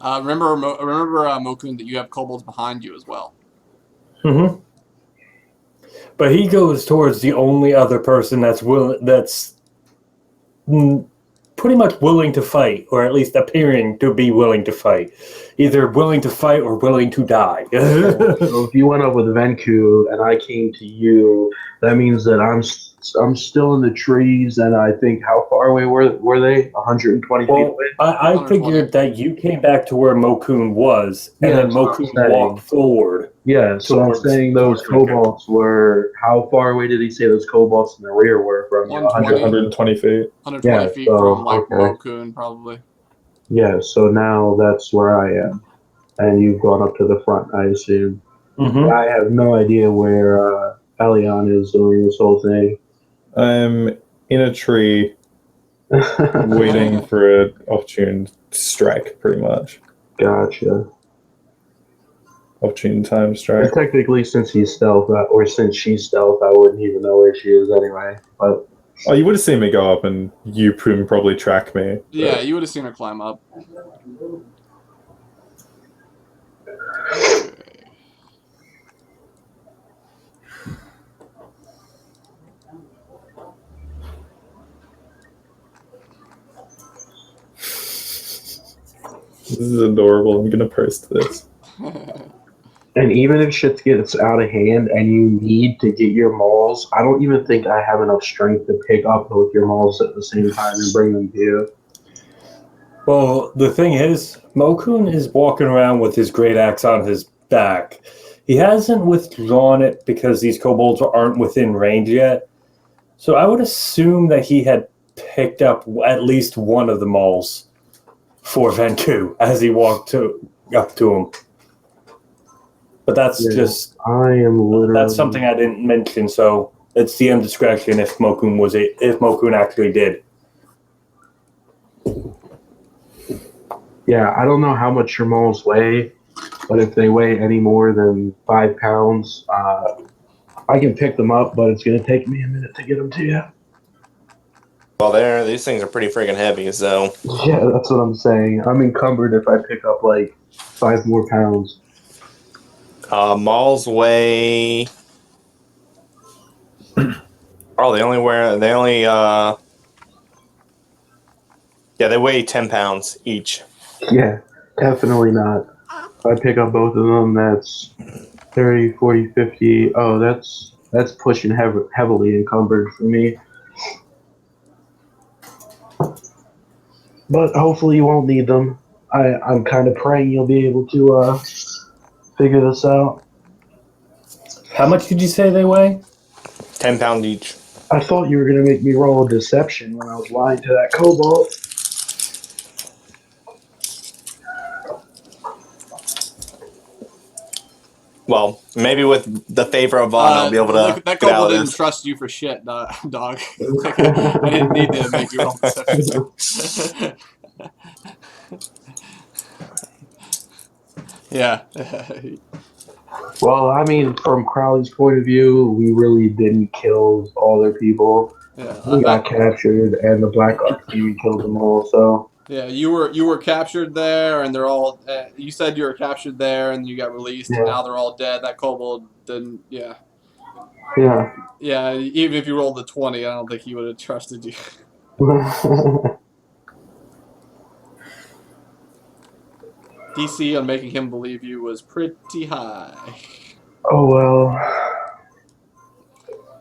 Remember, Mokun, that you have kobolds behind you as well. Mm-hmm. But he goes towards the only other person that's pretty much willing to fight, or at least appearing to be willing to fight. Either willing to fight or willing to die. so if you went up with Venku and I came to you, that means that I'm still in the trees, and I think how far away were they? 120 feet Well, away? I figured that you came back to where Mokun was, and Yeah, then that's what I'm Mokun saying. walked forward. Yeah, so I'm saying those towards Venku. kobolds were, how far away did he say those kobolds in the rear were from you? 120. 120 feet. 120 Yeah, feet so, from okay. Mokun, probably. Yeah, so now that's where I am. And you've gone up to the front, I assume. Mm-hmm. I have no idea where Elion is doing this whole thing. I'm in a tree waiting for an opportune strike, pretty much. Gotcha. Opportune time strike. Technically, since he's stealth, or since she's stealth, I wouldn't even know where she is anyway. But Oh, you would have seen me go up, and you probably track me. Yeah, But you would have seen her climb up. Okay. this is adorable. I'm gonna post this. and even if shit gets out of hand and you need to get your malls, I don't even think I have enough strength to pick up both your malls at the same time and bring them to you. Well, the thing is, Mokun is walking around with his great axe on his back. He hasn't withdrawn it because these kobolds aren't within range yet. So I would assume that he had picked up at least one of the mauls for Venku as he walked up to him. But that's just I am literally. that's something I didn't mention. So it's DM discretion if Mokun actually did. Yeah, I don't know how much your malls weigh, but if they weigh any more than 5 pounds, I can pick them up, but it's going to take me a minute to get them to you. Well, these things are pretty freaking heavy, so Yeah, that's what I'm saying. I'm encumbered if I pick up like 5 more pounds. malls weigh. Oh, they weigh 10 pounds each. Yeah, definitely not. If I pick up both of them, that's 30, 40, 50. Oh, that's pushing heavily encumbered for me. But hopefully you won't need them. I'm kind of praying you'll be able to figure this out. How much did you say they weigh? 10 pound each. I thought you were going to make me roll a deception when I was lying to that kobold. Well, maybe with the favor of Vaughn, I'll be able to that get out kobold of didn't this. trust you for shit, dog. Like, I didn't need to make you roll deception. Yeah. Well, I mean, from Crowley's point of view, we really didn't kill all their people. We Yeah. got captured, and the Black Ark came and killed them all. So Yeah, you were captured there, and they're all. You said you were captured there, and you got released, and yeah, now they're all dead. That kobold didn't. Yeah, yeah. yeah. Even if you rolled a 20, I don't think he would have trusted you. DC on making him believe you was pretty high. Oh well.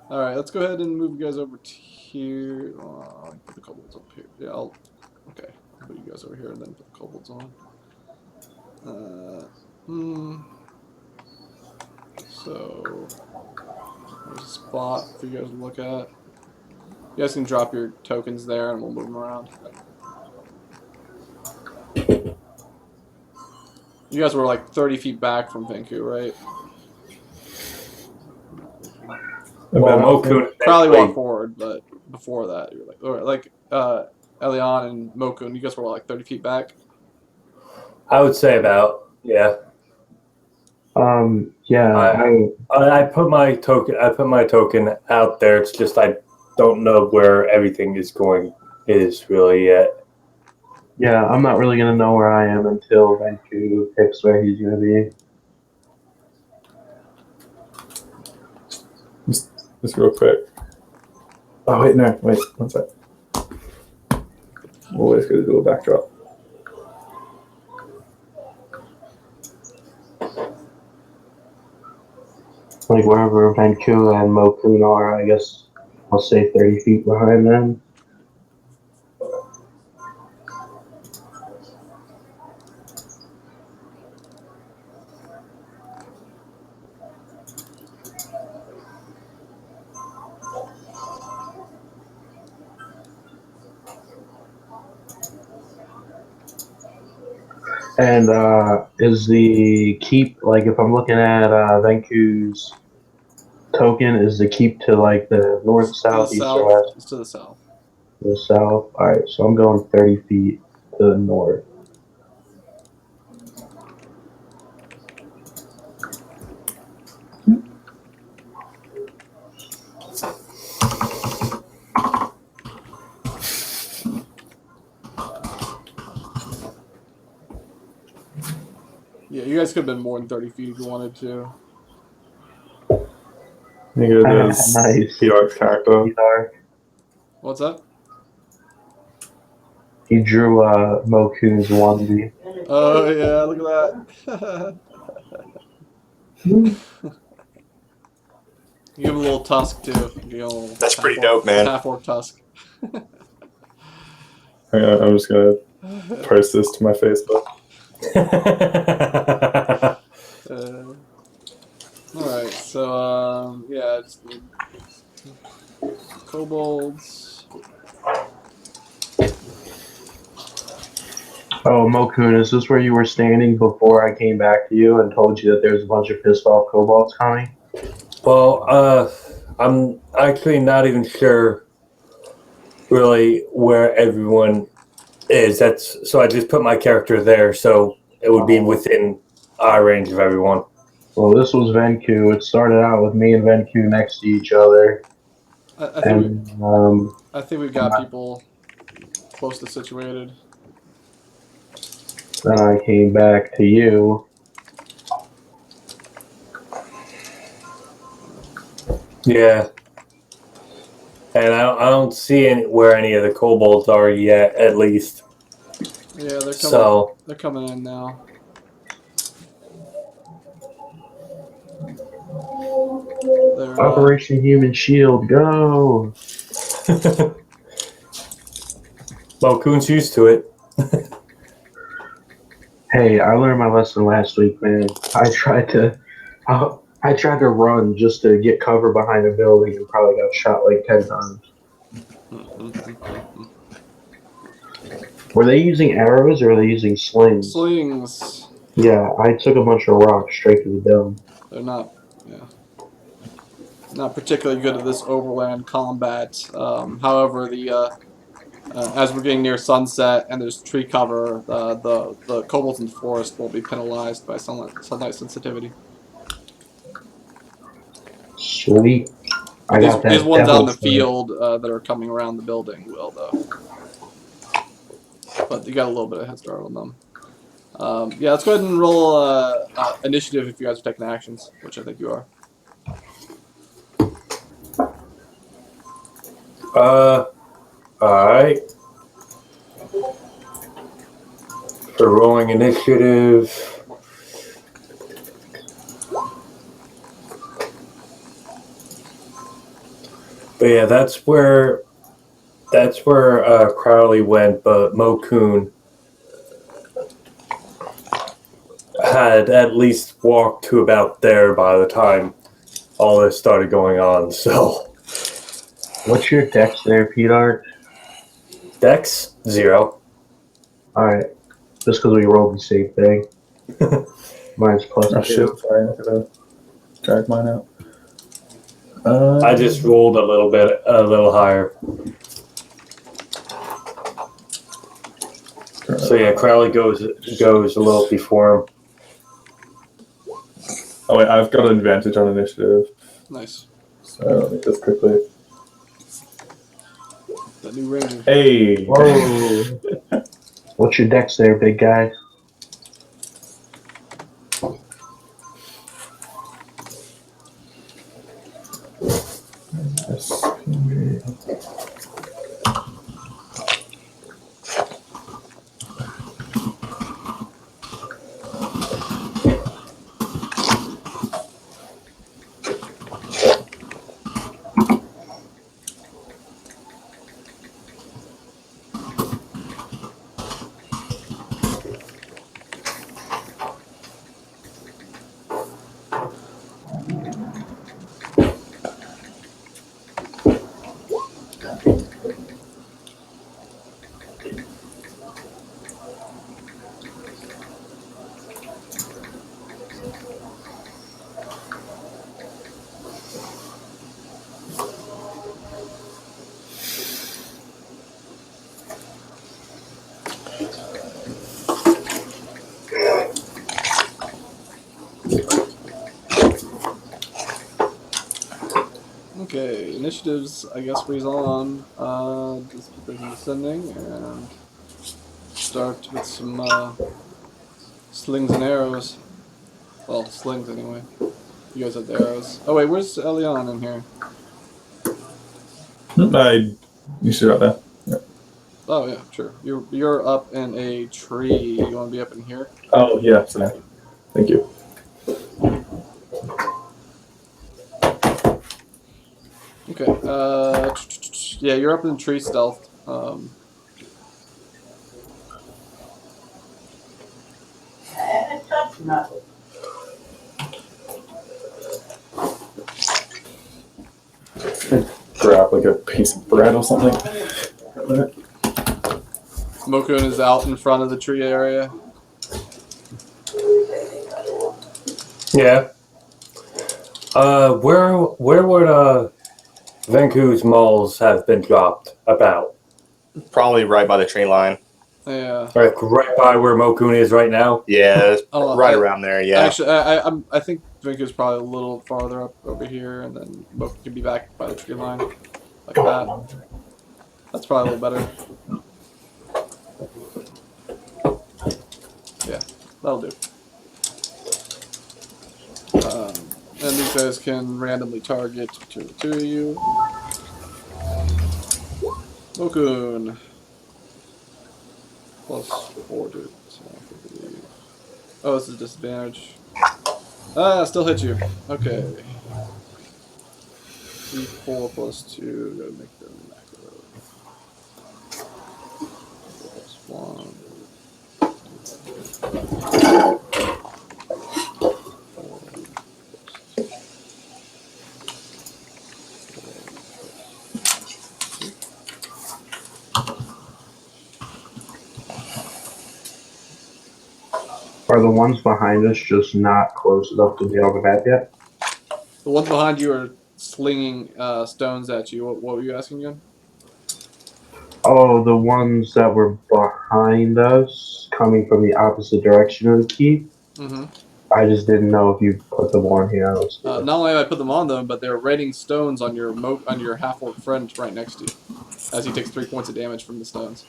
All right, let's go ahead and move you guys over to here. I'll put the kobolds up here. Yeah, okay. I'll put you guys over here and then put the kobolds on. So there's a spot for you guys to look at. You guys can drop your tokens there, and we'll move them around. You guys were like 30 feet back from Vanku, right? Well, Mokun Probably walk forward, but before that, you were like, or like Elion and Mokun, you guys were like 30 feet back. I would say about, yeah. Yeah. I put my token out there. It's just I don't know where everything is really yet. Yeah, I'm not really gonna know where I am until Vancouver picks where he's gonna be. Just real quick. Oh wait, no, wait, one sec. Always got to do a backdrop. Like wherever Vancouver and Mokun are, I guess I'll say 30 feet behind them. And is the keep like if I'm looking at Venku's token, is the keep to like the north, To the south, east, or south. west? It's to the south. The south. All right, so I'm going 30 feet to the north. Yeah, you guys could have been more than 30 feet if you wanted to. You go as Nice. P-Arc's character. What's that? He drew Mokun's onesie. Oh yeah, look at that. You give him a little tusk too. Give him a little That's pretty dope, man. half-orc tusk. I'm just gonna post this to my Facebook. All right, so yeah, it's kobolds. Oh, Mokun, is this where you were standing before I came back to you and told you that there's a bunch of pissed off kobolds coming? Well, I'm actually not even sure really where everyone is. That's so I just put my character there, so it would be within eye range of everyone. Well, this was Venku. It started out with me and Venku next to each other, I think and I think we've got people close to situated. then I came back to you. Yeah, and I don't see where any of the kobolds are yet, at least. Yeah, they're coming. So They're coming in now. They're, Operation Human Shield, go! Mokun's used to it. Hey, I learned my lesson last week, man. I tried to run just to get cover behind a building and probably got shot like 10 times. Were they using arrows or were they using slings? slings. Yeah, I took a bunch of rocks straight to the dome. They're not. Yeah. Not particularly good at this overland combat. However, as we're getting near sunset and there's tree cover, the kobolds in the forest will be penalized by sunlight sensitivity. Sweet. I These, got that. these ones out in the devil's field that are coming around the building will, though. But you got a little bit of head start on them. Yeah, let's go ahead and roll initiative if you guys are taking actions, which I think you are. Alright. For rolling initiative. But yeah, that's where Crowley went, but Mokun had at least walked to about there by the time all this started going on, so What's your dex there, Peter? Dex 0. Alright. Just because we rolled the same thing. Mine's plus Oh 2. shit, sorry, I gotta drag mine out. I just rolled a little higher. So yeah, Crowley goes a little before him. Oh wait, I've got an advantage on initiative. Nice. So let me just quickly. The new ranger. Hey! Whoa! What's your dex there, big guy? initiatives, I guess, freeze on. Just keep everything descending and start with some slings and arrows. Well, slings anyway. You guys have the arrows. Oh wait, where's Elion in here? You should out there. Yeah. Oh yeah, sure. You're up in a tree. You want to be up in here? Oh yeah, sorry. Thank you. Okay. Yeah, you're up in tree stealth. Grab like a piece of bread or something. Mokun is out in front of the tree area. Yeah. Where would Vanku's malls have been dropped about? Probably right by the tree line. Yeah. Like right by where Mokun is right now? Yeah, Oh, right around there. Yeah. Actually, I think Vinku's probably a little farther up over here, and then Mokun can be back by the tree line, like that. That's probably a little better. Yeah, that'll do. And these guys can randomly target between the two of you. Mokun. +4 to attack, I believe. Oh, this is a disadvantage. Ah, still hit you. Okay. D4 +2. Gotta make them macro. 4 +1. Are the ones behind us just not close enough to be on the map yet? The ones behind you are slinging stones at you. What were you asking again? Oh, the ones that were behind us, coming from the opposite direction of the key. Mm-hmm. I just didn't know if you put them on here. I don't see them. Not only have I put them on them, but they're raining stones on your half-orc friend right next to you, as he takes 3 points of damage from the stones.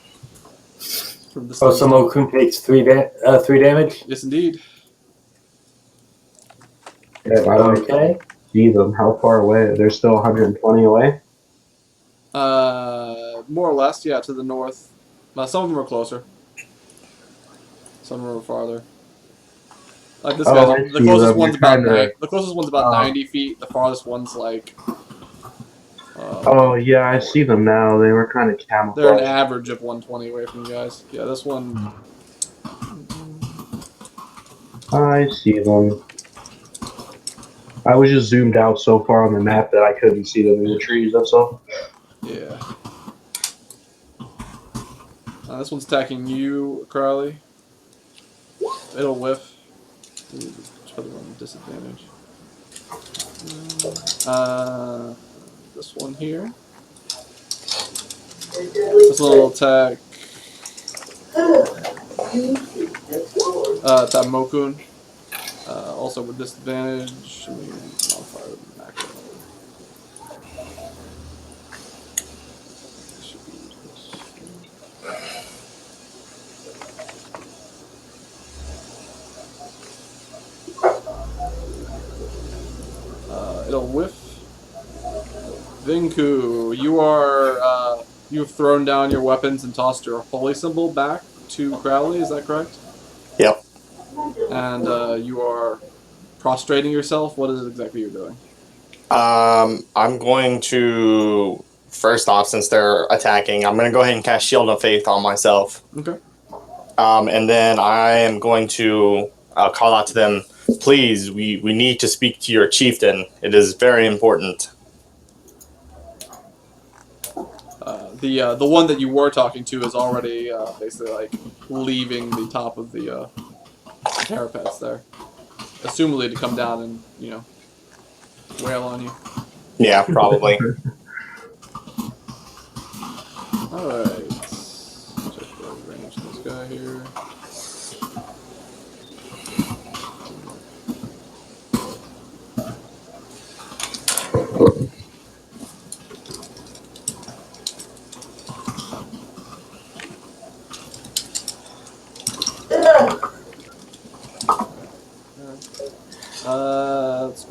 From the Oh, stones. so Mokun takes 3 damage? Yes, indeed. Yeah, I don't Okay. see them. How far away? They're still 120 away? More or less, yeah, to the north. Some of them are closer. Some of them are farther. Like this Oh, guy's I the see closest them. one's You're about kinda- the closest one's about 90 feet. The farthest one's like. Oh, yeah, I see them now. They were kind of They're an camouflaged. average of 120 away from you guys. Yeah, this one. I see them. I was just zoomed out so far on the map that I couldn't see them in the trees, that's all. Yeah. This one's attacking you, Crowley. It'll whiff. Try to run disadvantage. This one here. This little attack. Attack Mokun. Also with disadvantage. Let me modify the macro. It'll whiff. Vinku, you are you've thrown down your weapons and tossed your holy symbol back to Crowley. Is that correct? Yep. And you are prostrating yourself. What is it exactly you're doing? I'm going to first off, since they're attacking, I'm going to go ahead and cast Shield of Faith on myself. Okay. And then I am going to call out to them. Please, we need to speak to your chieftain. It is very important. The one that you were talking to is already basically like leaving the top of the parapets there, assumably to come down and wail on you. Yeah, probably. All right. Check the range of this guy here.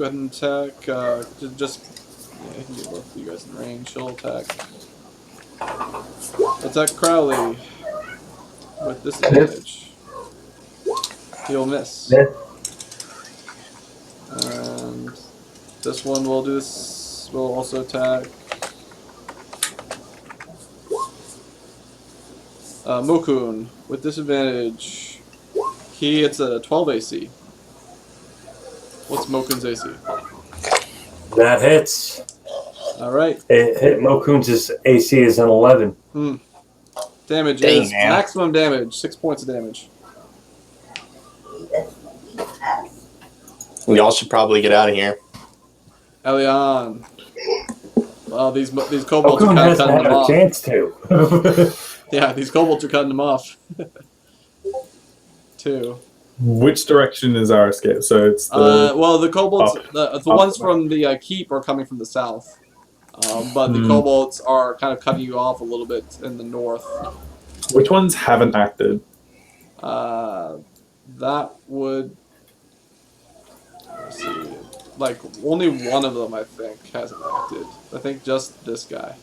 go ahead and attack. Yeah, he can get both of you guys in range. She'll attack. Attack Crowley with disadvantage. He'll miss. Miss. And this one will do this. Will also attack. Mokun with disadvantage. He hits a 12 AC. What's Mokun's AC? That hits. All right. It hit Mokun's AC is an 11. Damage Dang, is man. maximum damage. 6 points of damage. We all should probably get out of here. Elion. Well, these kobolds are Mokun kind of hasn't cutting had them a off. chance to. Yeah, these kobolds are cutting them off. 2. Which direction is our escape? So it's the Well, the kobolds, up. the ones from the keep are coming from the south. But the kobolds are kind of cutting you off a little bit in the north. which ones haven't acted? That would... Let's see. Like, only one of them, I think, hasn't acted. I think just this guy.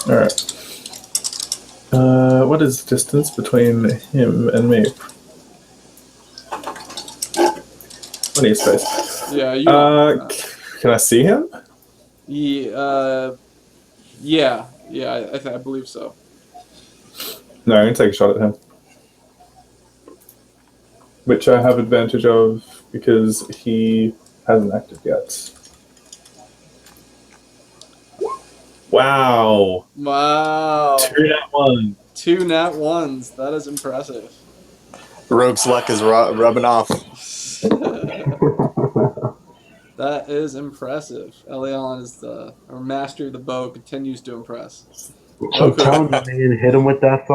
All right. What is the distance between him and me? Plenty of space. Yeah, you... Can I see him? yeah, I believe so. No, I'm gonna take a shot at him. Which I have advantage of because he hasn't acted yet. Wow! Wow. 2 nat 1. 2 nat 1s. That is impressive. Rogue's luck is rubbing off. That is impressive. Elion is the master of the bow, continues to impress. I'm telling you, man, hit him with that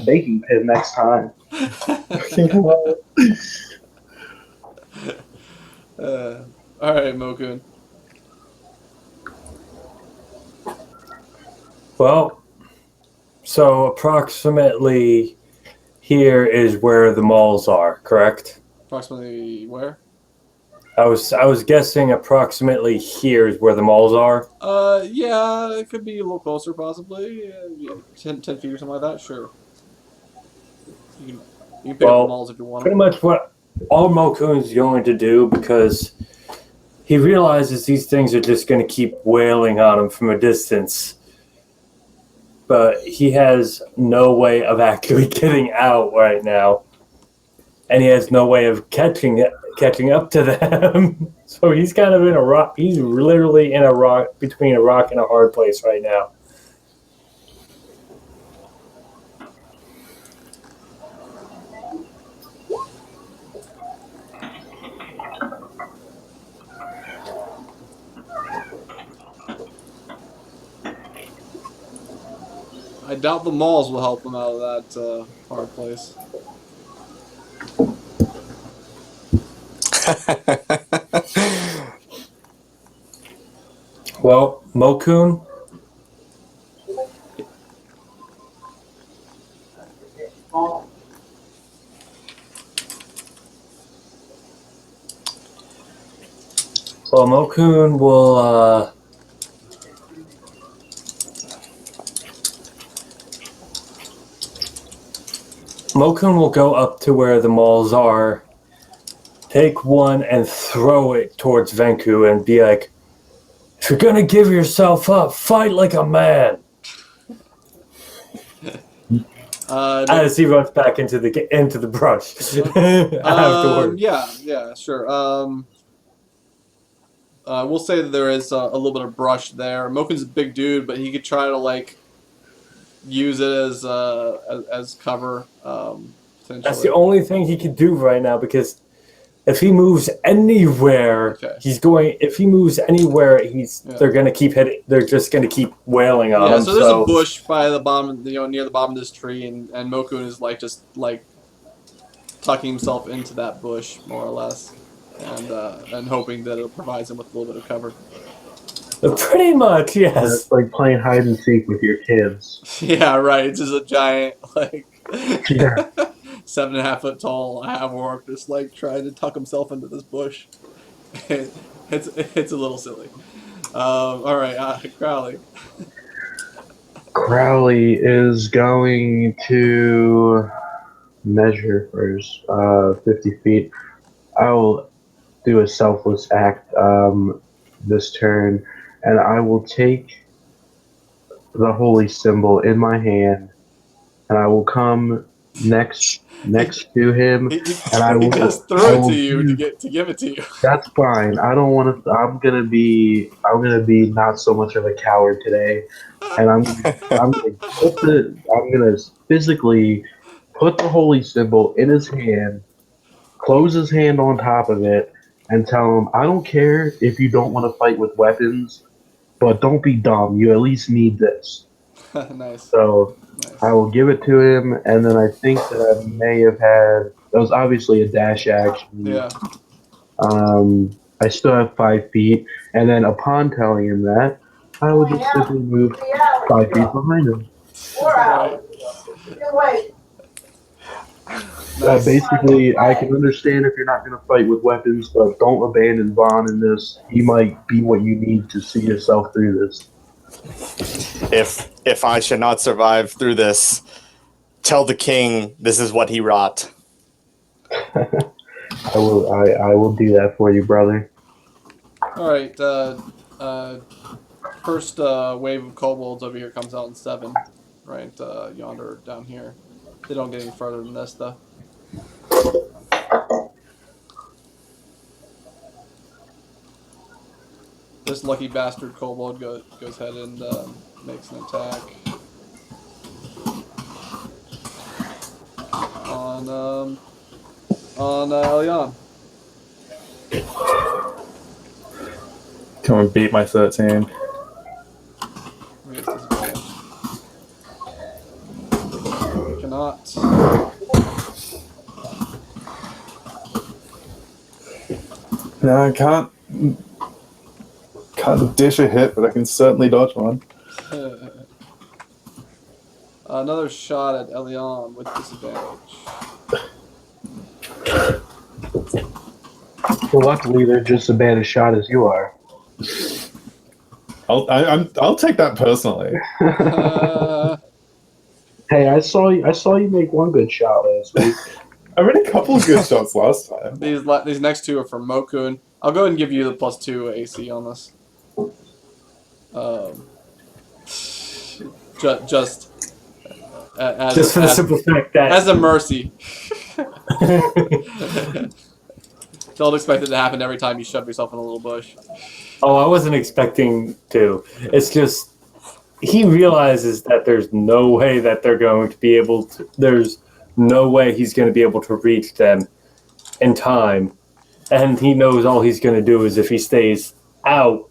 baking pin next time. Alright, Mokun. Well, so approximately here is where the malls are, correct? Approximately where? I was guessing approximately here is where the malls are. Yeah, it could be a little closer, possibly. Yeah, 10 feet or something like that, sure. You can pick up the malls if you want Pretty them. much what all Mokun's going to do, because he realizes these things are just going to keep wailing on him from a distance. But he has no way of actually getting out right now. And he has no way of catching up to them. So he's kind of in a rock. He's literally in a rock, between a rock and a hard place right now. I doubt the malls will help him out of that hard place. Well, Mokun, Mokun will go up to where the malls are, take one and throw it towards Venku and be like, "If you're gonna give yourself up, fight like a man." As he runs back into the brush afterwards. Yeah, sure. We'll say that there is a little bit of brush there. Mokun's a big dude, but he could try to like use it as cover. Potentially. That's the only thing he could do right now, because if he moves anywhere, If he moves anywhere, they're gonna keep hitting. They're just gonna keep wailing on him. Yeah, so there's a bush by the bottom, near the bottom of this tree, and Mokun is just tucking himself into that bush more or less, and hoping that it provides him with a little bit of cover. Pretty much, yes. It's like playing hide and seek with your kids. Yeah, right. It's just a giant Yeah. 7.5 foot tall half orc just like trying to tuck himself into this bush. It's a little silly. All right, Crowley. Crowley is going to measure first, 50 feet. I will do a selfless act this turn, and I will take the holy symbol in my hand, and I will come next to him, and I He will just threw I it will to you do- to give it to you. That's fine. I don't want to. I'm gonna be not so much of a coward today, and I'm gonna physically put the holy symbol in his hand, close his hand on top of it, and tell him, I don't care if you don't want to fight with weapons, but don't be dumb. You at least need this. Nice. So I will give it to him, and then I think that I may have had. That was obviously a dash action. Yeah. I still have 5 feet, and then upon telling him that, I would just simply move 5 feet behind him. Right. Nice. Basically, I can understand if you're not going to fight with weapons, but don't abandon Vaughn in this. He might be what you need to see yourself through this. If I should not survive through this, tell the king this is what he wrought. I will do that for you, brother. All right. First wave of kobolds over here comes out in 7. Right. Yonder down here. They don't get any further than this though. This lucky bastard kobold goes ahead and makes an attack on Elion. Come and beat my 13. Raise disadvantage. Cannot. No, I can't dish a hit, but I can certainly dodge one. Another shot at Elion with disadvantage. Well, luckily, they're just as bad a shot as you are. I'll take that personally. Hey, I saw you make one good shot last week. I made a couple of good shots last time. These next two are from Mokun. I'll go ahead and give you the +2 AC on this. Just Just for the simple fact that as a mercy. Don't expect it to happen every time you shove yourself in a little bush. Oh, I wasn't expecting to. It's just he realizes that there's no way that they're going to be able to. There's no way he's going to be able to reach them in time, and he knows all he's going to do is if he stays out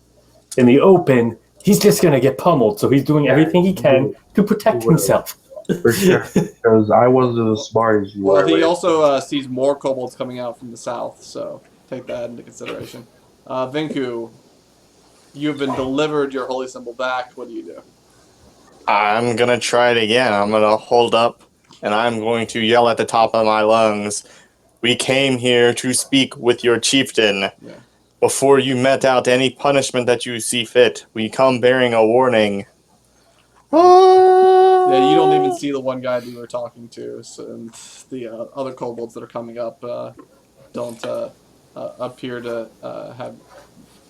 in the open, he's just going to get pummeled. So he's doing everything he can to protect himself. For sure, because I wasn't as smart as you Well, were. he also sees more kobolds coming out from the south, so take that into consideration. Vinku, you've been delivered your holy symbol back. What do? I'm gonna try it again. I'm gonna hold up and I'm going to yell at the top of my lungs. We came here to speak with your chieftain. Yeah. Before you met out any punishment that you see fit, we come bearing a warning. Yeah, you don't even see the one guy that you were talking to, so, and the other kobolds that are coming up don't appear to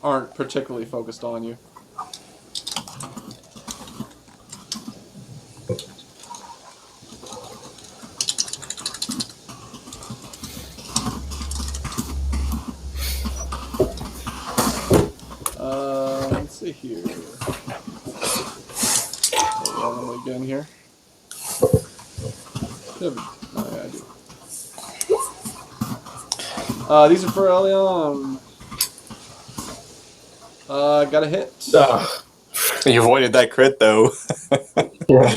aren't particularly focused on you. Let's see here. Randomly again here. Oh, yeah, I do. These are for Elion. Got a hit. You avoided that crit though. Yeah.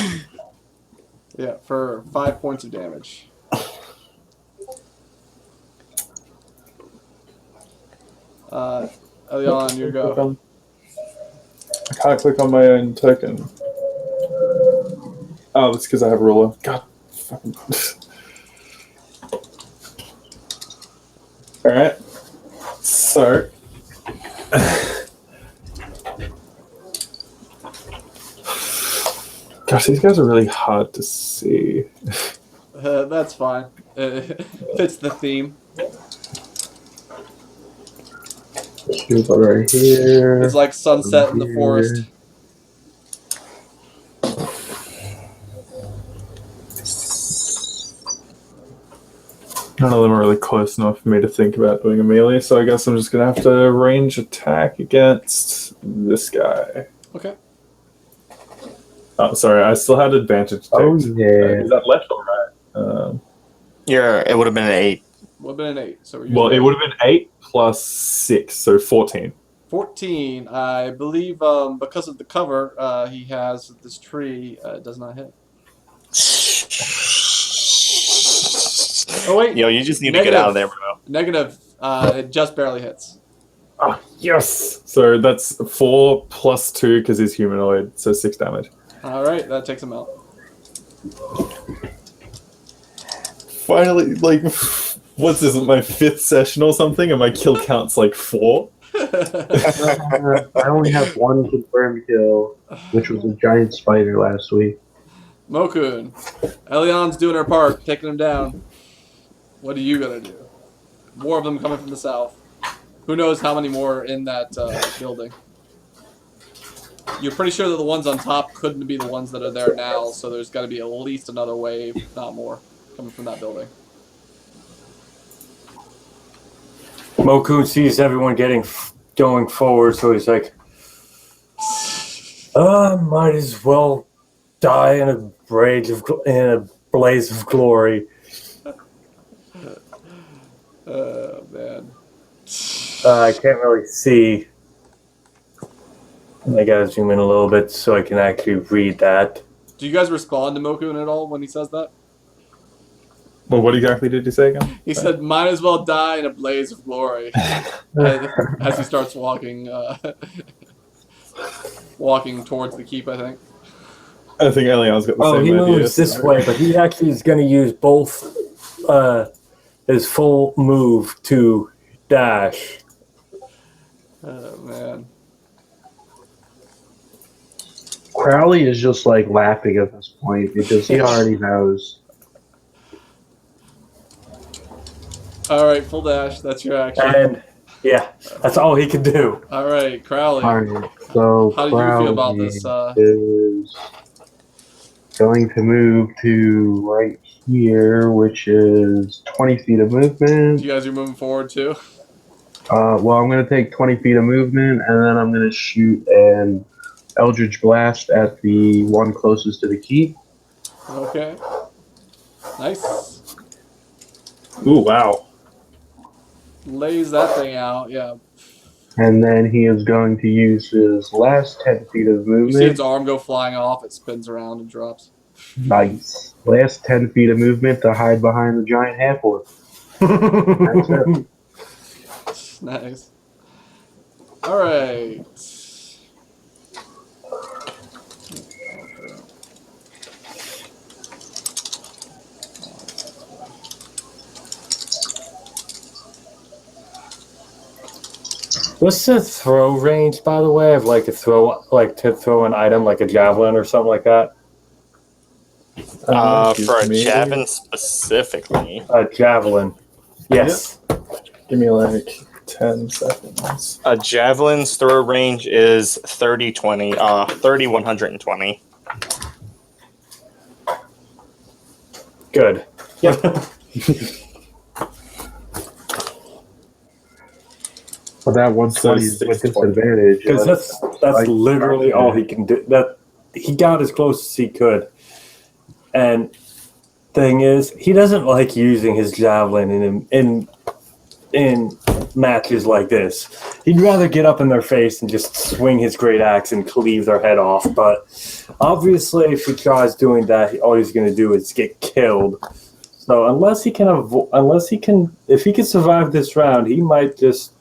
Yeah, for 5 points of damage. Elion, you go. I can't click on my own token. Oh, that's because I have a ruler. God, fucking. All right. So. Gosh, these guys are really hard to see. That's fine. Fits the theme. Shoot right here. It's like sunset in the Here. forest. None of them are really close enough for me to think about doing a melee, so I guess I'm just gonna have to range attack against this guy. Okay. Oh, sorry, I still had advantage attack. Oh, yeah. Is that left or right? It would have been an 8. Would have been an 8. So we're Well, it using would have been 8 plus 6, so 14. 14. I believe because of the cover he has this tree does not hit. Oh wait. Yo, you just need to get out of there, bro. Negative. It just barely hits. Oh, yes! So that's 4 plus 2 because he's humanoid, so 6 damage. All right, that takes him out. Finally, like, what's this, my 5th session or something, and my kill count's like 4? I only have one confirmed kill, which was a giant spider last week. Mokun. Elion's doing her part, taking him down. What are you gonna do? More of them coming from the south. Who knows how many more in that building? You're pretty sure that the ones on top couldn't be the ones that are there now, so there's got to be at least another wave, if not more, coming from that building. Mokun sees everyone going forward, so he's like, might as well die in a blaze of glory. Oh, man. I can't really see. I gotta zoom in a little bit so I can actually read that. Do you guys respond to Mokun at all when he says that? Well, what exactly did you say again? He said, might as well die in a blaze of glory. as he starts walking walking towards the keep, I think. I think Elion's got the same he idea. moves this way, but he actually is going to use both his full move to dash. Oh, man. Crowley is just like laughing at this point because he already knows. Alright, full dash. That's your action. And, yeah, that's all he can do. Alright, Crowley. Alright, so How do you feel about Crowley this? is going to move to right here, which is 20 feet of movement. You guys are moving forward too? Well, I'm going to take 20 feet of movement, and then I'm going to shoot an Eldritch Blast at the one closest to the keep. Okay. Nice. Ooh, wow. Lays that thing out, yeah. And then he is going to use his last 10 feet of You see its movement. arm go flying off, it spins around and drops. Nice. Last 10 feet of movement to hide behind the giant half-orc. That's it. Nice. Alright. What's the throw range, by the way, of to throw an item like a javelin or something like that? For a javelin specifically. A javelin. Yes. Give me like 10 seconds. A javelin's throw range is 30, 120. Good. Yep. But that 120 is with disadvantage. Because that's literally all he can do. That he got as close as he could. And thing is, he doesn't like using his javelin in matches like this. He'd rather get up in their face and just swing his great axe and cleave their head off. But obviously, if he tries doing that, all he's going to do is get killed. So if he can survive this round, he might just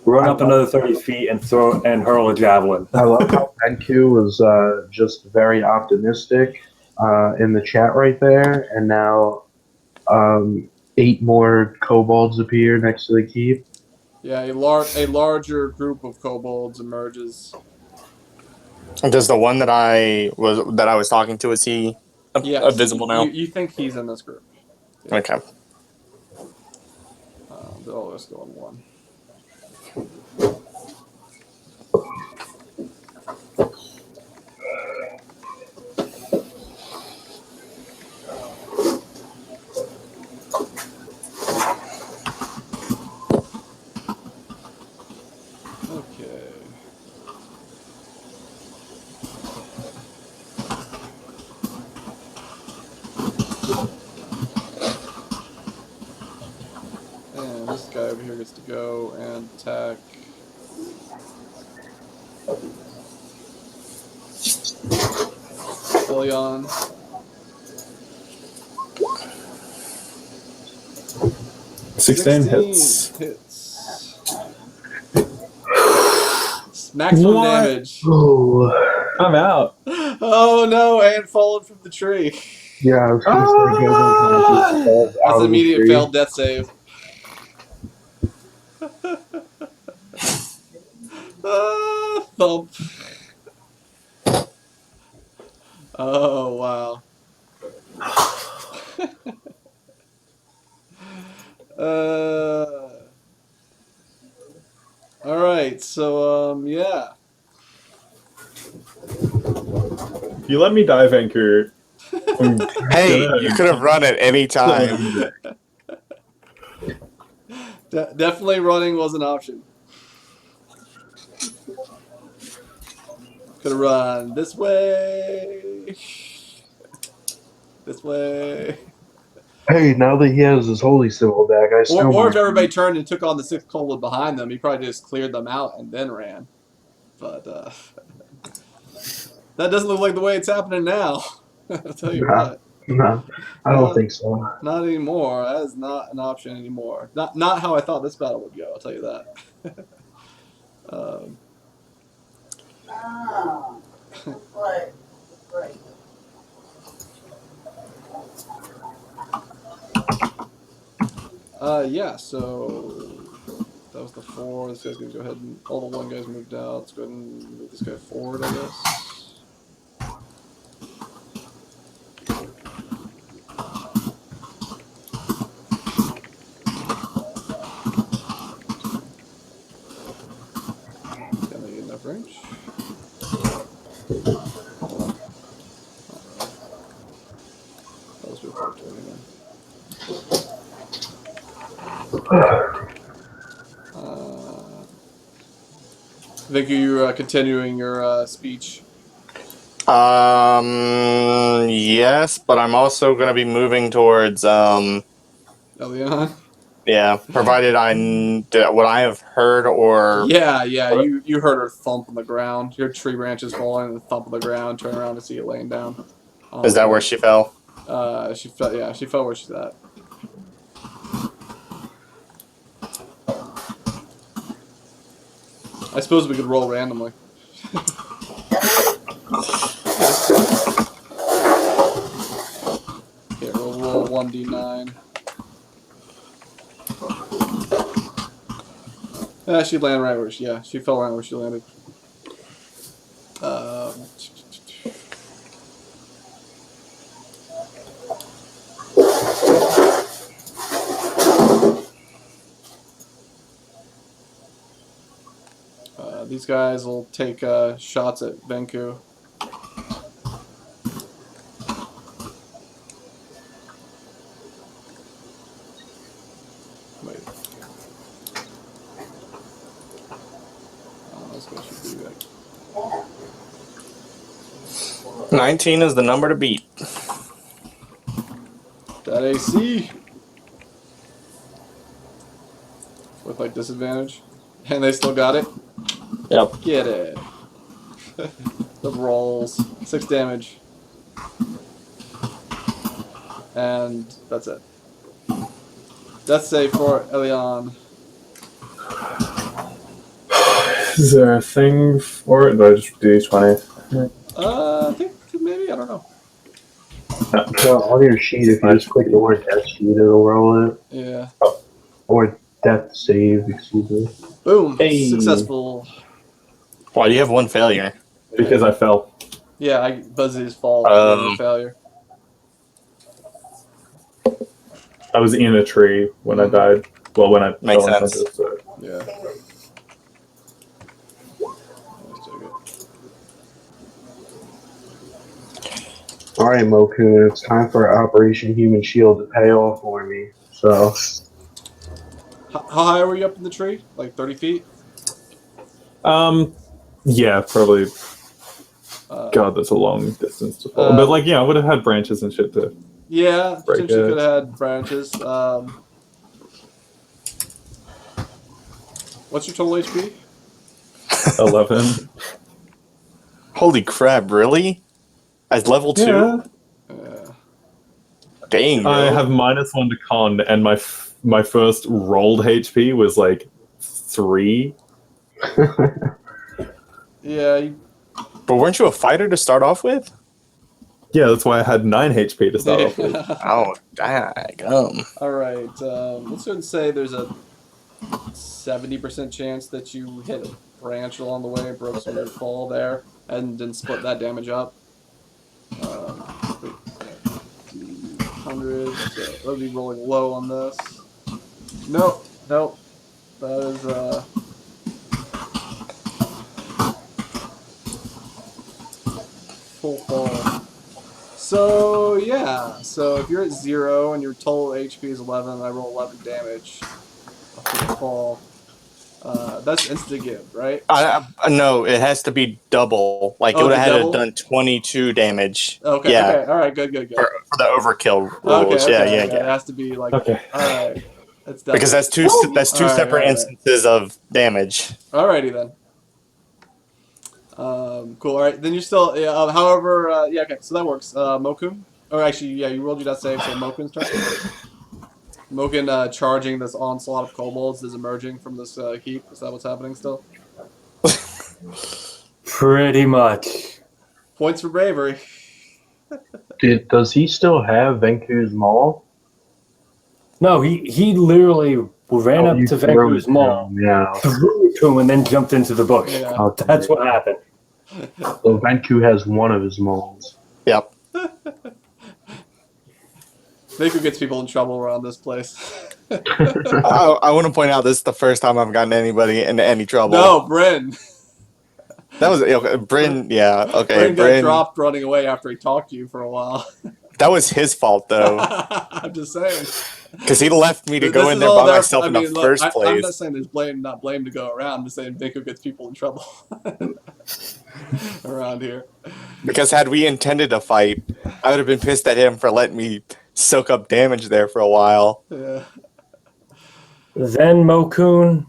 run up another 30 feet and hurl a javelin. I love how Benku was just very optimistic in the chat right there, and now 8 more kobolds appear next to the keep. Yeah, a larger group of kobolds emerges. Does the one that I was talking to, is he Yes, visible now? you think he's in this group. Yeah. Okay. They'll always go on one. Okay. And this guy over here gets to go and attack. Ilion. 16 hits. Maximum What? damage. Oh, I'm out. Oh no, and fallen from the tree. yeah, I was gonna say, Gogo falls That's out an of the immediate tree. failed death save. Thump. Oh wow. All right. So yeah. You let me die, Vancouver. I'm Hey, gonna- you could have run at any time. Definitely running was an option. Could have run this way. This way. Hey, now that he has his holy symbol back, I still Or if might. everybody turned and took on the 6th kobold behind them, he probably just cleared them out and then ran. But that doesn't look like the way it's happening now. I'll tell you Nah, what. nah, I don't think so. Not anymore. That is not an option anymore. Not how I thought this battle would go. I'll tell you that. Yeah. So that was the 4. This guy's gonna go ahead and all the 1 guys moved out. Let's go ahead and move this guy forward, I guess. Can they get enough range? Alright. Let's do 420 then. I think you're continuing your speech. Yes, but I'm also going to be moving towards, Elion? yeah, provided what I have heard or... Yeah, you heard her thump on the ground. You heard tree branches falling and the thump on the ground. Turn around to see it laying down. Is that where she fell? She fell. Yeah, she fell where she's at. I suppose we could roll randomly. Okay, we'll roll 1d9. Yeah, she landed right where she. Yeah, she fell right where she landed. These guys will take shots at Venku. Wait. This guy should be like 19 is the number to beat. that AC with like disadvantage, and they still got it. Yep. Get it. The rolls 6 damage, and that's it. Death save for Elion. Is there a thing for it? Do I just do 20? I think maybe, I don't know. So on your sheet, if you just click the word death sheet, it'll roll it. Yeah. Or death save, excuse me. Boom. Hey. Successful. Why do you have one failure? Because I fell. Yeah, Buzzy's fault was a Um, failure. I was in a tree when I died. Well, when I Makes fell sense. unconscious. So. Yeah. Let's take it. Alright, Moku, it's time for Operation Human Shield to pay off for me. So, How high were you up in the tree? Like 30 feet? Yeah, probably. Uh, God, that's a long distance to fall. But like, yeah, I would have had branches and shit to yeah, break potentially it. could have had branches. What's your total HP? 11. Holy crap! Really? As level 2? Yeah. Dang, I bro. have -1 to con, and my first rolled HP was like 3. Yeah, But weren't you a fighter to start off with? Yeah, that's why I had 9 HP to start off with. Oh, dang. All right. Let's go ahead and say there's a 70% chance that you hit a branch along the way, broke some of your fall there, and then split that damage up. 200. So I'll be rolling low on this. Nope. Nope. That is full fall. So yeah. So if you're at 0 and your total HP is 11, I roll 11 damage for the fall. That's insta give, right? No, it has to be double. Like, Oh, it would it's a have had to double? done 22 damage. Okay. Yeah, Okay. All right. Good. for the overkill Okay. rules. Okay. Yeah. It has to be like. Okay. All right. That's double. Because that's two All right, separate all right. instances of damage. Alrighty then. Cool. All right. Then you're still. Yeah. However. Yeah. Okay. So that works. Mokun. Or actually, yeah. You rolled your death save, so Mokun's turn. Mokun charging this onslaught of kobolds is emerging from this heap. Is that what's happening still? Pretty much. Points for bravery. does he still have Venku's Maul? No, he literally ran up you to threw Vanku's it to mall, him, yeah. threw it to him, and then jumped into the bush. Yeah. Okay. That's what happened. So Venku has one of his Mauls. Yep. Baker gets people in trouble around this place. I want to point out this is the first time I've gotten anybody into any trouble. No, Bryn. That was okay, Bryn. Yeah, okay, Bryn got Bryn. dropped running away after he talked to you for a while. That was his fault though, I'm just saying. because he left me to This go is in there all by their- myself I in mean, the look, first I'm place. not saying there's not blame to go around. I'm just saying Baker gets people in trouble around here. Because had we intended to fight, I would have been pissed at him for letting me soak up damage there for a while. Yeah. Then Mokun,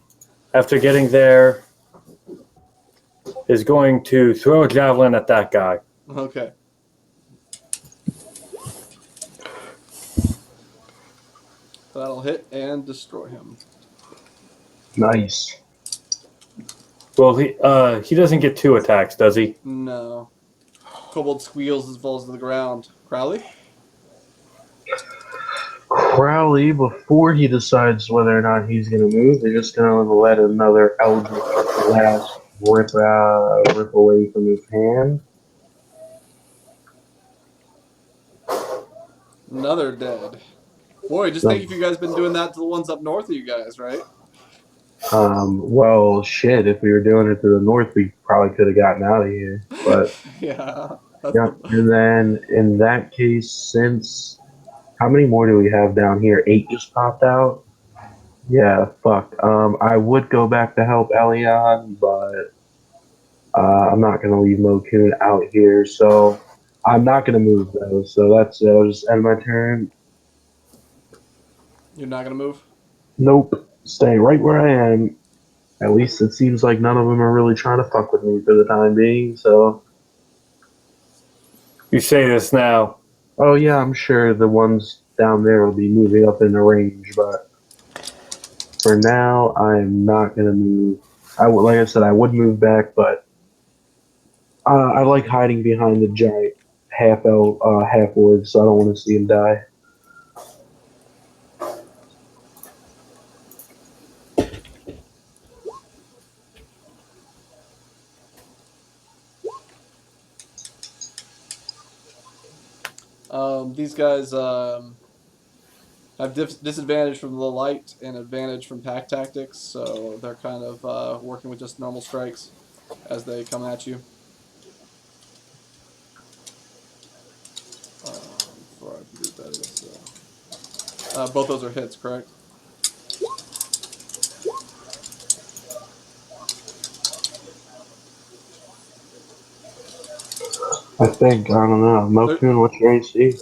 after getting there, is going to throw a javelin at that guy. Okay. That'll hit and destroy him. Nice. Well, he doesn't get 2 attacks, does he? No. Kobold squeals as falls to the ground. Crowley? Crowley, before he decides whether or not he's going to move, they're just going to let another Eldritch Blast rip away from his hand. Another dead. Boy, just think if you guys been doing that to the ones up north of you guys, right? Well, shit, if we were doing it to the north, we probably could have gotten out of here. But, Yeah. yeah. And then, in that case, since... How many more do we have down here? 8 just popped out? Yeah, fuck. I would go back to help Elion, but I'm not going to leave Mokun out here, so I'm not going to move, though. So that's it. I'll just end my turn. You're not going to move? Nope. Stay right where I am. At least it seems like none of them are really trying to fuck with me for the time being, so... You say this now. Oh yeah, I'm sure the ones down there will be moving up in the range, but for now, I'm not gonna move. Like I said, I would move back, but I like hiding behind the giant half elf, half orc, so I don't want to see him die. These guys have disadvantage from the light and advantage from pack tactics, so they're kind of working with just normal strikes as they come at you. Before I believe that is, both those are hits, correct? I think, I don't know. Mokun, what's your AC?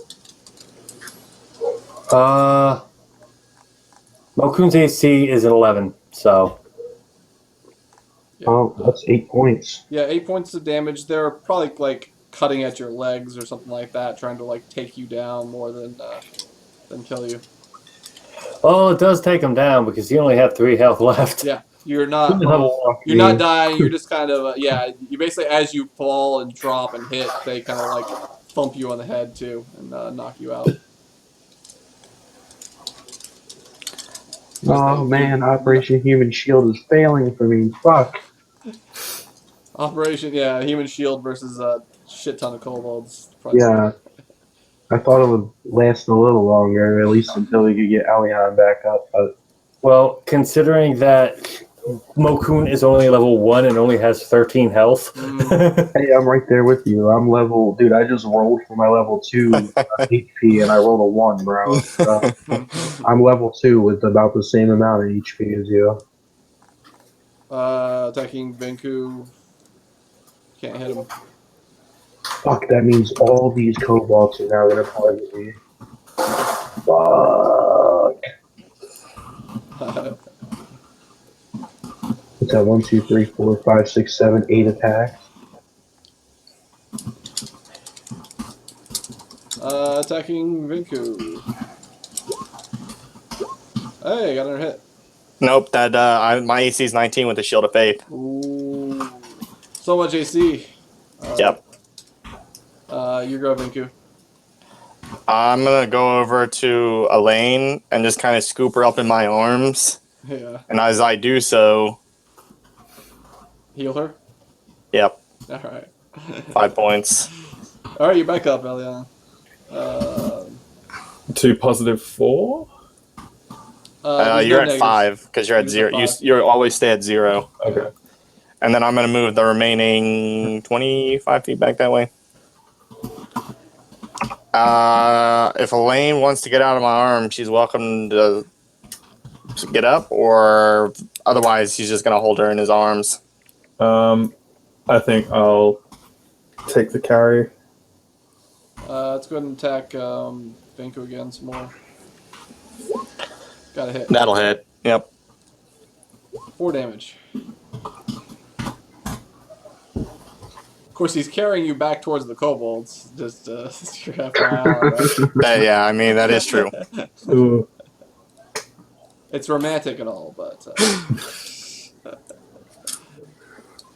Mokun's AC is an 11, so Yeah. Oh, that's 8 points. Yeah, 8 points of damage. They're probably like cutting at your legs or something like that, trying to like take you down more than kill you. well, it does take him down because you only have 3 health left. Yeah, you're not You're not dying. You're just kind of yeah. You basically as you fall and drop and hit, they kind of like thump you on the head too and knock you out. Oh man, Operation Human Shield is failing for me. Fuck. Operation, yeah, Human Shield versus a shit ton of kobolds. Yeah. I thought it would last a little longer, at least until we could get Elion back up, but Well, considering that Mokun is only level 1 and only has 13 health. hey, I'm right there with you. I'm level, dude. I just rolled for my level 2 HP and I rolled a 1, bro. So I'm level 2 with about the same amount of HP as you. Attacking Venku. Can't hit him. Fuck, that means all these kobolds are now gonna target me. Fuck. It's at 1, 2, 3, 4, 5, 6, 7, 8 attacks. Attacking Venku. Hey, got another hit. Nope, that my AC is 19 with the Shield of Faith. Ooh. So much AC. Yep. You go, Venku. I'm gonna go over to Elaine and just kind of scoop her up in my arms. Yeah. And as I do so, Heal her? yep, Alright. 5 points. Alright, you're back up, Elion. To +4. You're at 5 because you're at 0. You always stay at 0. Okay. And then I'm gonna move the remaining 25 feet back that way. If Elaine wants to get out of my arm, she's welcome to get up, or otherwise he's just gonna hold her in his arms. I think I'll take the carry. Let's go ahead and attack Venku again some more. Got a hit. That'll hit. Yep. 4 damage. Of course, he's carrying you back towards the kobolds. Just your FYI, right? Yeah, I mean that is true. Ooh. It's romantic and all, but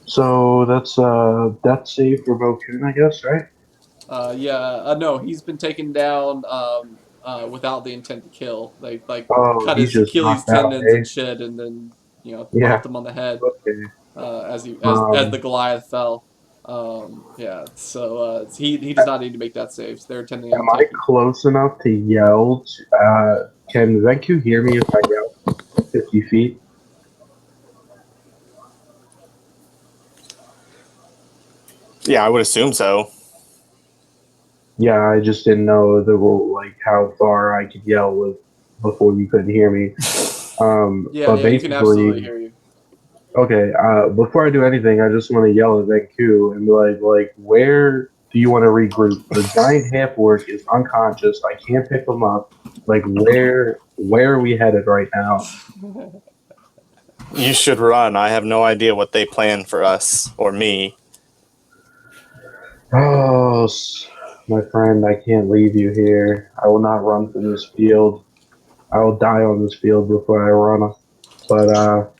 So that's safe for Mokun, I guess, right? no, he's been taken down without the intent to kill. They like Oh, cut he's his just Achilles knocked out, tendons eh? and shit, and then Yeah. popped him on the head Okay. as the Goliath fell. So he does not need to make that save. They're intending on Am I taking. close enough to yell? Can Venku hear me if I yell 50 feet? Yeah, I would assume so. Yeah, I just didn't know the rule, like how far I could yell with before you couldn't hear me. Yeah, you can absolutely hear you. Okay, before I do anything, I just want to yell at Venku and be like, where do you want to regroup? The giant half orc is unconscious. I can't pick him up. Like, where are we headed right now? You should run. I have no idea what they plan for us or me. Oh, my friend, I can't leave you here. I will not run from this field. I will die on this field before I run. But all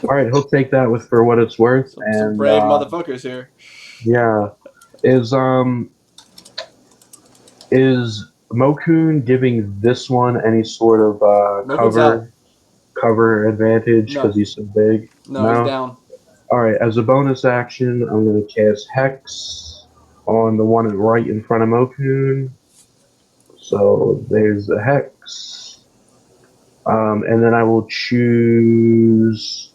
right, he'll take that for what it's worth. Some brave motherfuckers here. Yeah, is Is Mokun giving this one any sort of Mokun's out. cover advantage No. because he's so big? No, he's down. All right. As a bonus action, I'm going to cast Hex on the one right in front of Mokun. So there's the Hex. And then I will choose.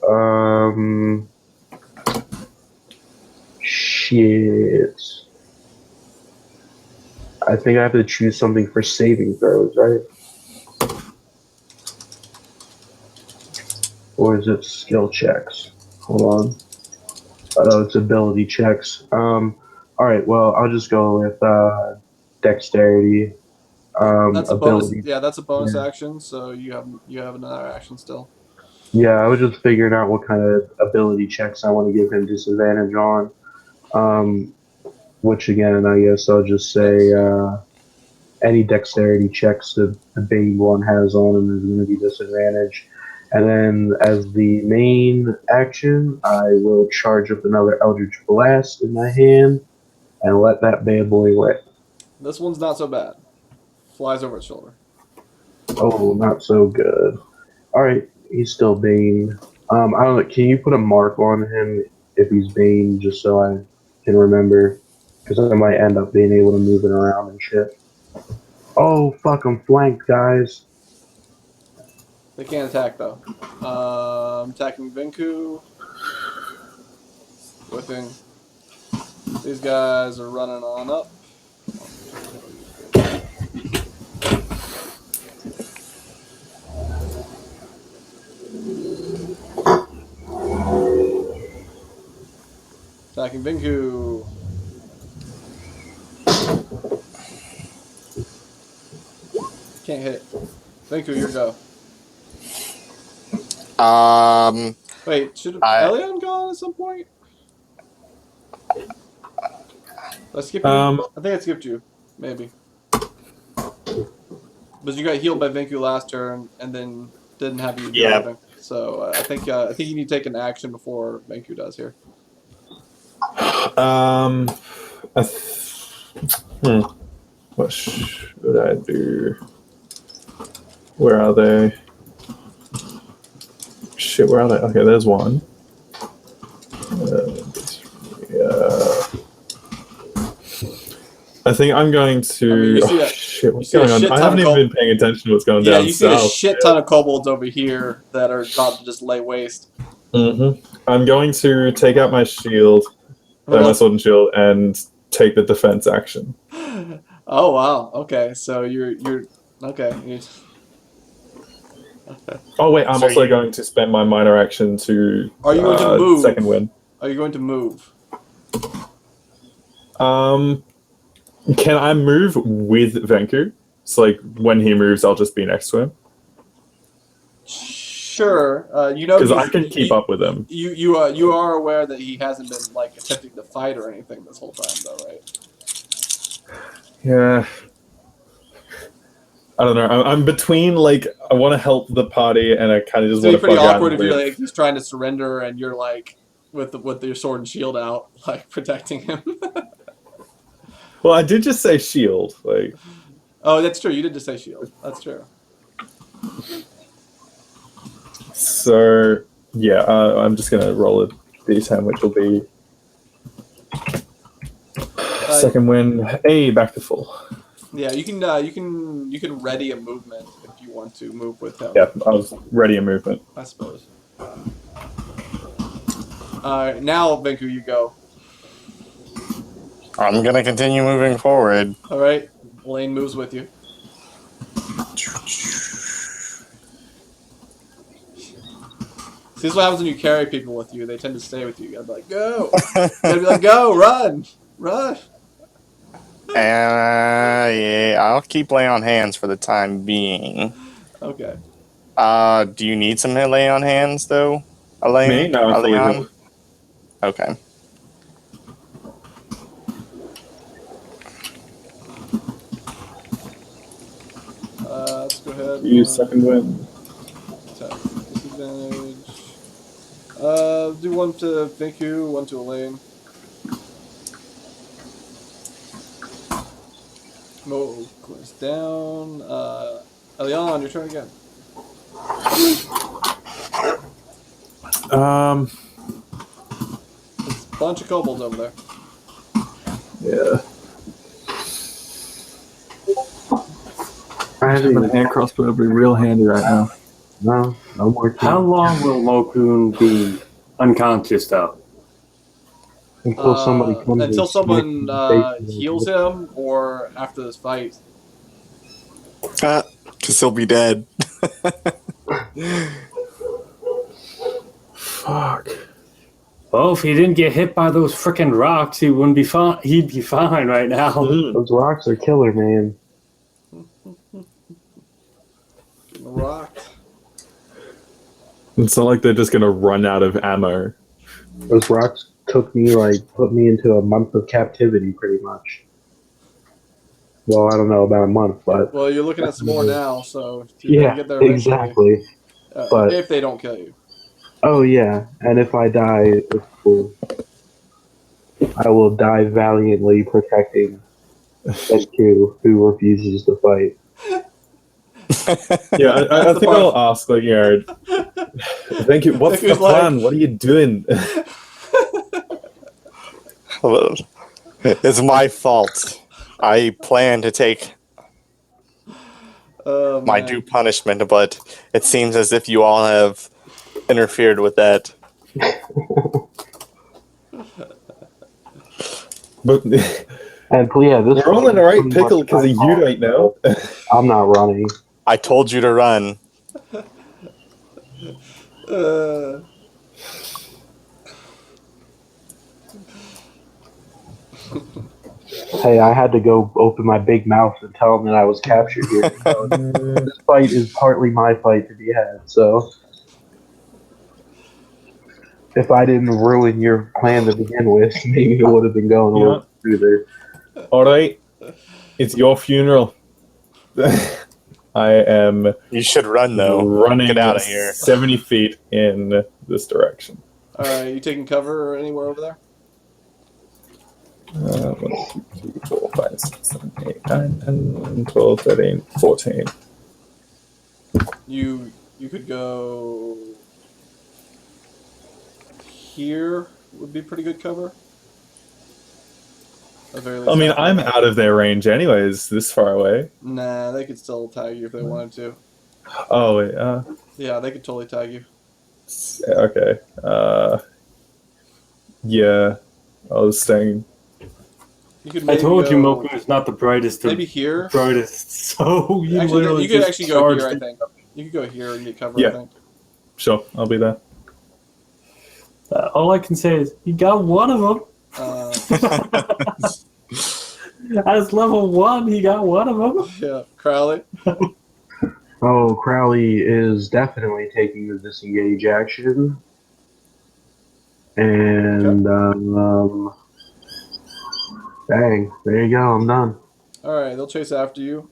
Shit. I think I have to choose something for saving throws, right? Or is it skill checks? Hold on. Oh, it's ability checks. All right. Well, I'll just go with dexterity. That's a bonus. Ability. Yeah, that's a bonus Yeah. action. So you have another action still. Yeah, I was just figuring out what kind of ability checks I want to give him disadvantage on. Which again, I guess I'll just say any dexterity checks that the big one has on him is going to be disadvantage. And then as the main action, I will charge up another Eldritch Blast in my hand and let that bad boy rip. This one's not so bad. Flies over its shoulder. Oh, not so good. All right, he's still Bane. I don't know. Can you put a mark on him if he's Bane, just so I can remember? Because I might end up being able to move it around and shit. Oh, fuck, I'm flanked, guys. They can't attack though. Attacking Vinku. Whipping. These guys are running on up. Attacking Vinku. Can't hit. Vinku, your go. Wait, should Elion gone at some point? Did I skip you? I think I skipped you. Maybe. But you got healed by Vinku last turn, and then didn't have you do anything. So I think you need to take an action before Vinku does here. What should I do? Where are they? Shit, where are they? Okay, there's one. I think I'm going to. Shit, what's going on? I haven't even been paying attention to what's going down. Yeah, you see a shit ton of kobolds over here that are about to just lay waste. I'm going to take out my shield, my sword and shield, and take the defense action. Oh wow. Okay, so you're okay. Oh wait, I'm also going to spend my minor action to. Are you going to move? Second win. Are you going to move? Can I move with Venku? So like when he moves, I'll just be next to him. Sure. You know, because I can keep up with him. You are aware that he hasn't been like attempting to fight or anything this whole time, though, right? Yeah. I don't know. I'm between like I want to help the party and I kind of just want to. It's pretty awkward if you're like he's trying to surrender and you're like with your sword and shield out, like protecting him. Well, I did just say shield, like. Oh, that's true. You did just say shield. That's true. So yeah, I'm just gonna roll a d10, which will be second win. Back to full. Yeah, you can ready a movement if you want to move with him. Yeah, I was ready a movement. I suppose. Now Venku, you go. I'm gonna continue moving forward. All right, Lane moves with you. See, this is what happens when you carry people with you. They tend to stay with you. You gotta be like, go. You gotta be like, go, run. Yeah, I'll keep lay on hands for the time being. Okay. Do you need some lay on hands though, Elaine? Me? No, I'm fully healed. Okay. Let's go ahead. Use second win. Disadvantage. Do one to Venku, one to Elaine. Mo is down. Elion, your turn again. There's a bunch of kobolds over there. Yeah. I Having a haven't. hand crossbow would be real handy right now. No more. How long will Mokun be unconscious, though? Until somebody comes Until and someone smacks me in the face. heals him, or after this fight. Because he'll be dead. Fuck. Well, if he didn't get hit by those freaking rocks, he wouldn't be fine. He'd be fine right now. Those rocks are killer, man. Getting rocked. It's not like they're just gonna run out of ammo. Those rocks put me into a month of captivity, pretty much. Well, I don't know about a month, but Well, you're looking at some more now, so you're gonna yeah, get there eventually. exactly. But- if they don't kill you. Oh yeah, and if I die, it's cool. I will die valiantly protecting SQ, who refuses to fight. Yeah, I That's the think part. I'll ask, like, thank you. What's the Thank you, plan? like- What are you doing? It's my fault. I plan to take my Man. due punishment, but it seems as if you all have interfered with that. But And yeah, this we're all in the right pretty much pickle because of my you fault, right now. I'm not running. I told you to run. Uh, Hey, I had to go open my big mouth and tell him that I was captured here. So this fight is partly my fight to be had. So if I didn't ruin your plan to begin with, maybe it would have been going a Yeah. little smoother. All right, it's your funeral. I am You should run, though. running Get out of here. 70 feet in this direction. Alright, you taking cover anywhere over there? 1, 2, 3, 4, 5, 6, 7, 8, 9, 10, 12, 13, 14. You could go here would be pretty good cover. At the very least, I mean, after I'm that. out of their range anyways, this far away. Nah, they could still tag you if they wanted to. Oh, wait, Yeah, they could totally tag you. okay. Yeah, I was staying. You could I maybe told you go, Mokun is not the brightest. maybe here. So you Actually, literally you could just actually go here. charged I think you could go here and get cover. Yeah. I think. Sure, I'll be there. All I can say is you got one of them. As level 1, he got one of them. Yeah, Crowley. Oh, Crowley is definitely taking the disengage action. And, bang, there you go, I'm done. All right, they'll chase after you.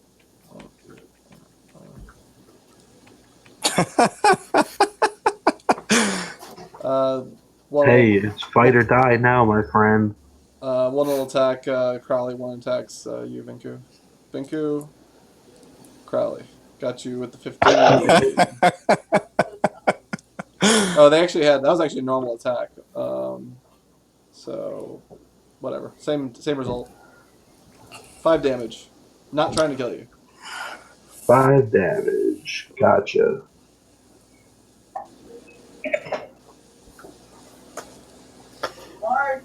One Hey, it's fight or die now, my friend. one will attack Crowley. One attacks you, Vinku. Vinku, Crowley. Got you with the 15. Oh, they actually had that was actually a normal attack. So whatever, same result. 5 damage. Not trying to kill you. 5 damage. Gotcha.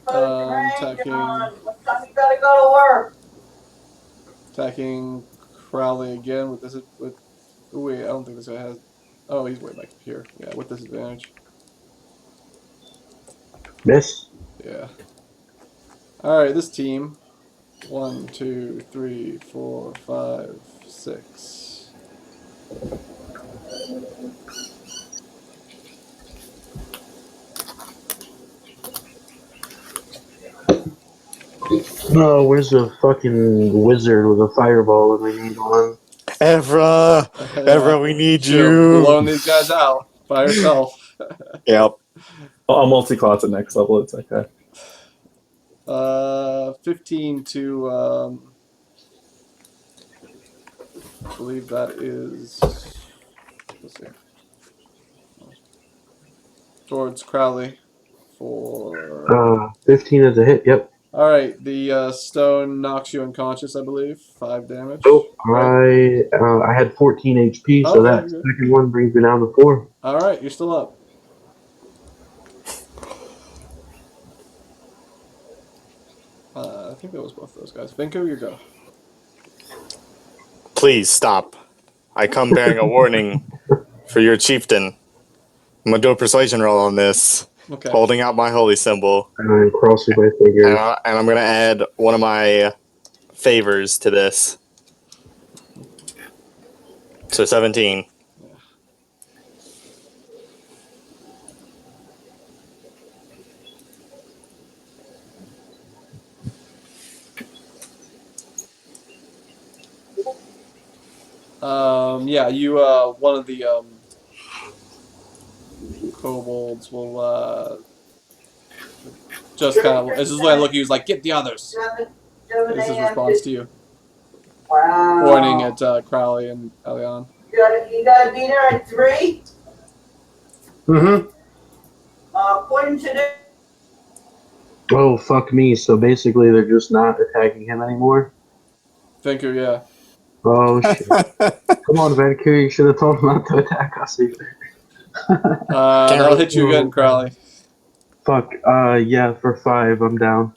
Attacking. What time you gotta go to work? Attacking Crowley again with this. With oh wait, I don't think this guy has. Oh, he's way back here. Yeah, with disadvantage. Miss. Yeah. All right, this team. 1, 2, 3, 4, 5, 6. No, where's the fucking wizard with a fireball that we need one? Evra, we need Should've you. blown these guys out by yourself. Yep. I'll multi-class at next level, it's okay. 15 to I believe that is. Let's see. Towards Crowley for. 15 is a hit. Yep. All right, the stone knocks you unconscious, I believe. 5 damage. Oh, Right? I had 14 HP, so Okay, that good. second one brings me down to 4. All right, you're still up. I think that was both those guys. Venko, you go. Please stop. I come bearing a warning for your chieftain. I'm gonna do a persuasion roll on this, Okay. holding out my holy symbol, And I'm crossing my and, fingers. and I'm gonna add one of my favors to this. So 17. Yeah, you one of the kobolds will just kind of, it's just like look, he was like, get the others. Is his response to you, Wow. pointing at Crowley and Elion. You gotta be there at 3. Mm-hmm. According to the. Oh, fuck me. So basically, they're just not attacking him anymore? Venko, yeah. Oh, shit. Come on, Vancouver. You should have told him not to attack us either. That'll hit you again, Crowley. Fuck. Yeah, for 5, I'm down.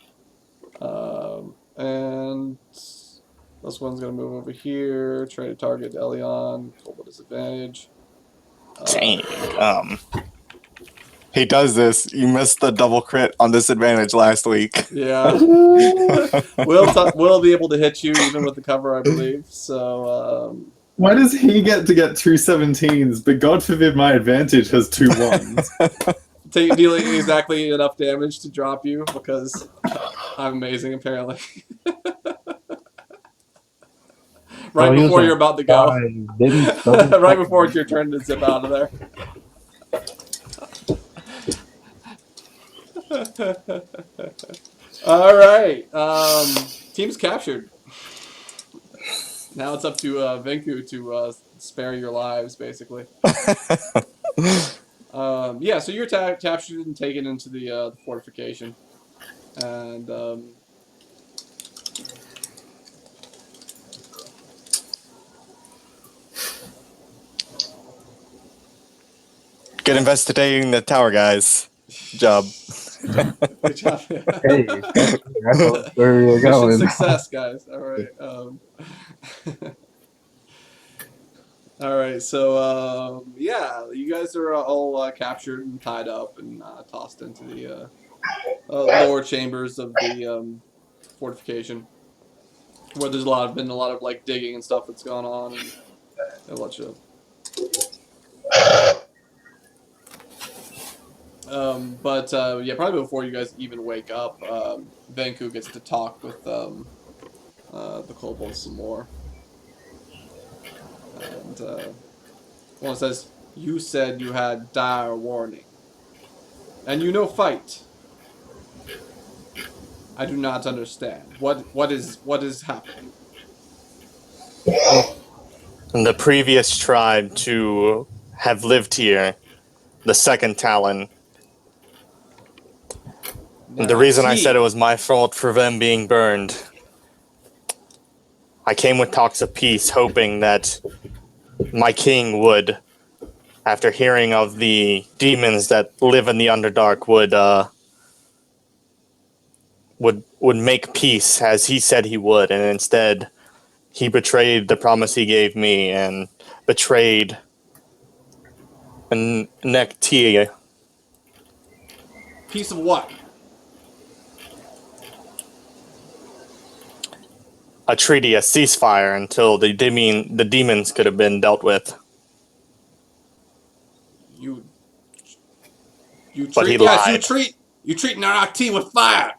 And this one's gonna move over here, try to target Elion. Kobold disadvantage. Dang. He does this. You missed the double crit on disadvantage last week. Yeah. We'll be able to hit you even with the cover, I believe. So. Why does he get to get 2 17s, but God forbid my advantage has 2 1s? Dealing exactly enough damage to drop you because I'm amazing, apparently. Right before you're about to go. Right before it's your turn to zip out of there. All right. Team's captured. Now it's up to Venku to spare your lives, basically. Yeah, so you're captured and taken into the fortification. And Good investigating the tower, guys. Good job. good job. Hey, that's where we were Mission going. success, guys. All right. All right. So yeah, you guys are all captured and tied up and tossed into the lower chambers of the fortification, where there's been a lot of like digging and stuff that's gone on, and a bunch of. But yeah, probably before you guys even wake up, Venku gets to talk with the kobolds some more. And one says, "You said you had dire warning, and you know fight. I do not understand. What is happening?" The previous tribe to have lived here, the second Talon. The reason I said it was my fault for them being burned. I came with talks of peace, hoping that my king would, after hearing of the demons that live in the Underdark, would make peace as he said he would, and instead he betrayed the promise he gave me and betrayed Nekti. Piece of what? A treaty, a ceasefire until the demons could have been dealt with. You But he treat yes, lied. you treat Narakti with fire.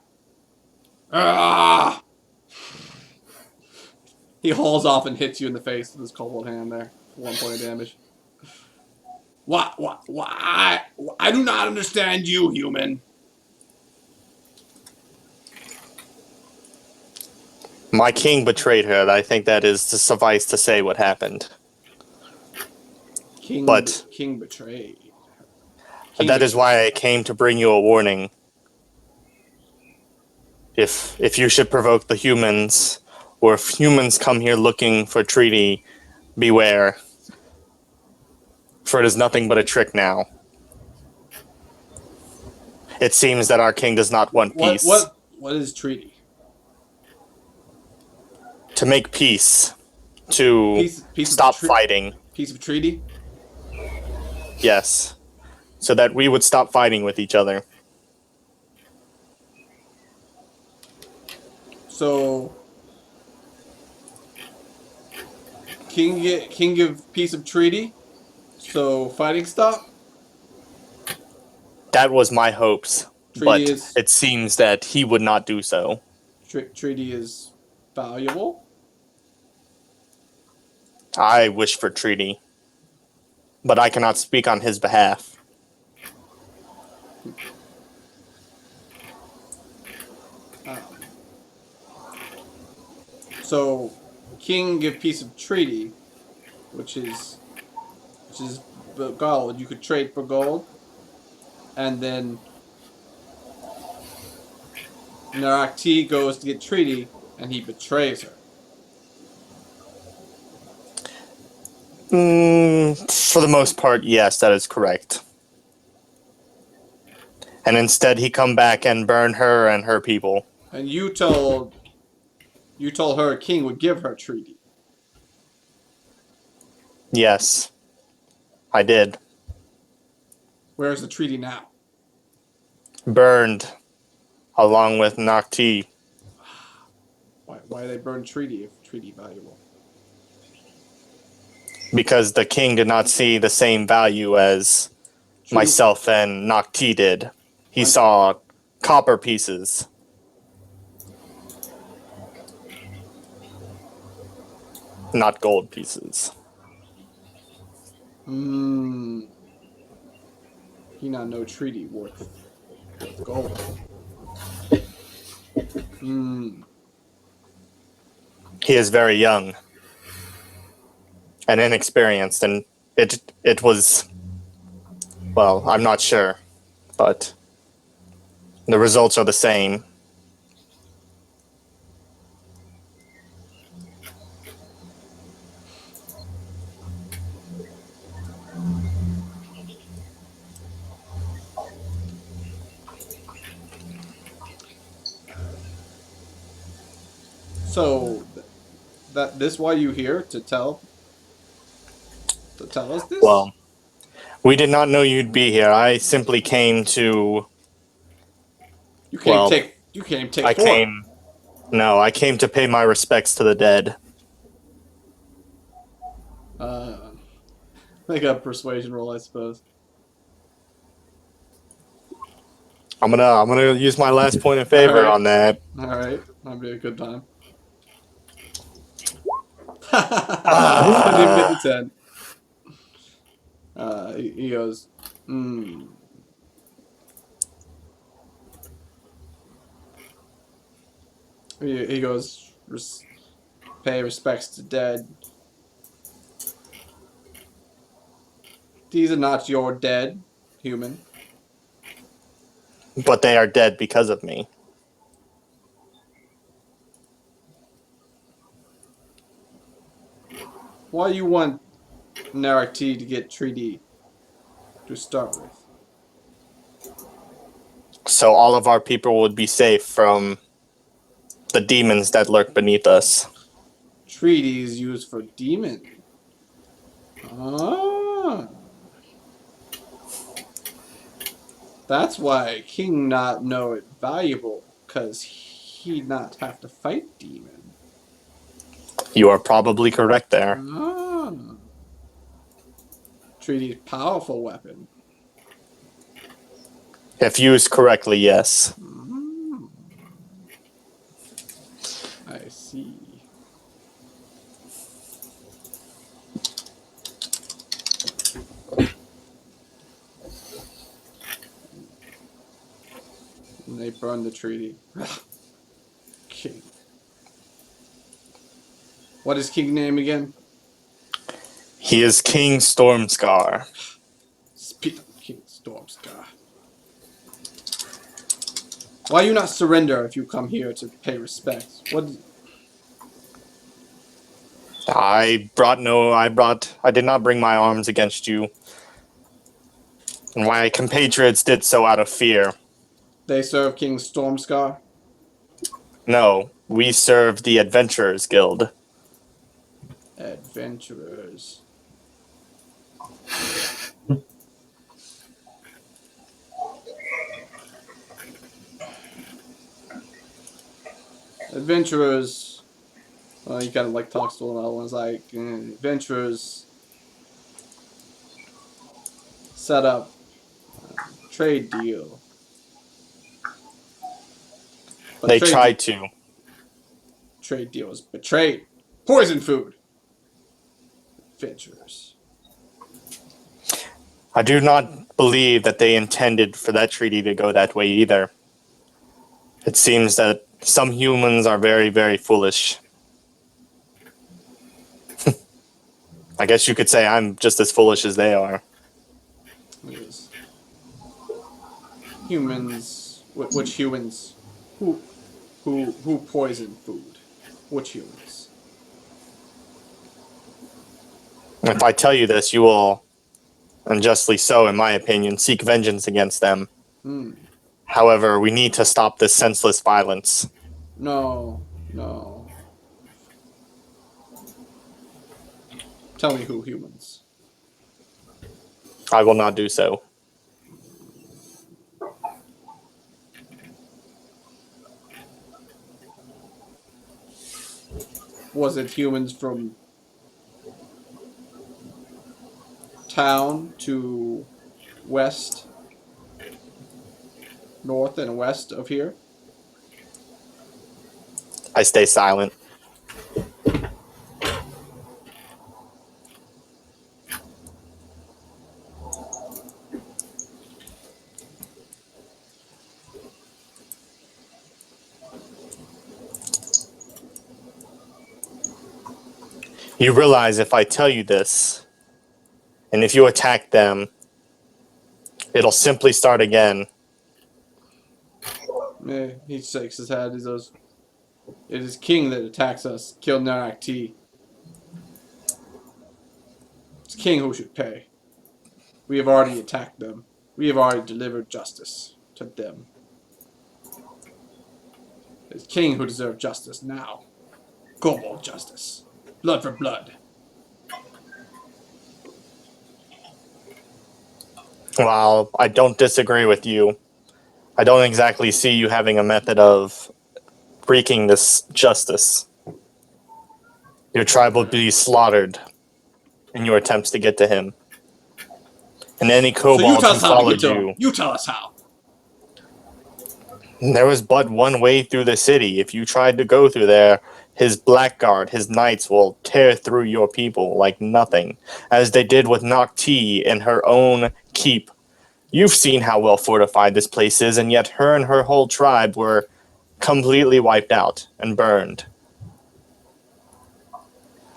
Ah! He hauls off and hits you in the face with his kobold hand there. 1 point of damage. What? I do not understand you, human. My king betrayed her. I think that is to suffice to say what happened. But King betrayed. that is why I came to bring you a warning. If you should provoke the humans, or if humans come here looking for treaty, beware. For it is nothing but a trick now. It seems that our king does not want peace. What is treaty? To make peace. To stop fighting. Piece of treaty? Yes. So that we would stop fighting with each other. So King give piece of treaty, so fighting stop. That was my hopes, Treaty but is it seems that he would not do so. treaty is valuable. I wish for treaty, but I cannot speak on his behalf. So King give piece of treaty, which is gold. You could trade for gold, and then Narakti goes to get treaty, and he betrays her. For the most part, yes, that is correct. And instead he come back and burn her and her people. And you told her King would give her treaty. Yes, I did. Where's the treaty now? Burned, along with Nakti. Why they burn treaty if treaty valuable? Because the king did not see the same value as myself and Nakti did. He saw copper pieces. Not gold pieces. He not know treaty worth gold. He is very young and inexperienced, and it was, well, I'm not sure, but the results are the same. So this why you here to tell us this? Well, we did not know you'd be here. I simply came to. You can't take I came. No, I came to pay my respects to the dead. Like a persuasion roll, I suppose. I'm gonna use my last point of favor on that. All right, that'd be a good time. I didn't get the 10. He goes, He goes, pay respects to dead. These are not your dead, human. But they are dead because of me. Why you want Narakti to get treaty to start with? So all of our people would be safe from the demons that lurk beneath us. Treaties used for demon. Ah. That's why King not know it valuable, cause he not have to fight demon. You are probably correct there. Ah. Treaty's powerful weapon. If used correctly, yes. I see. And they burned the treaty. King. What is King's name again? He is King Stormscar. Speak of King Stormscar. Why you not surrender if you come here to pay respect? What? I did not bring my arms against you. And my compatriots did so out of fear. They serve King Stormscar? No, we serve the Adventurers Guild. Adventurers. Adventurers. Well, you gotta like talk to another one's like adventurers set up trade deal. But They tried to. trade deal was betrayed. Poison food. Adventurers. I do not believe that they intended for that treaty to go that way either. It seems that some humans are very, very foolish. I guess you could say I'm just as foolish as they are. Yes. Humans. Which humans? Who poison food? Which humans? If I tell you this, you will, and justly so, in my opinion, seek vengeance against them. Hmm. However, we need to stop this senseless violence. No. Tell me who humans. I will not do so. Was it humans from town to west, north, and west of here? I stay silent. You realize if I tell you this, and if you attack them, it'll simply start again. Yeah, he shakes his head. He goes, "It is King that attacks us. Kill Narak T. It's King who should pay. We have already attacked them. We have already delivered justice to them. It's King who deserves justice now. Global justice. Blood for blood." While I don't disagree with you, I don't exactly see you having a method of wreaking this justice. Your tribe will be slaughtered in your attempts to get to him. And any So you kobold tell who us how to get followed to you, him. You tell us how. there was but one way through the city. If you tried to go through there, his blackguard, his knights will tear through your people like nothing, as they did with Nocti in her own keep. You've seen how well fortified this place is, and yet her and her whole tribe were completely wiped out and burned.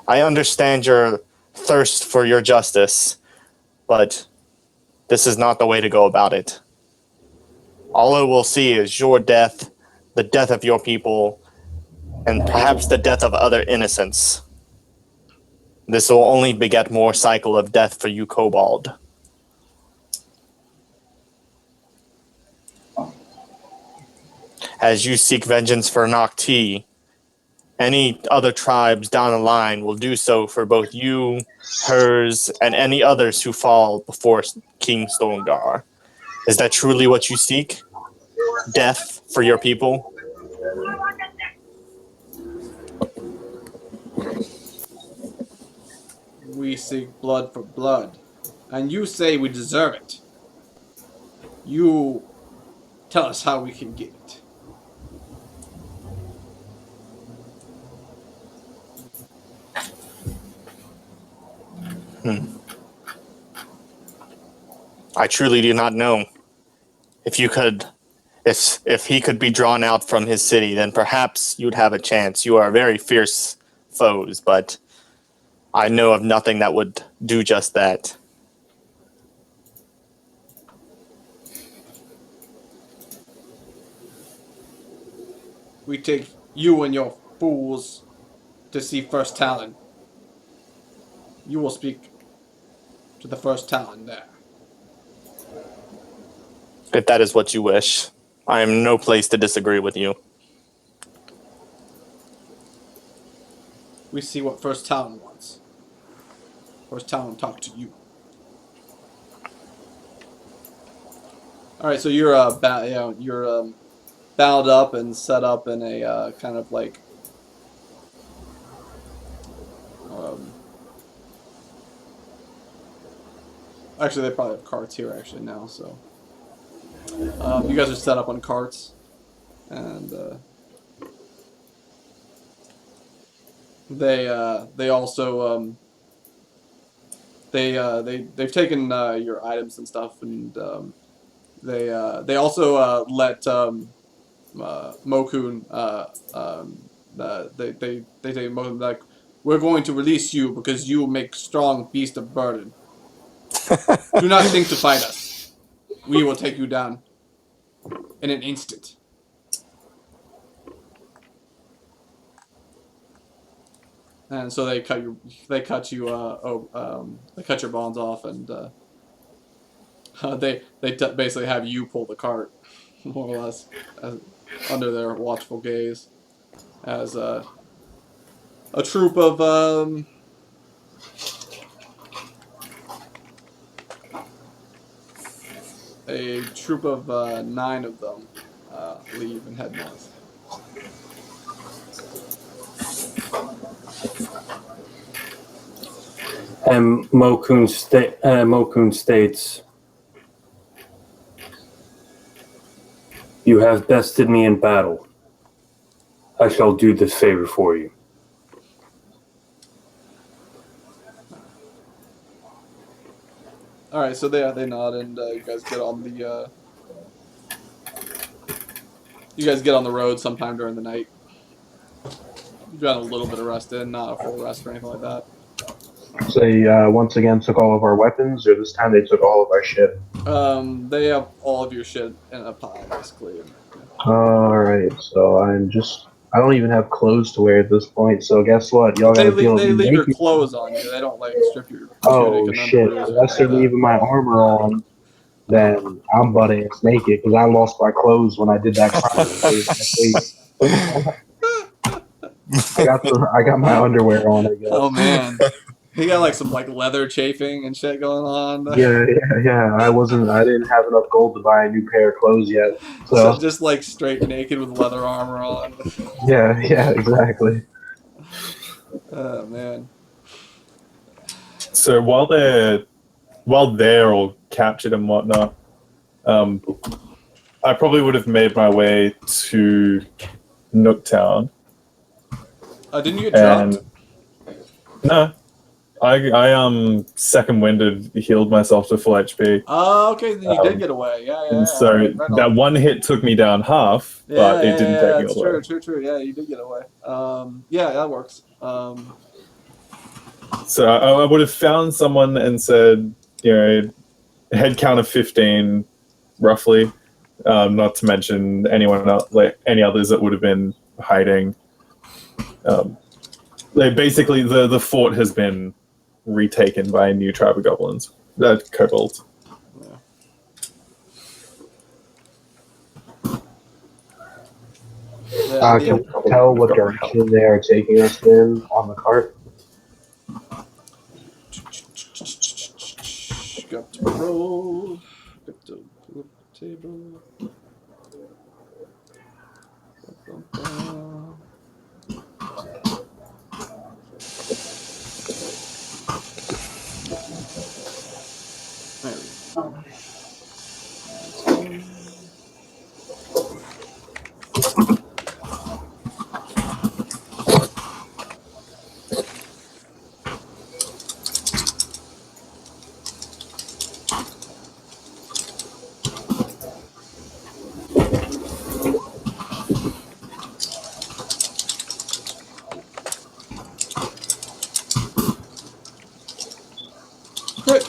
I understand your thirst for your justice, but this is not the way to go about it. All I will see is your death, the death of your people, and perhaps the death of other innocents. This will only beget more cycle of death for you, Kobold. As you seek vengeance for Nocti, any other tribes down the line will do so for both you, hers, and any others who fall before King Stormgar. Is that truly what you seek? Death for your people? We seek blood for blood. And you say we deserve it. You tell us how we can get it. I truly do not know. If you could, if he could be drawn out from his city, then perhaps you'd have a chance. You are a very fierce foes, but I know of nothing that would do just that. We take you and your fools to see First Talon. You will speak to the First Talon there. If that is what you wish, I am no place to disagree with you. We see what First Talon wants. First Talon talk to you. All right, so you're bound up and set up in a kind of like actually they probably have carts here actually now, so you guys are set up on carts, and they also they've taken your items and stuff, and they also let Mokun they say Mokun like, we're going to release you because you make strong beast of burden. Do not think to fight us. We will take you down in an instant. And so they cut your bonds off, and they basically have you pull the cart, more or less, under their watchful gaze, as a troop of a troop of 9 of them leave and head north. And Mokun states, "You have bested me in battle. I shall do this favor for you." All right, so they nod, and you guys get on the road sometime during the night. You've got a little bit of rest in, not a full rest or anything like that. So they once again took all of our weapons, or this time they took all of our shit? They have all of your shit in a pile, basically. Alright, so I don't even have clothes to wear at this point, so guess what? Y'all They gotta deal with leave me your naked. clothes on you. They don't like strip your Oh tunic and shit, underoos or unless they're anything like leaving my armor on, then I'm butt ass naked, because I lost my clothes when I did that crime last week. I got my underwear on, I guess. Oh man, he got like some like leather chafing and shit going on. Yeah. I didn't have enough gold to buy a new pair of clothes yet. So Just like straight naked with leather armor on. yeah, exactly. Oh man. So while they're all captured and whatnot, I probably would have made my way to Nooktown. Didn't you get dropped? No, I second winded, healed myself to full HP. Oh, okay, then you did get away. Yeah. And so right that on. one hit took me down half, but it didn't take me That's all the way. true. Yeah, you did get away. Yeah, that works. So I would have found someone and said, head count of 15, roughly. Not to mention anyone else, like any others that would have been hiding. Basically, the fort has been retaken by a new tribe of goblins, kobolds. Yeah. Can we tell what direction they are taking us in on the cart? Got to roll. Got to pull up the table. There we go.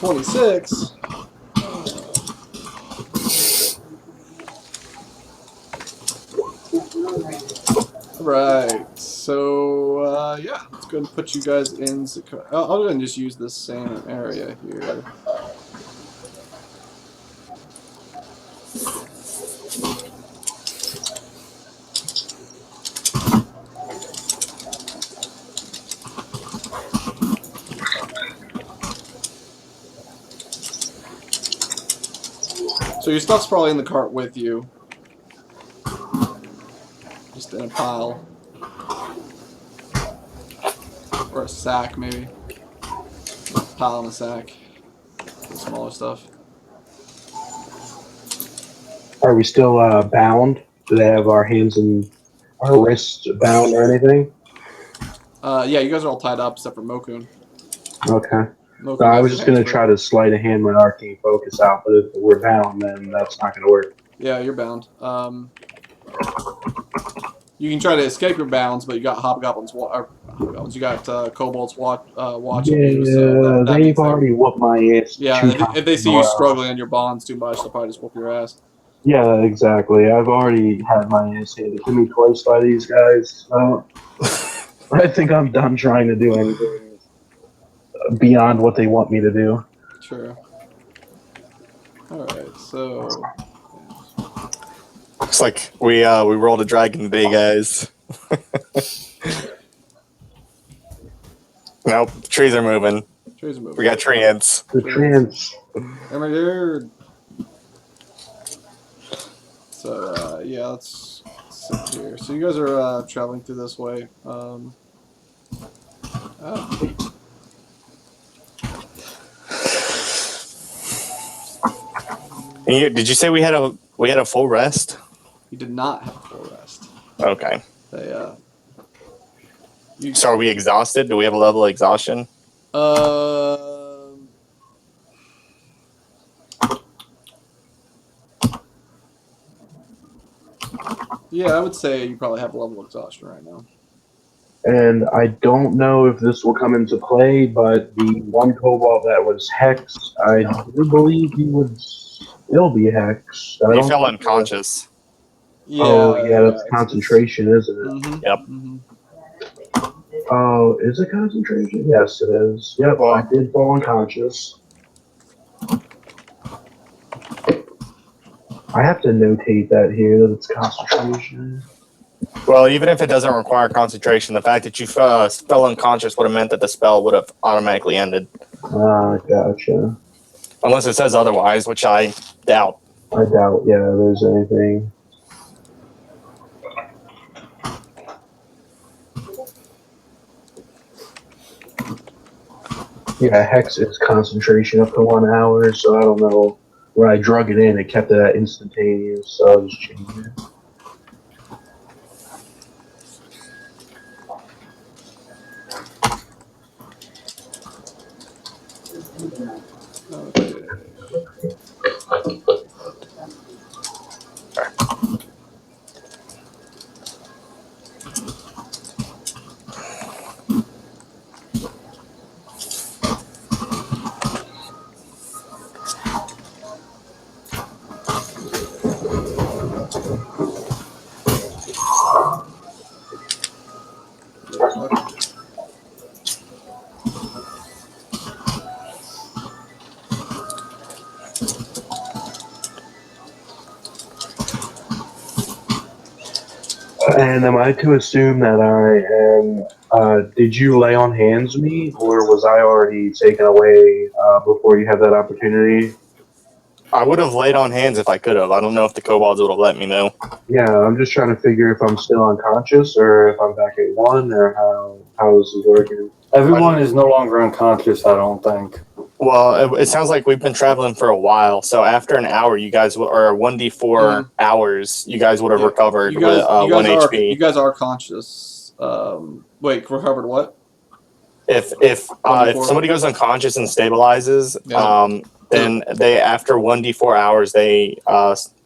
got 26. Right. So yeah, let's go and put you guys in. I'll go ahead and just use this same area here. So your stuff's probably in the cart with you. Just in a pile. Or a sack, maybe. A pile in a sack. The smaller stuff. Are we still bound? Do they have our hands and our wrists bound or anything? Yeah, you guys are all tied up except for Mokun. Okay. Mokun So I has was his just going to hands try to sleight of hand my arcane focus out, but if we're bound, then that's not going to work. Yeah, you're bound. You can try to escape your bounds, but you got hobgoblins. You got kobolds watching you, so Yeah, that they've means they. already whooped my ass Yeah, 2 if times they in see a you row. struggling on your bonds too much, they'll probably just whoop your ass. Yeah, exactly. I've already had my ass handed to me twice by these guys. I think I'm done trying to do anything beyond what they want me to do. True. All right, so. Looks like we rolled a dragon today, guys. Nope, trees are moving. Trees are moving. We got tree ants. The trans. Oh my god. So yeah, let's sit here. So you guys are traveling through this way. Oh. Did you say we had a full rest? You did not have a full rest. Okay. They So are we exhausted? Do we have a level of exhaustion? Yeah, I would say you probably have a level of exhaustion right now. And I don't know if this will come into play, but the one kobold that was hexed, I do believe he would still be hexed. I He don't fell think unconscious. Yeah. Oh, yeah, that's it's- concentration, isn't it? Mhm, Yep. mhm. Oh, is it concentration? Yes, it is. Yep, Well- I did fall unconscious. I have to notate that here that it's concentration. Well, even if it doesn't require concentration, the fact that you fell unconscious would have meant that the spell would have automatically ended. Ah, gotcha. Unless it says otherwise, which I doubt. I doubt, yeah, there's anything. Yeah, hex is concentration up to 1 hour, so I don't know. When I drug it in, it kept it at instantaneous, so I'll just change it. Okay. Okay. And am I to assume that I am? Did you lay on hands me, or was I already taken away before you had that opportunity? I would have laid on hands if I could have. I don't know if the kobolds would have let me know. Yeah, I'm just trying to figure if I'm still unconscious or if I'm back at 1, or how this is working. Everyone is no longer unconscious, I don't think. Well, it sounds like we've been traveling for a while. So after an hour, you guys or 1d4 hours, you guys would have Yeah. recovered You guys, with you 1 guys are HP. you guys are conscious. Wait, recovered what? If 1d4? somebody goes unconscious and stabilizes, Yeah. then they after 1d4 hours they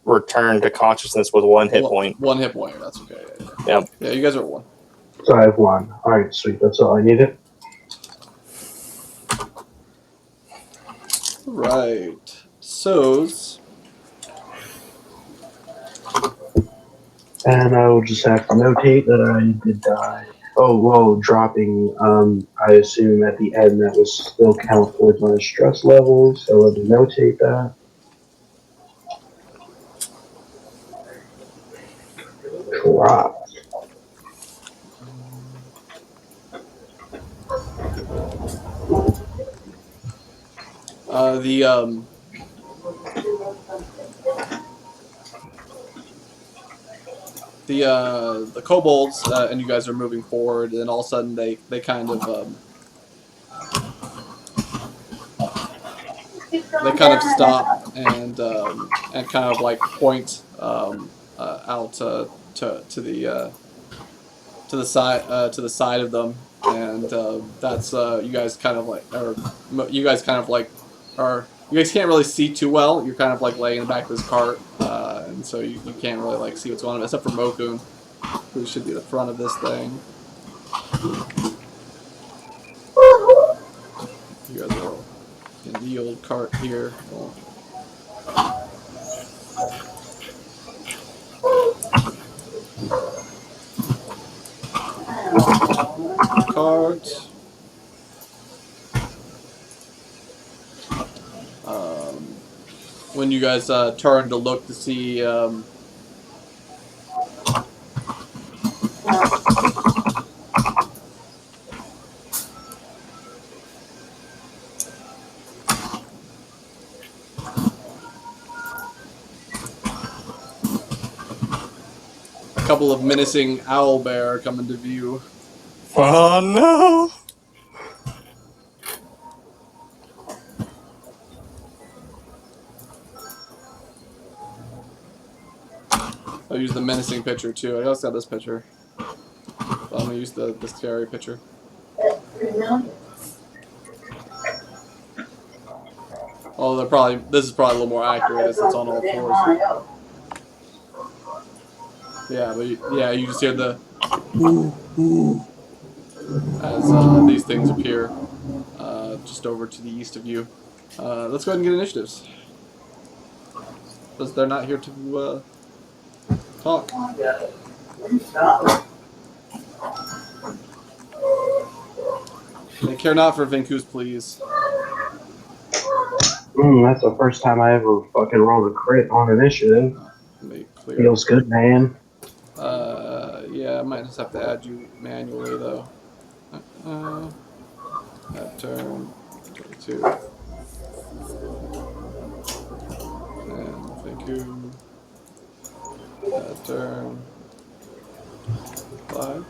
return to consciousness with 1 hit point. 1 hit point. That's okay. Yep. Yeah, you guys are at 1. So I have 1. Alright, sweet, that's all I needed. Right. So's. And I will just have to notate that I did die. Oh, well, dropping, I assume at the end that was still count towards my stress levels, so let me notate that. Drop. The the kobolds and you guys are moving forward, and all of a sudden they kind of stop and kind of like point out to the side of them, and that's you guys kind of like you guys kind of like are you guys can't really see too well. You're kind of like laying in the back of this cart, and so you can't really like see what's going on except for Mokun, who should be the front of this thing. You guys are all in the old cart here. Well, cart. When you guys turn to look to see a couple of menacing owlbear come into view. Oh no! I'll use the menacing picture too. I also got this picture. So I'm gonna use the scary picture. Oh, this is probably a little more accurate as it's on all fours. Yeah, but you just hear the as these things appear just over to the east of you. Let's go ahead and get initiatives. Because they're not here to talk. They care not for Vinku's pleas. That's the first time I ever fucking rolled a crit on initiative. Make clear. Feels good, man. Yeah, I might just have to add you manually though. That turn 22. And thank you. That turn 5.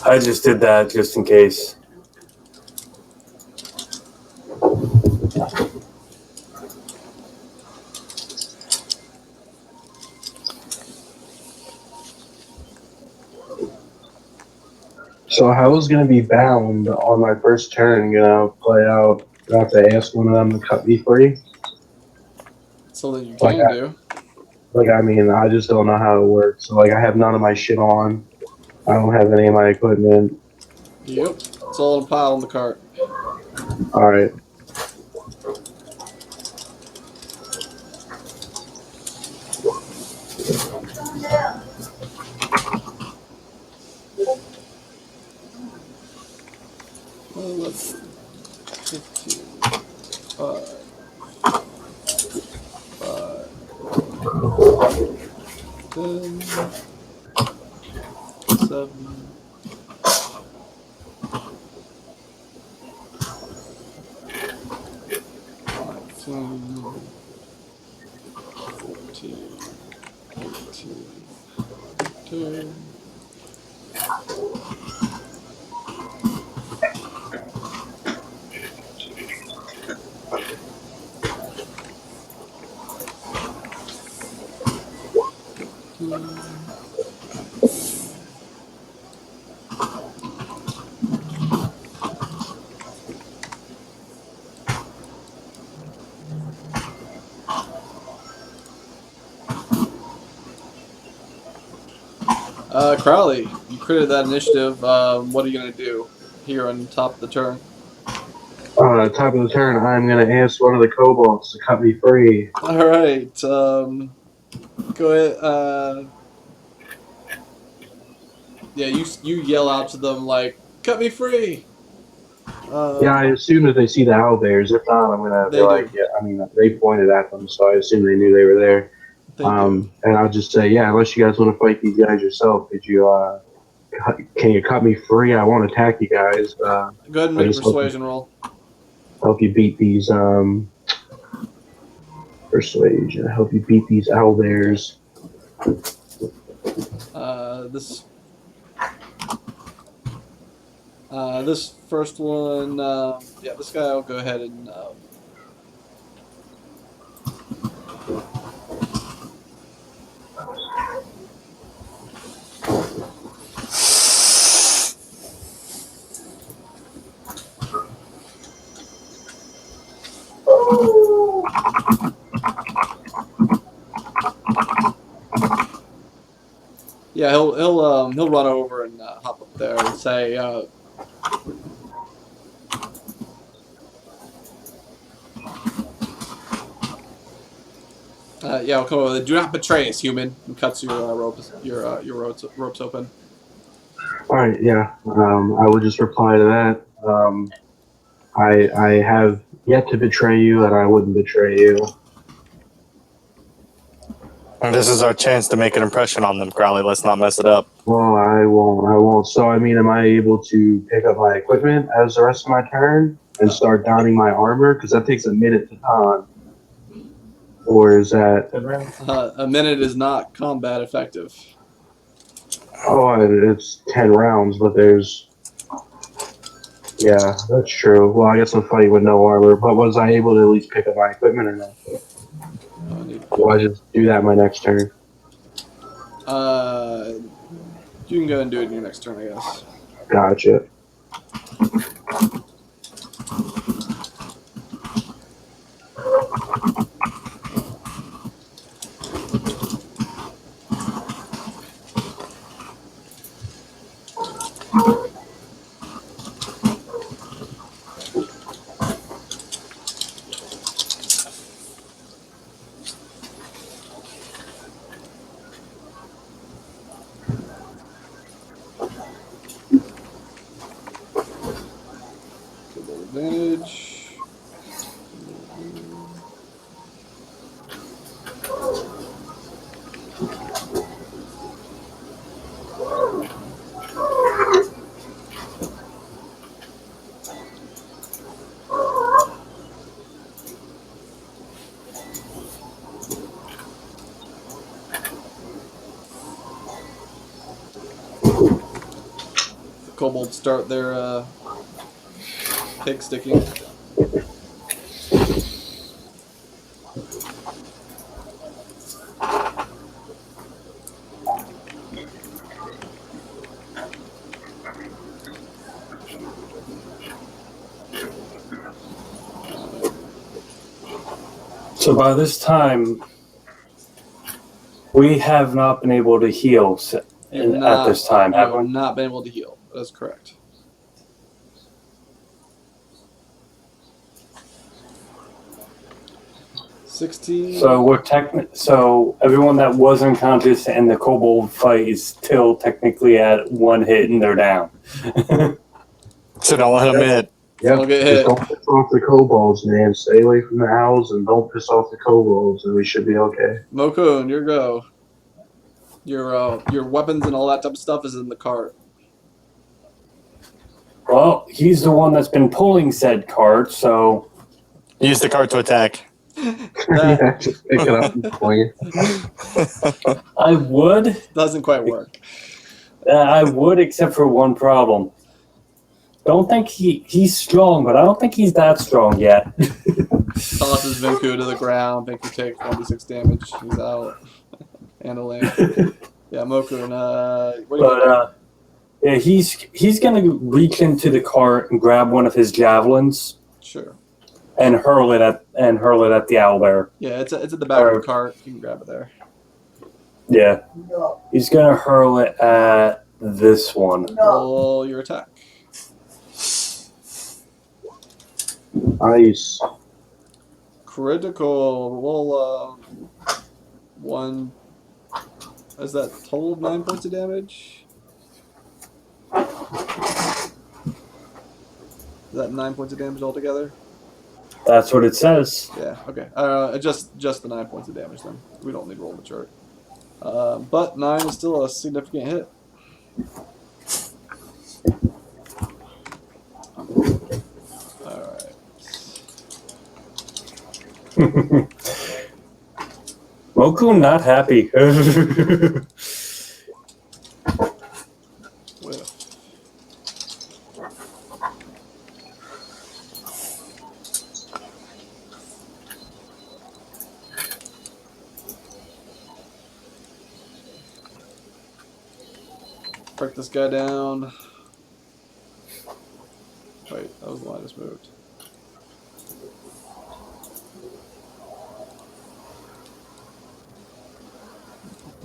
I just did that just in case. So how is going to be bound on my first turn gonna play out? Do I have to ask one of them to cut me free? Something you can do. I just don't know how it works. So, I have none of my shit on. I don't have any of my equipment. Yep. It's all in a pile in the cart. Alright. Well, let's see. 15. 5. 10. 7. 19. 14. 18. 2. Crowley, you created that initiative. What are you gonna do here on top of the turn? Top of the turn, I'm gonna ask one of the kobolds to cut me free. All right. Go ahead. Yeah, you yell out to them like, "Cut me free!" Yeah, I assume that they see the owlbears. If not, I'm gonna be They like, do. yeah. I mean, they pointed at them, so I assume they knew they were there. They do. And I'll just say, yeah, unless you guys want to fight these guys yourself, can you cut me free? I won't attack you guys. Go ahead and I make a just persuasion roll. help you beat these persuasion. Help you beat these owlbears. This first one, yeah, this guy will go ahead and. Yeah, he'll run over and hop up there and say, yeah, I'll come over. Do not betray us, human. And cuts your ropes open. All right, yeah. I would just reply to that. I have yet to betray you, and I wouldn't betray you. And this is our chance to make an impression on them, Crowley. Let's not mess it up. Well, I won't. I won't. So, I mean, am I able to pick up my equipment as the rest of my turn and start donning my armor? Because that takes a minute to don. Or is that? A minute is not combat effective. Oh, it's 10 rounds, but there's. Yeah, that's true. Well, I guess I'm fighting with no armor. But was I able to at least pick up my equipment or not? Will I just do that my next turn? You can go and do it in your next turn, I guess. Gotcha. Advantage. The kobolds start their pig sticking. So by this time, we have not been able to heal at this time, have You have we? not been able to heal. That's correct. So everyone that was unconscious in the kobold fight is still technically at one hit and they're down. So don't let him hit. Yep. Don't get Just hit. don't piss off the kobolds, man. Stay away from the owls and don't piss off the kobolds, and we should be okay. Mokun, your go. Your weapons and all that type of stuff is in the cart. Well, he's the one that's been pulling said cart, so Use the card to attack. Yeah, just pick it up and swing it. I would. Doesn't quite work. I would, except for one problem. Don't think he's strong, but I don't think he's that strong yet. Tosses Vinku to the ground. Vinku takes 1d6 damage. He's out. and a lamp. Yeah, Moku and what do you But yeah, he's gonna reach into the cart and grab one of his javelins Sure. and hurl it at the owlbear. Yeah, it's at the back of the cart. You can grab it there. Yeah, No. he's gonna hurl it at this one. No. Roll your attack. Nice. Critical. Roll one. Is that total of 9 points of damage? Is that 9 points of damage altogether? That's what it says. Yeah. Okay. Just the 9 points of damage then. We don't need to roll the chart. But 9 is still a significant hit. All right. Moku not happy. Whiff. Break this guy down. Wait, that was the line I just moved.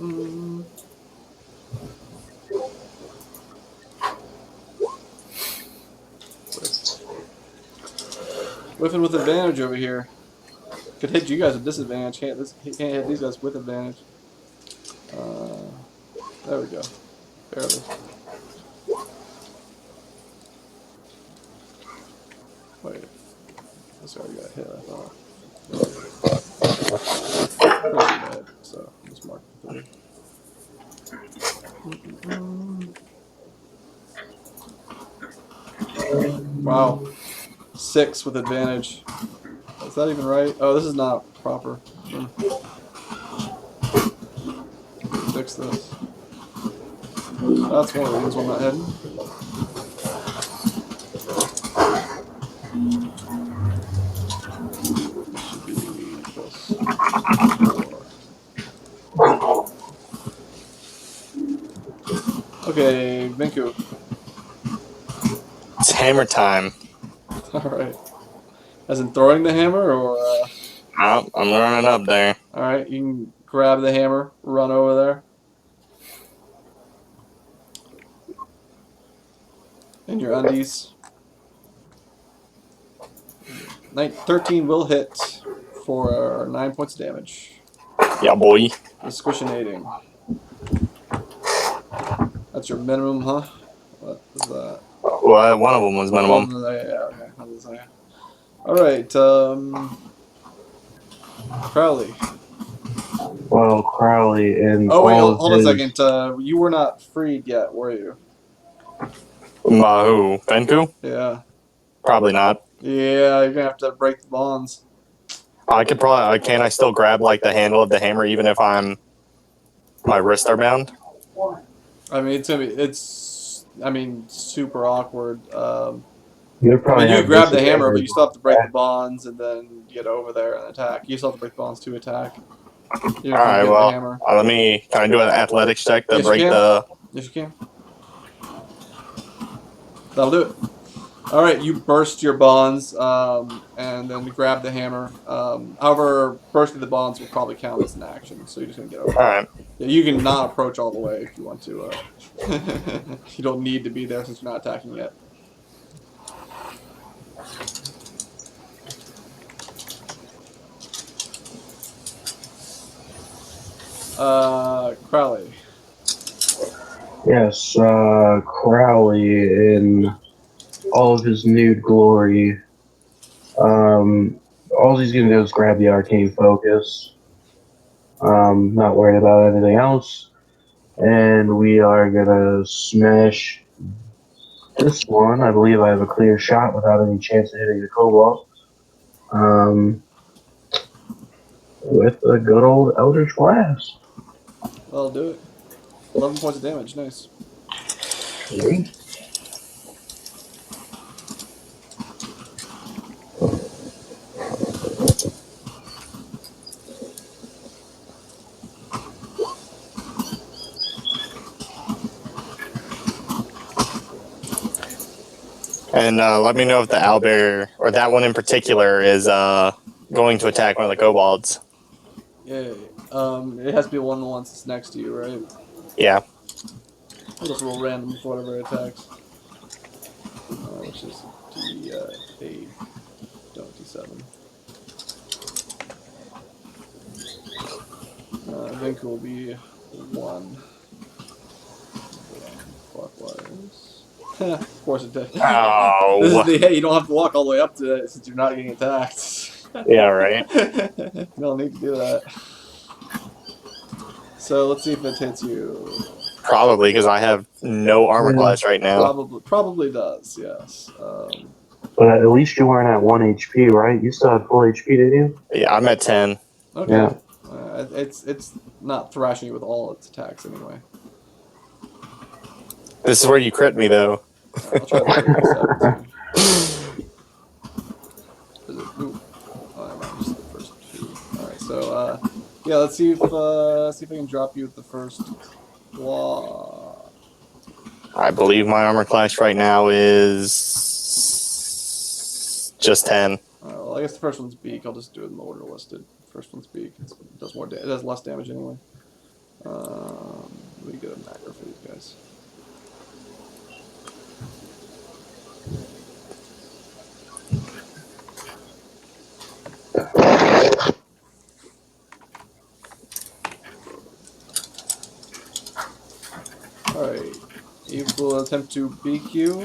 Mm. Whiffing with advantage over here. Could hit you guys with disadvantage. Can't hit these guys with advantage. There we go. Barely. Wait. This already got hit, I thought. Pretty bad, so I'll just mark it 3. Wow. 6 with advantage. Is that even right? Oh, this is not proper. Fix this. That's one of the reasons why I'm not heading. Okay, Vinku. It's hammer time. Alright. As in throwing the hammer, or Oh, I'm running up there. alright, you can grab the hammer, run over there. In your undies. 13 will hit for 9 points of damage. Yeah, boy. The squishinating. That's your minimum, huh? What was that? Well, one of them was minimum. Yeah, okay. I was saying. Alright, Crowley. Well, Crowley and Oh, wait, all hold of on a his- second. You were not freed yet, were you? Who? Benku? Yeah. Probably not. Yeah, you're gonna have to break the bonds. I could probably. Can I still grab like the handle of the hammer even if my wrists are bound? I mean, super awkward. You'd probably you have grab the hammer, but you disadvantage. still have to break the bonds and then get over there and attack. You still have to break the bonds to attack. You All right. get the Well, hammer. let me. Can I do an athletics check to Yes, you break can. the? Yes, you can. That'll do it. All right, you burst your bonds and then grab the hammer. However, bursting the bonds will probably count as an action, so you're just gonna get over. All right. Yeah, you can not approach all the way if you want to. You don't need to be there since you're not attacking yet. Crowley. Yes, Crowley in all of his nude glory. All he's gonna do is grab the arcane focus. Not worried about anything else. And we are gonna smash this one. I believe I have a clear shot without any chance of hitting the cobalt. With a good old Eldritch Blast. That'll do it. 11 points of damage. Nice. And let me know if the owlbear, or that one in particular, is going to attack one of the kobolds. Yeah. It has to be one of the ones that's next to you, right? Yeah. I'll just roll random for whatever it attacks. Which is D8, don't D7. Vinku will be 1. Clockwise. Of course it did. This is Oh. the hey, you don't have to walk all the way up to it since you're not getting attacked. Yeah, right. You don't need to do that. So let's see if it hits you. Probably, because I have no armor class right now. Probably does, yes. But at least you weren't at 1 HP, right? You still had full HP, didn't you? Yeah, I'm at 10. Okay. Yeah. It's not thrashing you with all its attacks anyway. This is where you crit me, though. I'll try the 7 too. Ooh. Oh, never mind, just the first 2. Alright, so yeah, let's see if I can drop you with the first claw. I believe my armor class right now is just 10. Well, I guess the first one's beak. I'll just do it in the order listed. First one's beak. It does more. It does less damage anyway. Let me get a macro for these guys. Alright. It will attempt to beak you.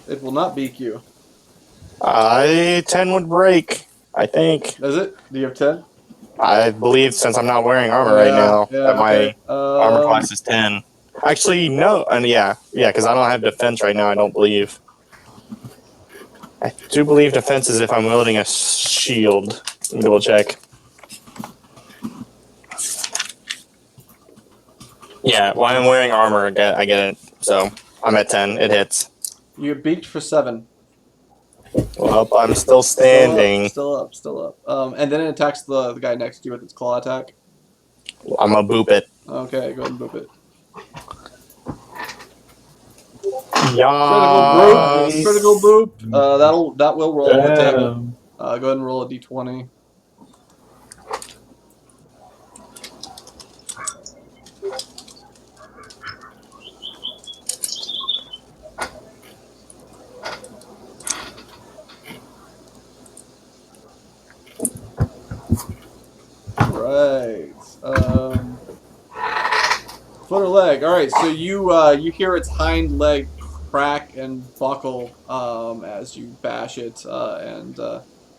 It will not beak you. 10 would break, I think. Does it? Do you have 10? I believe, since I'm not wearing armor right now, that my armor class is 10. Actually, no. And yeah, because I don't have defense right now, I don't believe. I do believe defense is if I'm wielding a shield. Let me double check. Yeah, while I'm wearing armor, I get it. So I'm at 10. It hits. You get beaked for 7. Well, I'm still standing. Still up. And then it attacks the guy next to you with its claw attack. I'm gonna boop it. Okay, go ahead and boop it. Yes. Critical boop. That will roll. Damn. Go ahead and roll a d20. Right. Foot or leg. All right. So you hear its hind leg crack and buckle as you bash it and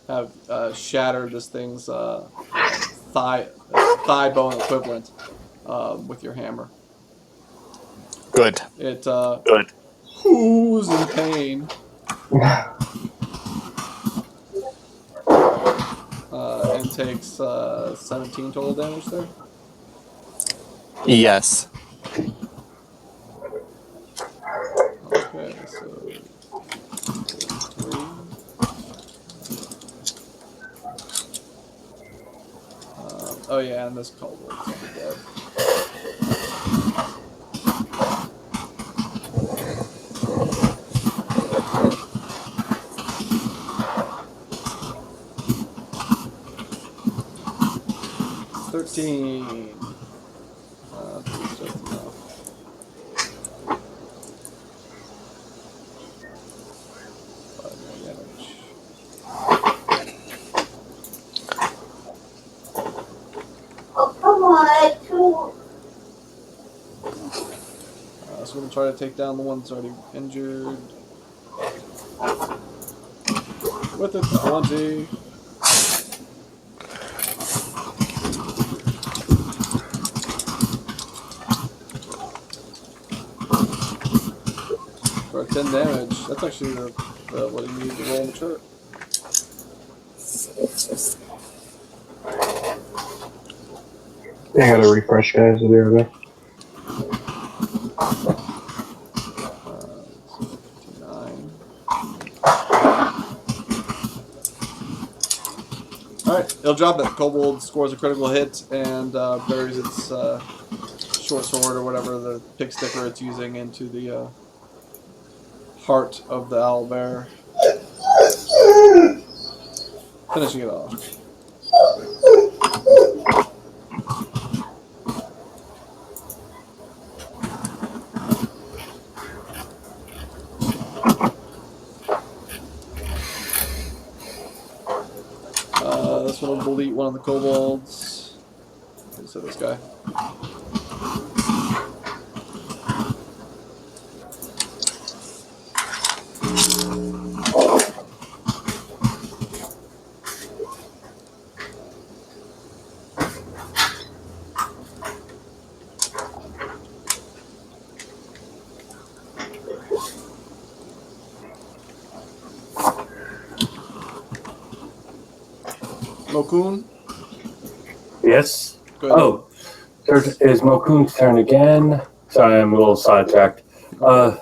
have shattered this thing's thigh bone equivalent with your hammer. Good. It Good. whoos in pain. And takes 17 total damage there. Yes. Okay, so 3. Oh yeah, and this kobold's already dead. That's just enough. Oh, come on, So we're gonna try to take down the one that's already injured. With a 20. For 10 damage. That's actually what you need to roll in the chart. I gotta refresh, guys. I'll be right back. 59. Alright, it'll drop it. Kobold scores a critical hit and buries its short sword or whatever the pick sticker it's using into the heart of the owlbear, finishing it off. This one will delete one of the kobolds. So this guy. Mokun. Yes. Go ahead. Oh, is Mokun's turn again? Sorry, I'm a little sidetracked. So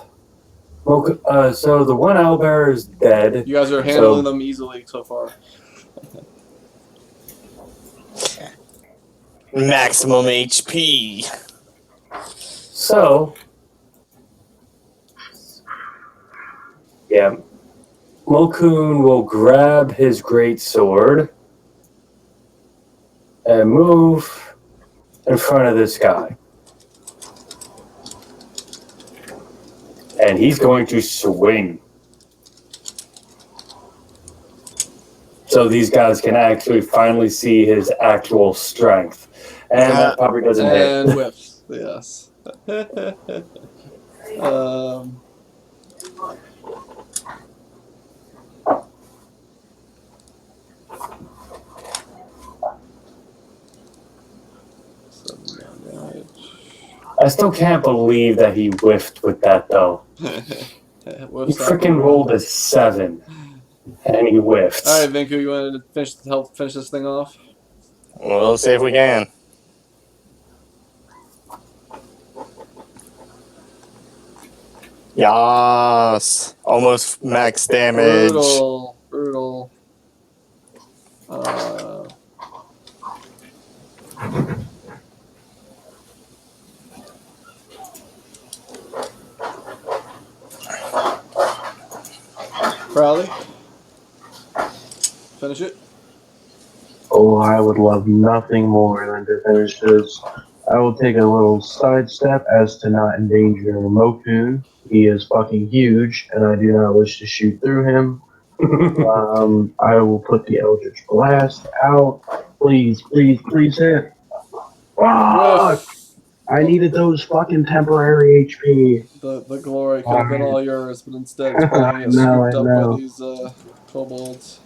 the one owlbear is dead. You guys are handling them easily so far. Maximum HP. So, yeah, Mokun will grab his great sword and move in front of this guy. And he's going to swing. So these guys can actually finally see his actual strength. And that probably doesn't And hit. whiffs, yes. I still can't believe that he whiffed with that, though. He freaking rolled a 7, and he whiffed. All right, Vinku, you want to help finish this thing off? We'll see if we can. Yes, almost max damage. Brutal. Crowley, finish it. Oh, I would love nothing more than to finish this. I will take a little sidestep as to not endanger Mokun. He is fucking huge, and I do not wish to shoot through him. I will put the Eldritch Blast out. Please, please, please hit. Fuck! I needed those fucking temporary HP. The glory could have been all yours, but instead it's probably I know, scooped I up know. by these kobolds.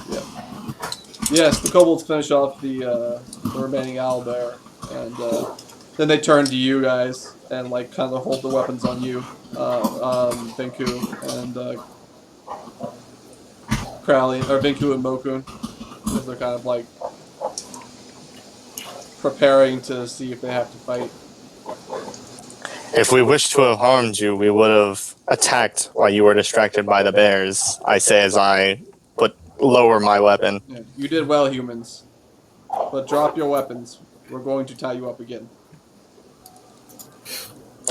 Yeah. Yes, the kobolds finish off the remaining owlbear, and then they turn to you guys and like kind of hold the weapons on you, Vinku and Crowley, or Vinku and Mokun, because they're kind of like preparing to see if they have to fight. If we wished to have harmed you, we would have attacked while you were distracted by the bears. I say as I lower my weapon. Yeah, you did well, humans. But drop your weapons. We're going to tie you up again.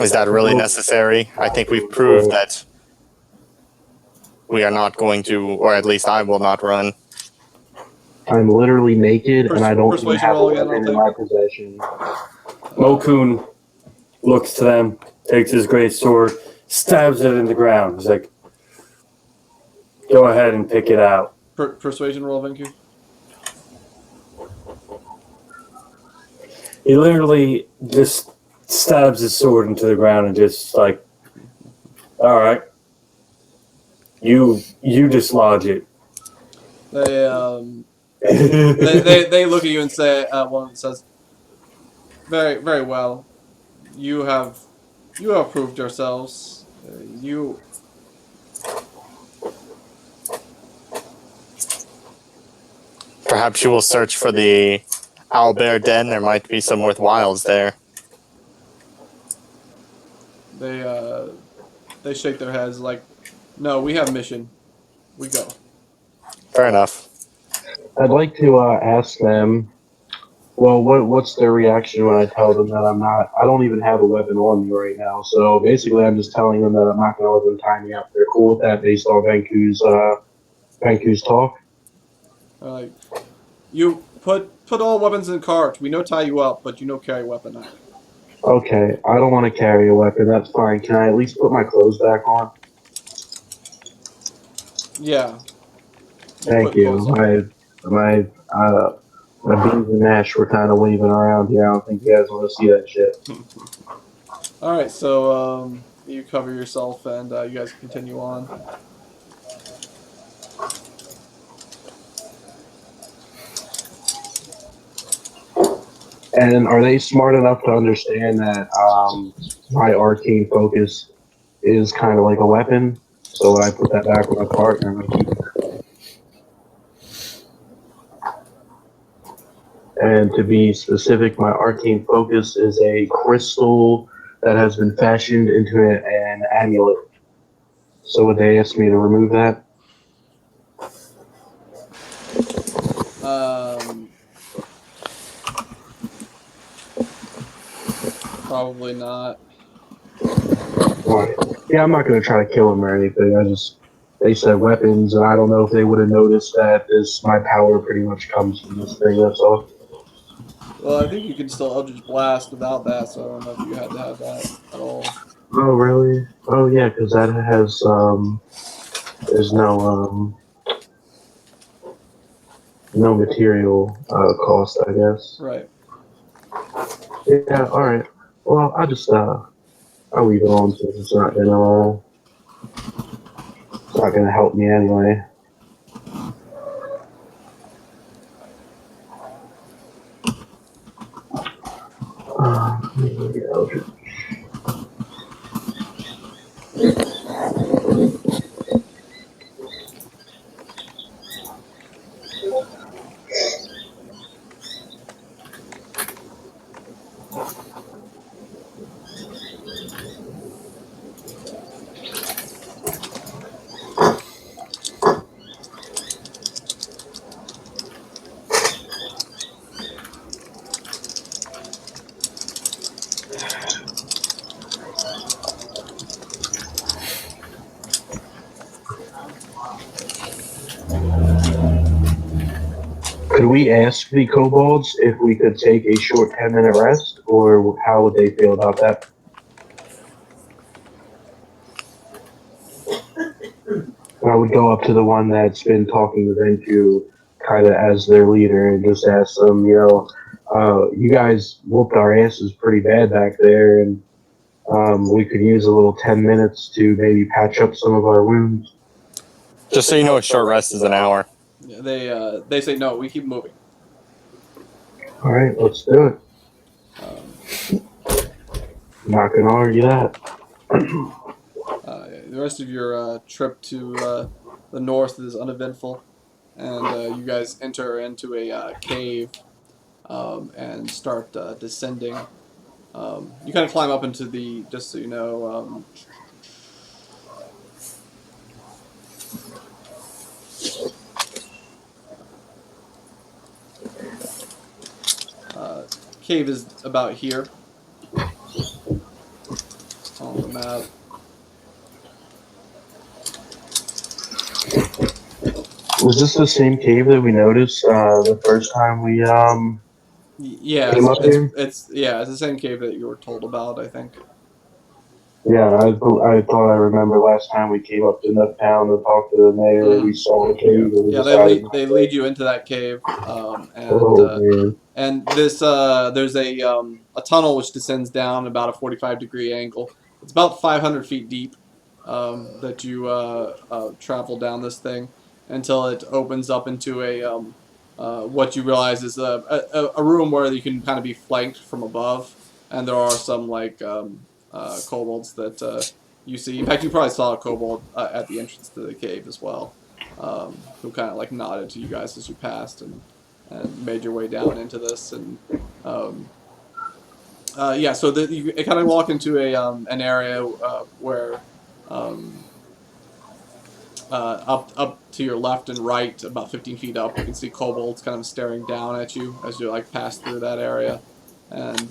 Is that really necessary? I think we've proved that we are not going to, or at least I will not run. I'm literally naked, and I don't even Persuasion have a roll again, weapon I'll in take my it. possession. Mokun looks to them, takes his great sword, stabs it in the ground. He's like, go ahead and pick it out. Persuasion roll, Vinku. He literally just stabs his sword into the ground and just like, all right, you dislodge it. They look at you and say, one says, very, very well. You have proved yourselves. Perhaps you will search for the owlbear den. There might be some worthwhiles there. They shake their heads like, no, we have mission. We go. Fair enough. I'd like to ask them, Well, what's their reaction when I tell them that I'm not? I don't even have a weapon on me right now. So basically, I'm just telling them that I'm not going to let them tie me up. They're cool with that based on Vanku's talk. Uh, you put all weapons in cart. We know tie you up, but you no carry weapon either. Okay, I don't want to carry a weapon. That's fine. Can I at least put my clothes back on? Yeah, you Thank put you. clothes on. My beans and mash were kind of waving around here. I don't think you guys want to see that shit. All right, so you cover yourself, and you guys continue on. And are they smart enough to understand that my arcane focus is kind of like a weapon? So when I put that back with my partner, I'm like, and to be specific, my arcane focus is a crystal that has been fashioned into an amulet. So would they ask me to remove that? Um, Probably not. Right. Yeah, I'm not going to try to kill him or anything. They said weapons, and I don't know if they would have noticed that my power pretty much comes from this thing. That's all. Well, I think you can still Eldritch Blast without that, so I don't know if you had to have that at all. Oh, really? Oh, yeah, because that has, there's no material, cost, I guess. Right. Yeah, alright. Well, I'll leave it on since it's not gonna help me anyway. Yeah. Could we ask the kobolds if we could take a short 10-minute rest, or how would they feel about that? I would go up to the one that's been talking to Venku kind of as their leader and just ask them, you guys whooped our asses pretty bad back there, and we could use a little 10 minutes to maybe patch up some of our wounds. Just so you know, a short rest is an hour. Yeah, they say no. We keep moving. All right, let's do it. Um, Not gonna argue that. the rest of your trip to the north is uneventful, and you guys enter into a cave and start descending. You kind of climb up into the, just so you know, uh, cave is about here on the map. Was this the same cave that we noticed the first time we Yeah, came up here? it's the same cave that you were told about, I think. Yeah, I thought I remember last time we came up to Nut Town to talk to the mayor. We saw the Yeah, cave and we yeah. decided not They to. lead you into that cave, Oh man. and this there's a tunnel which descends down about a 45-degree angle. It's about 500 feet deep that you travel down this thing until it opens up into what you realize is a room where you can kind of be flanked from above, and there are some like kobolds that you see. In fact, you probably saw a kobold at the entrance to the cave as well, who kind of like nodded to you guys as you passed and made your way down into this. And um, yeah, so you kind of walk into an area where um, Up to your left and right, about 15 feet up, you can see kobolds kind of staring down at you as you like pass through that area. And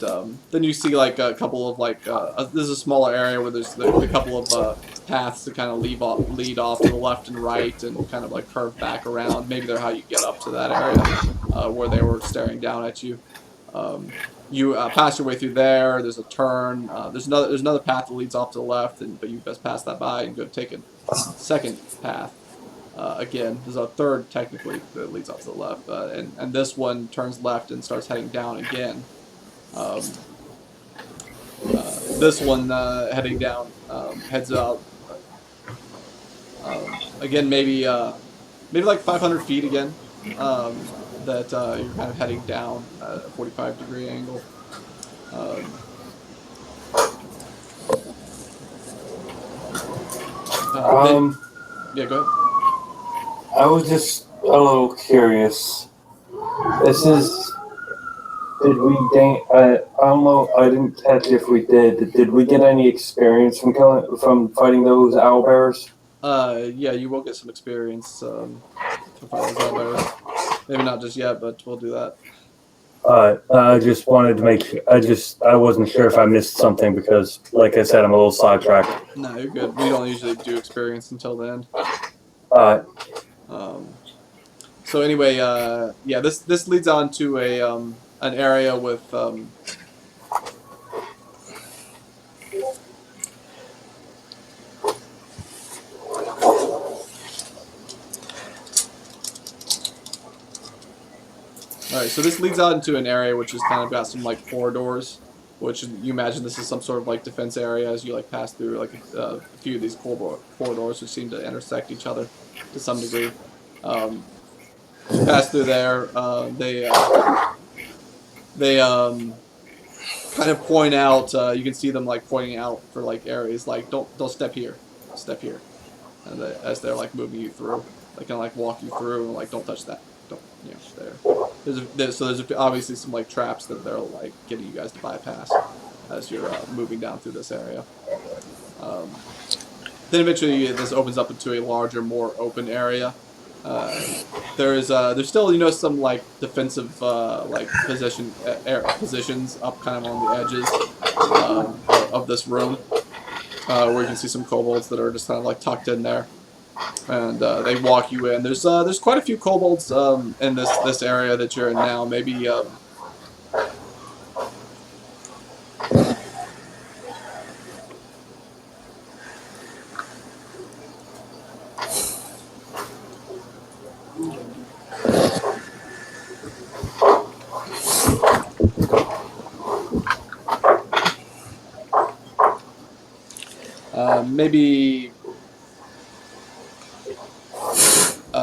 then you see like a couple of like this is a smaller area where there's the couple of paths to kind of lead off to the left and right and kind of like curve back around. Maybe they're how you get up to that area where they were staring down at you. You pass your way through there. There's a turn. There's another path that leads off to the left, but you best pass that by and go take a second path. Again, there's a third technically that leads off to the left, and this one turns left and starts heading down again. This one heading down heads out again, maybe like 500 feet again. That you're kind of heading down at a 45-degree angle. Yeah, go ahead. I was just a little curious. This is. Did we gain? I don't know. I didn't catch if we did. Did we get any experience from fighting those owlbears? Yeah, you will get some experience from fighting those owlbears. Maybe not just yet, but we'll do that. I just wanted to make. I wasn't sure if I missed something because, like I said, I'm a little sidetracked. No, you're good. We don't usually do experience until the end. So anyway, yeah, this leads on to an area with Alright, so this leads out into an area which has kind of got some like corridors, which you imagine this is some sort of like defense area as you like pass through like a few of these corridors which seem to intersect each other to some degree. You pass through there, they kind of point out. You can see them like pointing out for like areas like don't step here, step here, and as they're like moving you through, they kind of like walk you through and like don't touch that, don't there. There's obviously some like traps that they're like getting you guys to bypass as you're moving down through this area. Then eventually this opens up into a larger, more open area. There's still some like defensive like positions up kind of on the edges of this room where you can see some kobolds that are just kind of like tucked in there, and they walk you in. There's quite a few kobolds in this area that you're in now. Maybe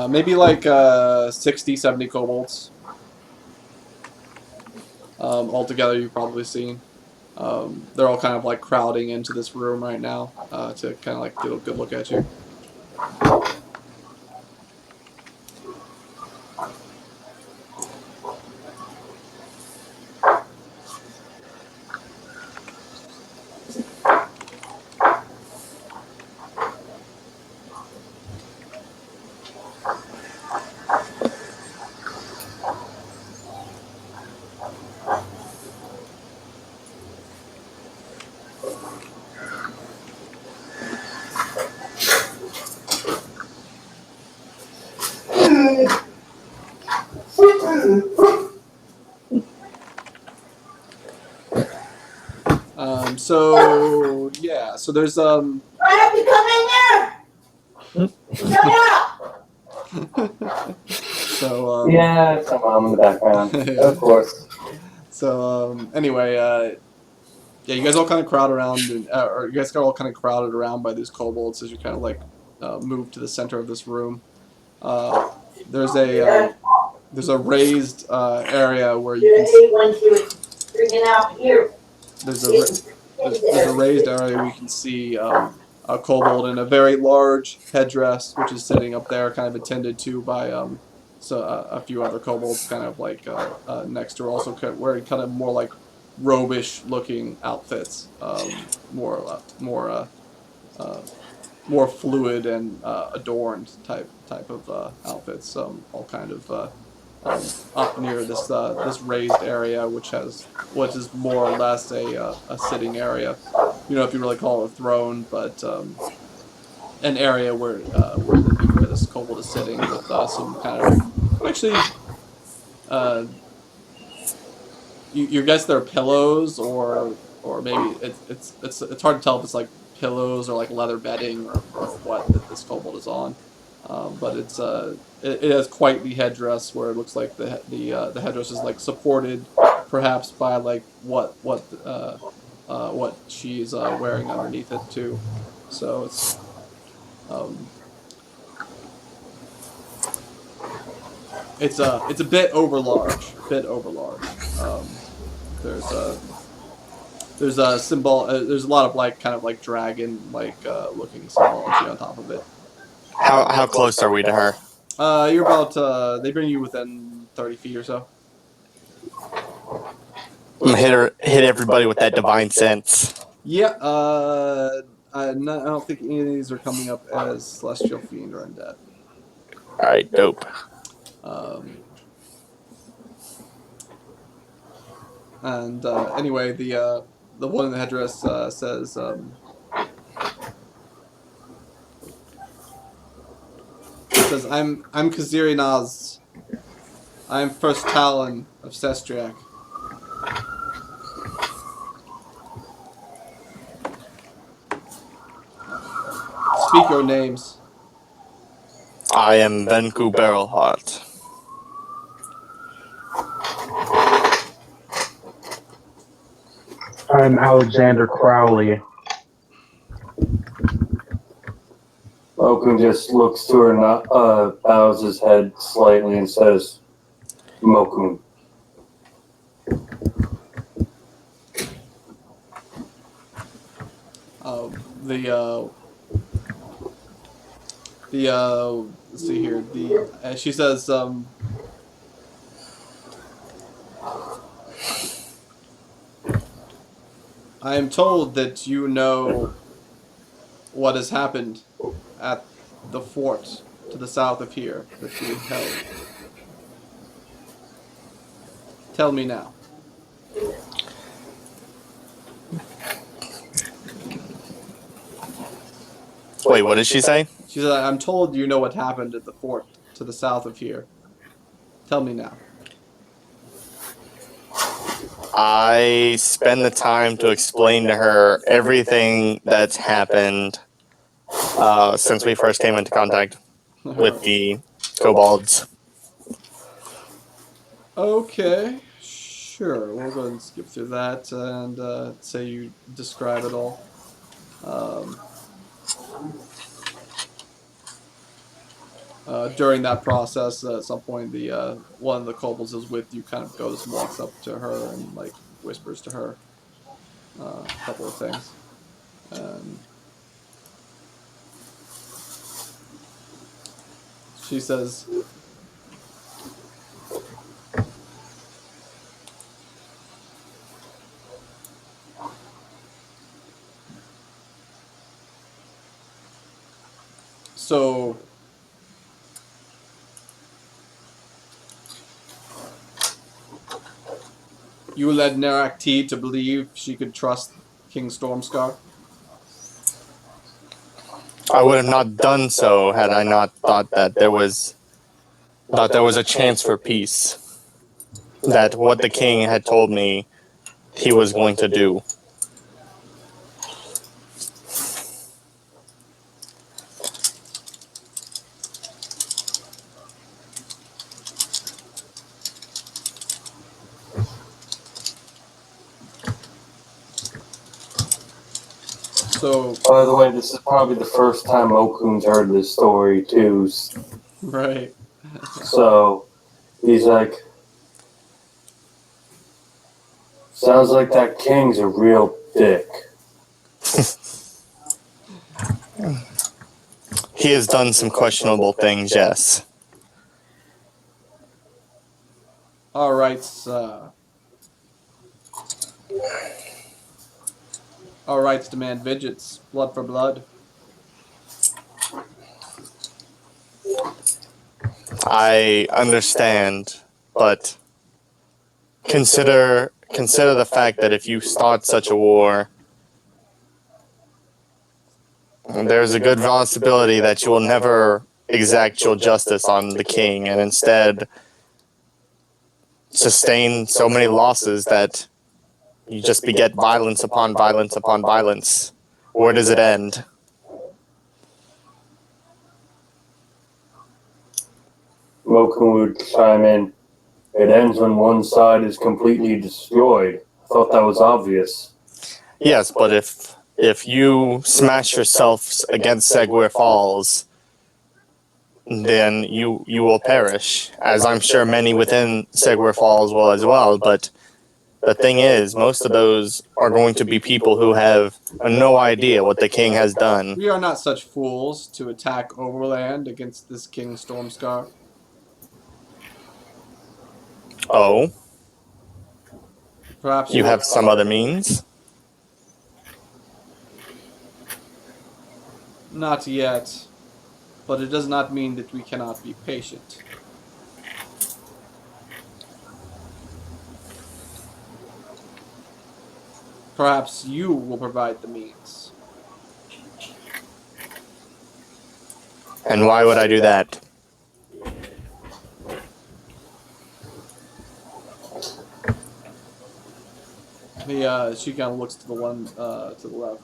maybe like 60, 70 kobolds altogether you've probably seen. They're all kind of like crowding into this room right now to kind of like get a good look at you. So yeah, so there's Why don't you come in there? Shut up! so Yeah, some mom in the background, of course. So anyway, yeah, you guys all kind of crowd around, or you guys got all kind of crowded around by these kobolds as you kind of like move to the center of this room. There's a raised area where you can hate when she was freaking out here. there's a raised area where you can see a kobold in a very large headdress, which is sitting up there, kind of attended to by a few other kobolds, kind of like next to her, also wearing kind of more like robish looking outfits, more more fluid and adorned type of outfits, all kind of up near this raised area, which is more or less a sitting area. You know, if you really call it a throne, but an area where this kobold is sitting with some kind of actually. Uh, you guess they're pillows or maybe it's hard to tell if it's like pillows or like leather bedding or what that this kobold is on. But it has quite the headdress where it looks like the headdress is like supported perhaps by like what she's wearing underneath it too. So um, it's a bit overlarge, there's a symbol. There's a lot of like kind of like dragon like looking symbology on top of it. How close are we to her? You're about. They bring you within 30 feet or so. I'm gonna hit everybody with that divine sense. Yeah. I don't think any of these are coming up as celestial fiend or undead. All right, dope. Um, and anyway, the one in the headdress says. Says I'm Kaziri Naz. I'm first Talon of Sestriak. Speak your names. I am Venku Barrelheart. I'm Alexander Crowley. Malcolm just looks to her and bows his head slightly and says, Malcolm. Let's see here. She says, I am told that you know what has happened at the fort to the south of here that we held. Tell me now. Wait, what did she say? She said, I'm told you know what happened at the fort to the south of here. Tell me now. I spend the time to explain to her everything that's happened since we first came into contact with the kobolds. Okay, sure. We'll go ahead and skip through that and say you describe it all. During that process, at some point, the one of the kobolds is with you, kind of goes and walks up to her and like whispers to her a couple of things. She says, "So you led Narak T to believe she could trust King Stormscar?" I would have not done so had I not thought that there was a chance for peace. That what the king had told me he was going to do. So, By the way, this is probably the first time Okun's heard this story, too. right. So, he's like, sounds like that king's a real dick. He has done some questionable things, yes. All right, All rights demand vengeance. Blood for blood. I understand, but consider the fact that if you start such a war, there's a good possibility that you will never exact your justice on the king, and instead sustain so many losses that you just beget violence upon violence upon violence. Where does it end? Mokum would chime in. It ends when one side is completely destroyed. I thought that was obvious. Yes, but if you smash yourselves against Segwyr Falls, then you will perish, as I'm sure many within Segwyr Falls will as well. But the thing is, most of those are going to be people who have no idea what the king has done. We are not such fools to attack overland against this King Stormscar. Oh, Perhaps you have some other means? Not yet, but it does not mean that we cannot be patient. Perhaps you will provide the means. And why would I do that? She kind of looks to the one to the left.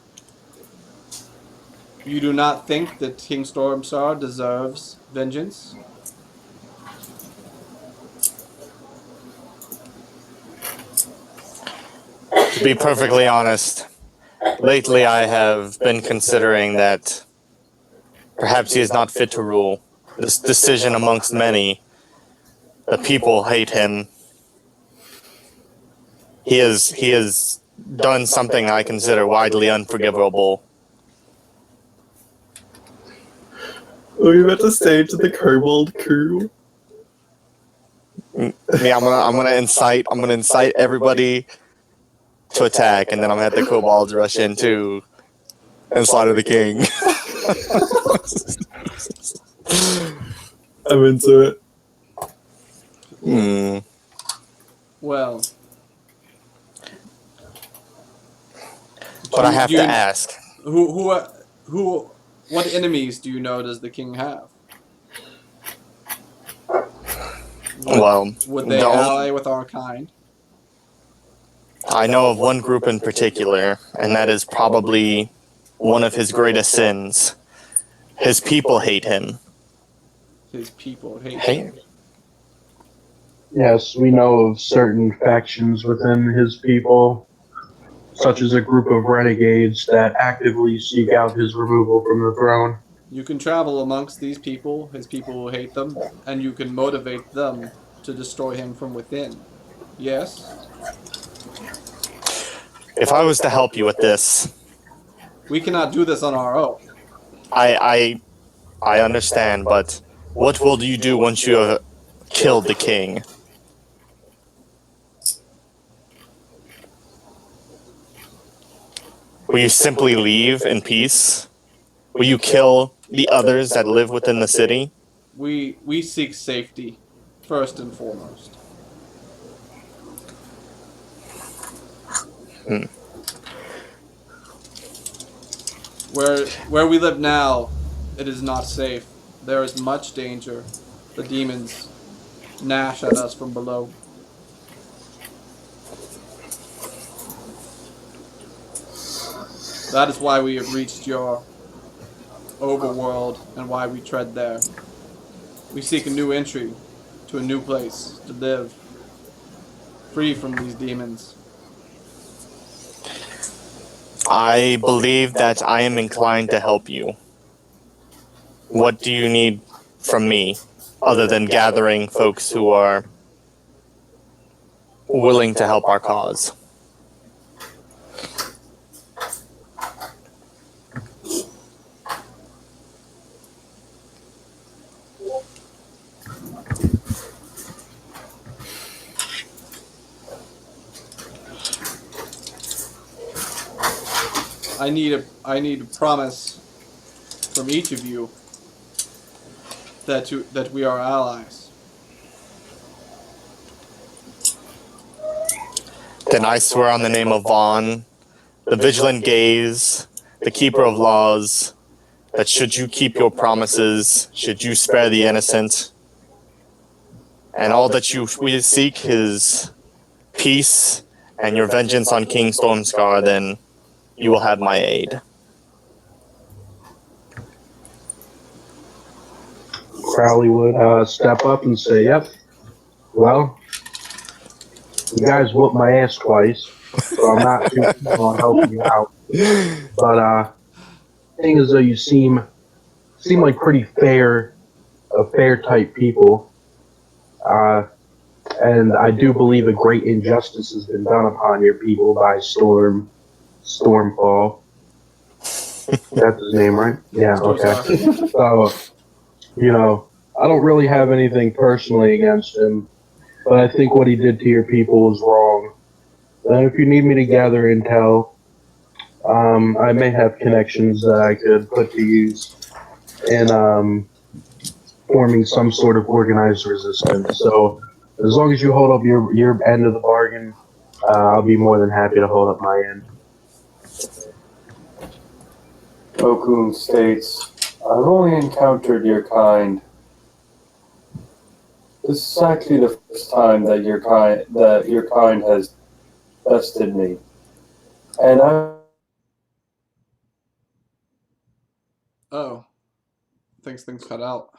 You do not think that King Stormstar deserves vengeance? To be perfectly honest, lately I have been considering that perhaps he is not fit to rule. This decision amongst many, the people hate him. He has done something I consider widely unforgivable. Are you about to stage the kobold coup? Yeah, I'm gonna incite everybody to attack, and then I'm gonna have the kobolds rush in too and slaughter the king. I'm into it. Hmm. Well, But I have to ask. what enemies do you know does the king have? Would they ally with our kind? I know of one group in particular, and that is probably one of his greatest sins. His people hate him. His people hate Hey, Yes, we know of certain factions within his people, such as a group of renegades that actively seek out his removal from the throne. You can travel amongst these people, his people will hate them, and you can motivate them to destroy him from within. Yes? if I was to help you with this, We cannot do this on our own. I understand, but what will you do once you have killed the king? Will you simply leave in peace? Will you kill the others that live within the city? We seek safety, first and foremost. Hmm. Where we live now, it is not safe. There is much danger. The demons gnash at us from below. That is why we have reached your overworld and why we tread there. We seek a new entry to a new place to live, free from these demons. I believe that I am inclined to help you. What do you need from me, other than gathering folks who are willing to help our cause? I need a promise from each of you that we are allies. Then I swear on the name of Vaughn, the vigilant gaze, the keeper of laws, that should you keep your promises, should you spare the innocent, and all that we seek is peace and your vengeance on King Stormscar, then you will have my aid. Crowley would step up and say, "Yep. Well, you guys whooped my ass twice, so I'm not too keen on helping you out. But thing is, though, you seem like pretty fair type people. And I do believe a great injustice has been done upon your people by Stormfall. That's his name, right? Yeah, okay. So, I don't really have anything personally against him, but I think what he did to your people is wrong. And if you need me to gather intel, I may have connections that I could put to use in forming some sort of organized resistance. So as long as you hold up your end of the bargain, I'll be more than happy to hold up my end. Okun states, I've only encountered your kind. This is actually the first time that your kind has bested me. And Oh, thanks. Things cut out.